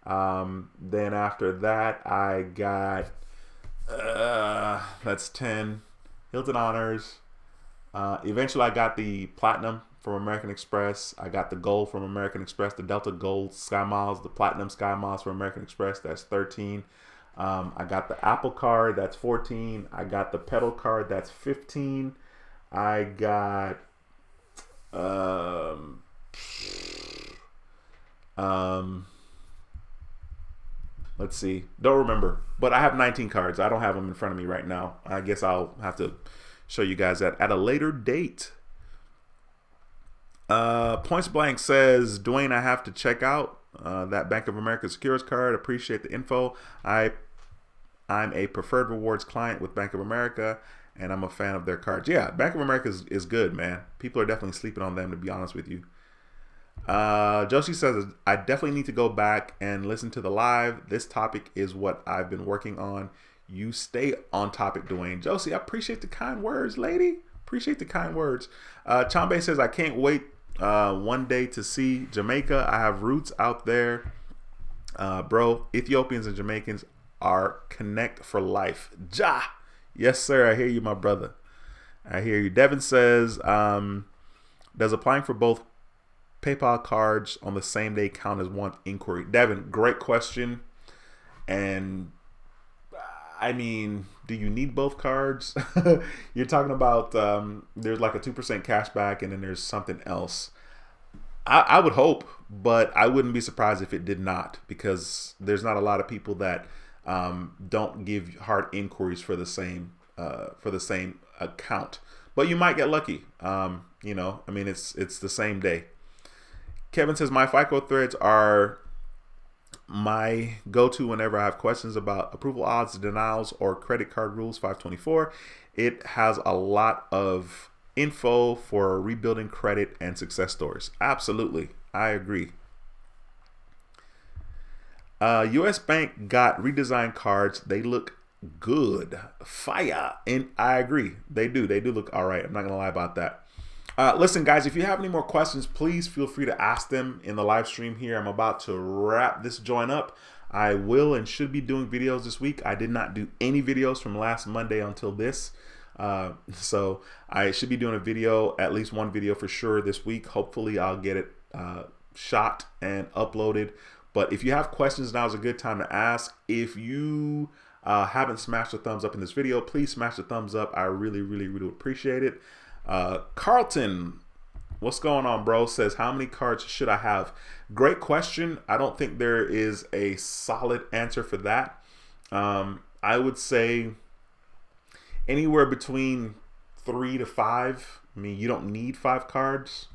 Then after that, I got, that's 10. Hilton Honors. Eventually, I got the Platinum from American Express. I got the Gold from American Express, the Delta Gold Sky Miles, the Platinum Sky Miles from American Express. That's 13. I got the Apple card, that's 14. I got the Pedal card, that's 15. I got let's see, don't remember, but I have 19 cards. I don't have them in front of me right now. I guess I'll have to show you guys that at a later date. Points Blank says, Dwayne, I have to check out that Bank of America Secures card. Appreciate the info. I'm a preferred rewards client with Bank of America, and I'm a fan of their cards. Yeah, Bank of America is good, man. People are definitely sleeping on them, to be honest with you. Josie says, I definitely need to go back and listen to the live. This topic is what I've been working on. You stay on topic, Dwayne. Josie, I appreciate the kind words, lady. Appreciate the kind words. Chambe says, I can't wait one day to see Jamaica. I have roots out there. Bro, Ethiopians and Jamaicans are connect for life. Ja! Yes, sir. I hear you, my brother. I hear you. Devin says, does applying for both PayPal cards on the same day count as one inquiry? Devin, great question. And I mean, do you need both cards? You're talking about there's like a 2% cash back and then there's something else. I would hope, but I wouldn't be surprised if it did not, because there's not a lot of people that don't give hard inquiries for the same account. But you might get lucky. You know, I mean, it's the same day. Kevin says, my FICO threads are my go-to whenever I have questions about approval odds, denials, or credit card rules 524. It has a lot of info for rebuilding credit and success stories. Absolutely. I agree. US Bank got redesigned cards. They look good. Fire. And I agree. They do. They do look all right. I'm not going to lie about that. Listen, guys, if you have any more questions, please feel free to ask them in the live stream here. I'm about to wrap this joint up. I will and should be doing videos this week. I did not do any videos from last Monday until this. So I should be doing a video, at least one video for sure this week. Hopefully I'll get it shot and uploaded. But if you have questions, now is a good time to ask. If you haven't smashed the thumbs up in this video, please smash the thumbs up. I really, really, really appreciate it. Carlton, what's going on, bro? Says, how many cards should I have? Great question. I don't think there is a solid answer for that. I would say anywhere between 3 to 5. I mean, you don't need 5 cards.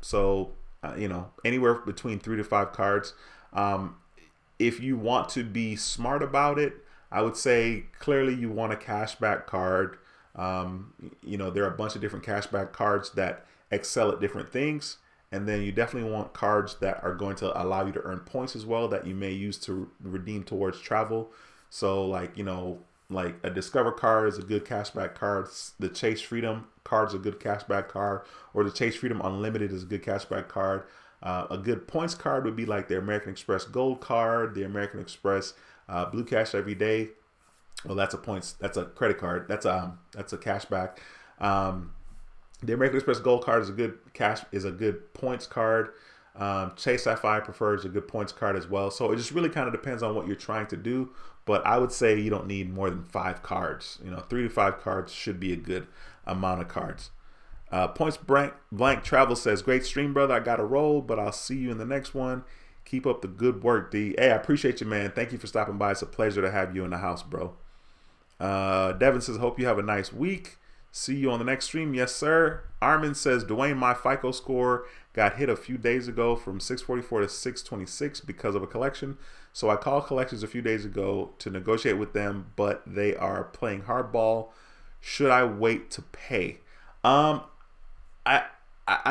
So, you know, anywhere between 3 to 5 cards. If you want to be smart about it, I would say clearly you want a cashback card. You know, there are a bunch of different cashback cards that excel at different things. And then you definitely want cards that are going to allow you to earn points as well, that you may use to redeem towards travel. So like, you know, like a Discover card is a good cashback card. The Chase Freedom card is a good cashback card, or the Chase Freedom Unlimited is a good cashback card. A good points card would be like the American Express Gold card, the American Express Blue Cash Every Day. Well, that's a credit card. That's a cashback. The American Express Gold card is a good points card. Chase Sapphire Preferred is a good points card as well. So it just really kind of depends on what you're trying to do. But I would say you don't need more than 5 cards. You know, 3 to 5 cards should be a good amount of cards. Points Blank Travel says, great stream, brother. I got to roll, but I'll see you in the next one. Keep up the good work, D. Hey, I appreciate you, man. Thank you for stopping by. It's a pleasure to have you in the house, bro. Devin says, hope you have a nice week. See you on the next stream. Yes, sir. Armin says, Dwayne, my FICO score got hit a few days ago from 644 to 626 because of a collection. So I called collections a few days ago to negotiate with them, but they are playing hardball. Should I wait to pay? I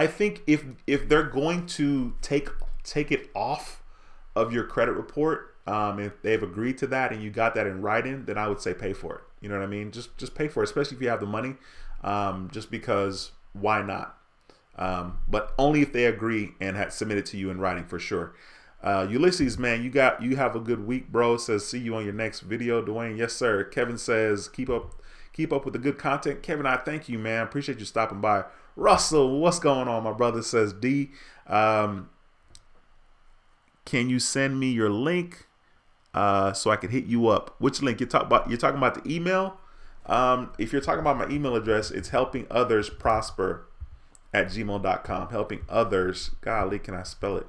think if they're going to take it off of your credit report, if they've agreed to that and you got that in writing, then I would say pay for it. You know what I mean? Just pay for it, especially if you have the money. Just because, why not? But only if they agree and had submitted to you in writing, for sure. Ulysses, man, you have a good week, bro. Says, see you on your next video, Dwayne. Yes, sir. Kevin says, keep up with the good content. Kevin, I thank you, man. Appreciate you stopping by. Russell, what's going on, my brother? Says, D, can you send me your link? so I can hit you up. Which link you're talking about? You're talking about the email. If you're talking about my email address, it's helpingothersprosper@gmail.com. Helping others. Golly, can I spell it?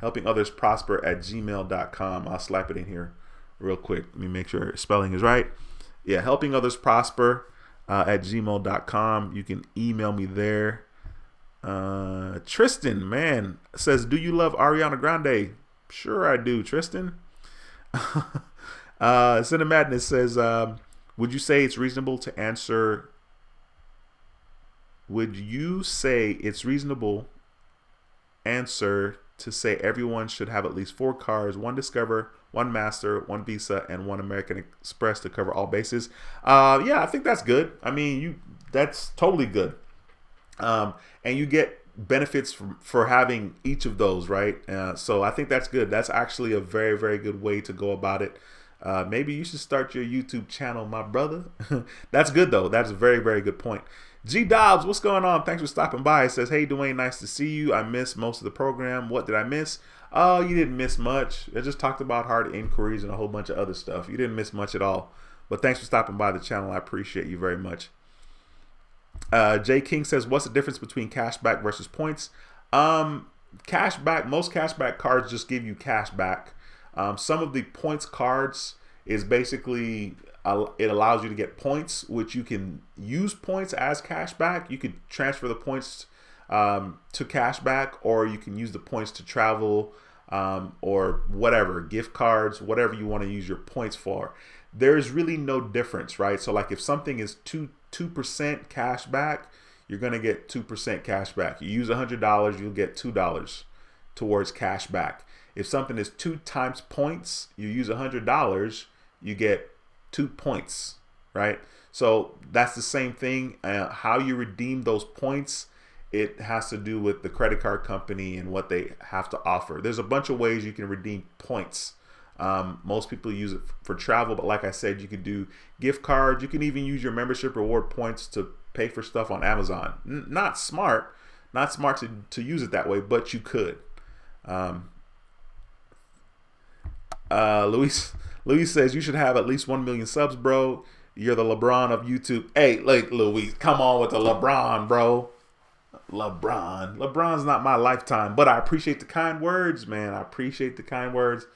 Helpingothersprosper@gmail.com. I'll slap it in here real quick. Let me make sure spelling is right. Yeah, helpingothersprosper at gmail.com. You can email me there. Tristan, man, says, do you love Ariana Grande? Sure I do, Tristan. Cinema Madness says, would you say it's reasonable to answer? Would you say it's reasonable answer to say everyone should have at least 4 cards, 1 Discover, 1 Master, 1 Visa, and 1 American Express to cover all bases? Yeah, I think that's good. I mean, that's totally good. And you get benefits for having each of those, right? So I think that's good. That's actually a very, very good way to go about it. Maybe you should start your YouTube channel, my brother. That's good, though. That's a very, very good point. G Dobbs, what's going on? Thanks for stopping by. It says, hey, Dwayne, nice to see you. I missed most of the program. What did I miss? Oh, you didn't miss much. I just talked about hard inquiries and a whole bunch of other stuff. You didn't miss much at all. But thanks for stopping by the channel. I appreciate you very much. Jay King says, what's the difference between cashback versus points? Cashback, most cashback cards just give you cash back. Some of the points cards is basically it allows you to get points, which you can use points as cash back. You could transfer the points to cash back, or you can use the points to travel, or whatever, gift cards, whatever you want to use your points for. There's really no difference, right? So like if something is 2% cash back, you're going to get 2% cash back. You use $100, you'll get $2 towards cash back. If something is 2 times points, you use $100, you get 2 points, right? So that's the same thing. How you redeem those points, it has to do with the credit card company and what they have to offer. There's a bunch of ways you can redeem points. Most people use it for travel, but like I said, you could do gift cards. You can even use your membership reward points to pay for stuff on Amazon. Not smart to use it that way, but you could. Luis says you should have at least 1 million subs, bro. You're the LeBron of YouTube. Hey, like Luis, come on with the LeBron, bro. LeBron's not my lifetime, but I appreciate the kind words, man. I appreciate the kind words.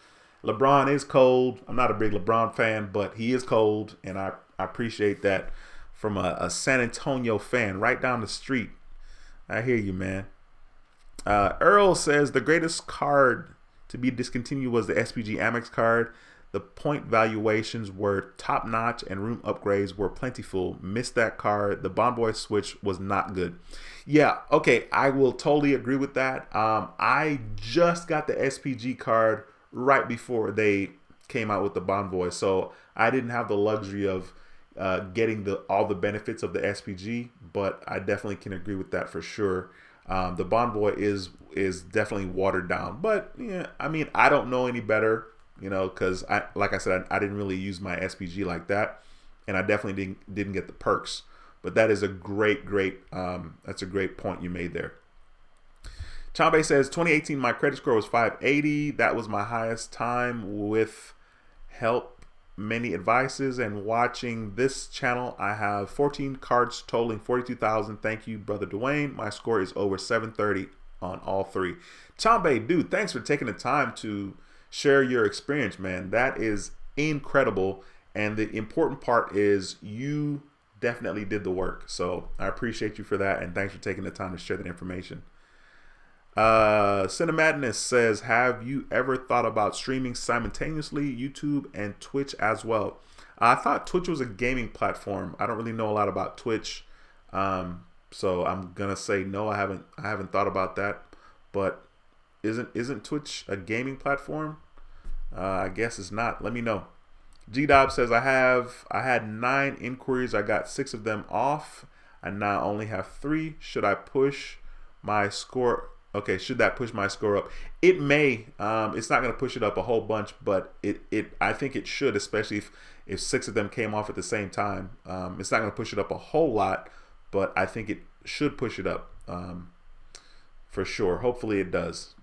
LeBron is cold. I'm not a big LeBron fan, but he is cold, and I appreciate that from a San Antonio fan right down the street. I hear you, man. Earl says the greatest card to be discontinued was the SPG Amex card. The point valuations were top notch and room upgrades were plentiful. Missed that card. The Bond Boy switch was not good. Yeah, okay, I will totally agree with that. I just got the SPG card right before they came out with the Bond Boy, so I didn't have the luxury of getting all the benefits of the SPG, but I definitely can agree with that for sure. The Bond Boy is definitely watered down, but yeah, I mean, I don't know any better, because like I said, I didn't really use my SPG like that, and I definitely didn't get the perks. But that is a great that's a great point you made there. Chambe says 2018 my credit score was 580. That was my highest time with help many advices and watching this channel. I have 14 cards totaling 42,000. Thank you, brother Dwayne. My score is over 730 on all 3. Chambe, dude, thanks for taking the time to share your experience, man. That is incredible. And the important part is you definitely did the work. So I appreciate you for that. And thanks for taking the time to share that information. Cinemadness says, have you ever thought about streaming simultaneously YouTube and Twitch as well? I thought Twitch was a gaming platform. I don't really know a lot about Twitch, so I'm gonna say no. I haven't thought about that. But isn't Twitch a gaming platform? I guess it's not. Let me know. G Dob says I had 9 inquiries. I got 6 of them off. I now only have 3. Should I push my score? Okay, should that push my score up? It may. It's not going to push it up a whole bunch, but I think it should, especially if 6 of them came off at the same time. It's not going to push it up a whole lot, but I think it should push it up for sure. Hopefully it does.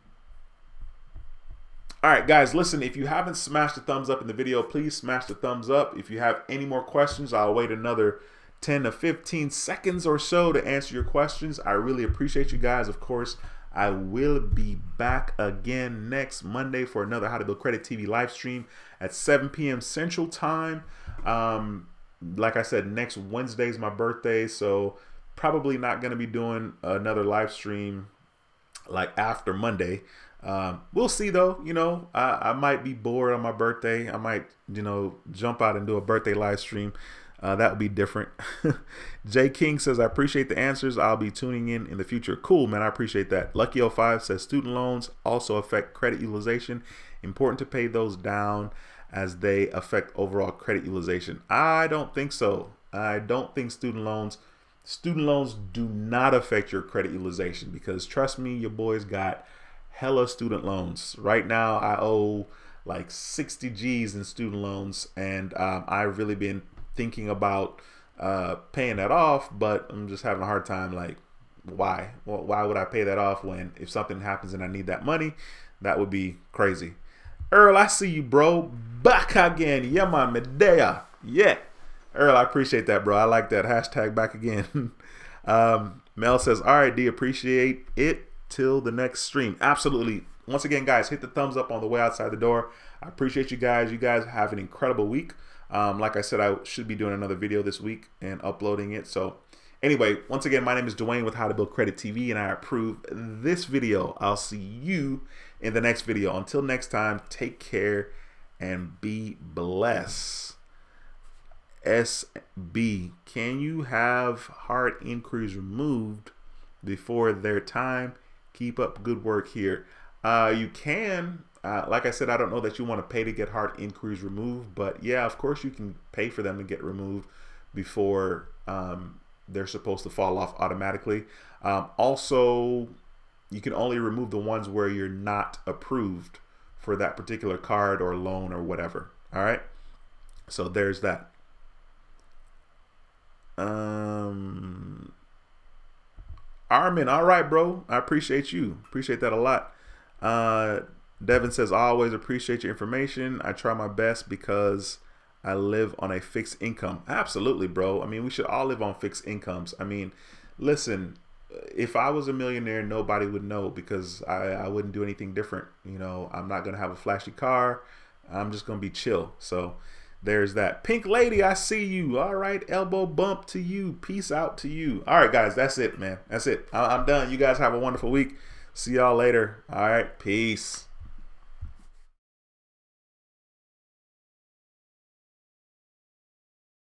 All right, guys, listen, if you haven't smashed the thumbs up in the video, please smash the thumbs up. If you have any more questions, I'll wait another 10 to 15 seconds or so to answer your questions. I really appreciate you guys. Of course, I will be back again next Monday for another How to Build Credit TV live stream at 7 p.m. Central Time. Like I said, next Wednesday is my birthday, so probably not going to be doing another live stream like after Monday. We'll see though. You know, I might be bored on my birthday. I might, you know, jump out and do a birthday live stream. That would be different. Jay King says, I appreciate the answers. I'll be tuning in the future. Cool, man. I appreciate that. Lucky05 says, student loans also affect credit utilization. Important to pay those down as they affect overall credit utilization. I don't think so. I don't think student loans do not affect your credit utilization, because trust me, your boy's got hella student loans. Right now, I owe like 60 G's in student loans, and I've really been thinking about paying that off, but I'm just having a hard time. Like, why? Well, why would I pay that off when if something happens and I need that money? That would be crazy. Earl, I see you, bro. Back again. Yeah, man, Medea. Yeah. Earl, I appreciate that, bro. I like that. Hashtag back again. Mel says, all right, D, appreciate it. Till the next stream. Absolutely. Once again, guys, hit the thumbs up on the way outside the door. I appreciate you guys. You guys have an incredible week. Like I said, I should be doing another video this week and uploading it. So anyway, once again, my name is Dwayne with How to Build Credit TV, and I approve this video. I'll see you in the next video. Until next time, take care and be blessed. SB, can you have hard inquiries removed before their time? Keep up good work here. You can. Like I said, I don't know that you want to pay to get hard inquiries removed, but yeah, of course you can pay for them to get removed before they're supposed to fall off automatically. Also, you can only remove the ones where you're not approved for that particular card or loan or whatever. All right. So there's that. Armin, all right, bro. I appreciate you. Appreciate that a lot. Devin says, I always appreciate your information. I try my best because I live on a fixed income. Absolutely, bro. I mean, we should all live on fixed incomes. I mean, listen, if I was a millionaire, nobody would know, because I wouldn't do anything different. You know, I'm not going to have a flashy car. I'm just going to be chill. So there's that. Pink lady, I see you. All right, elbow bump to you. Peace out to you. All right, guys, that's it, man. That's it. I'm done. You guys have a wonderful week. See y'all later. All right, peace.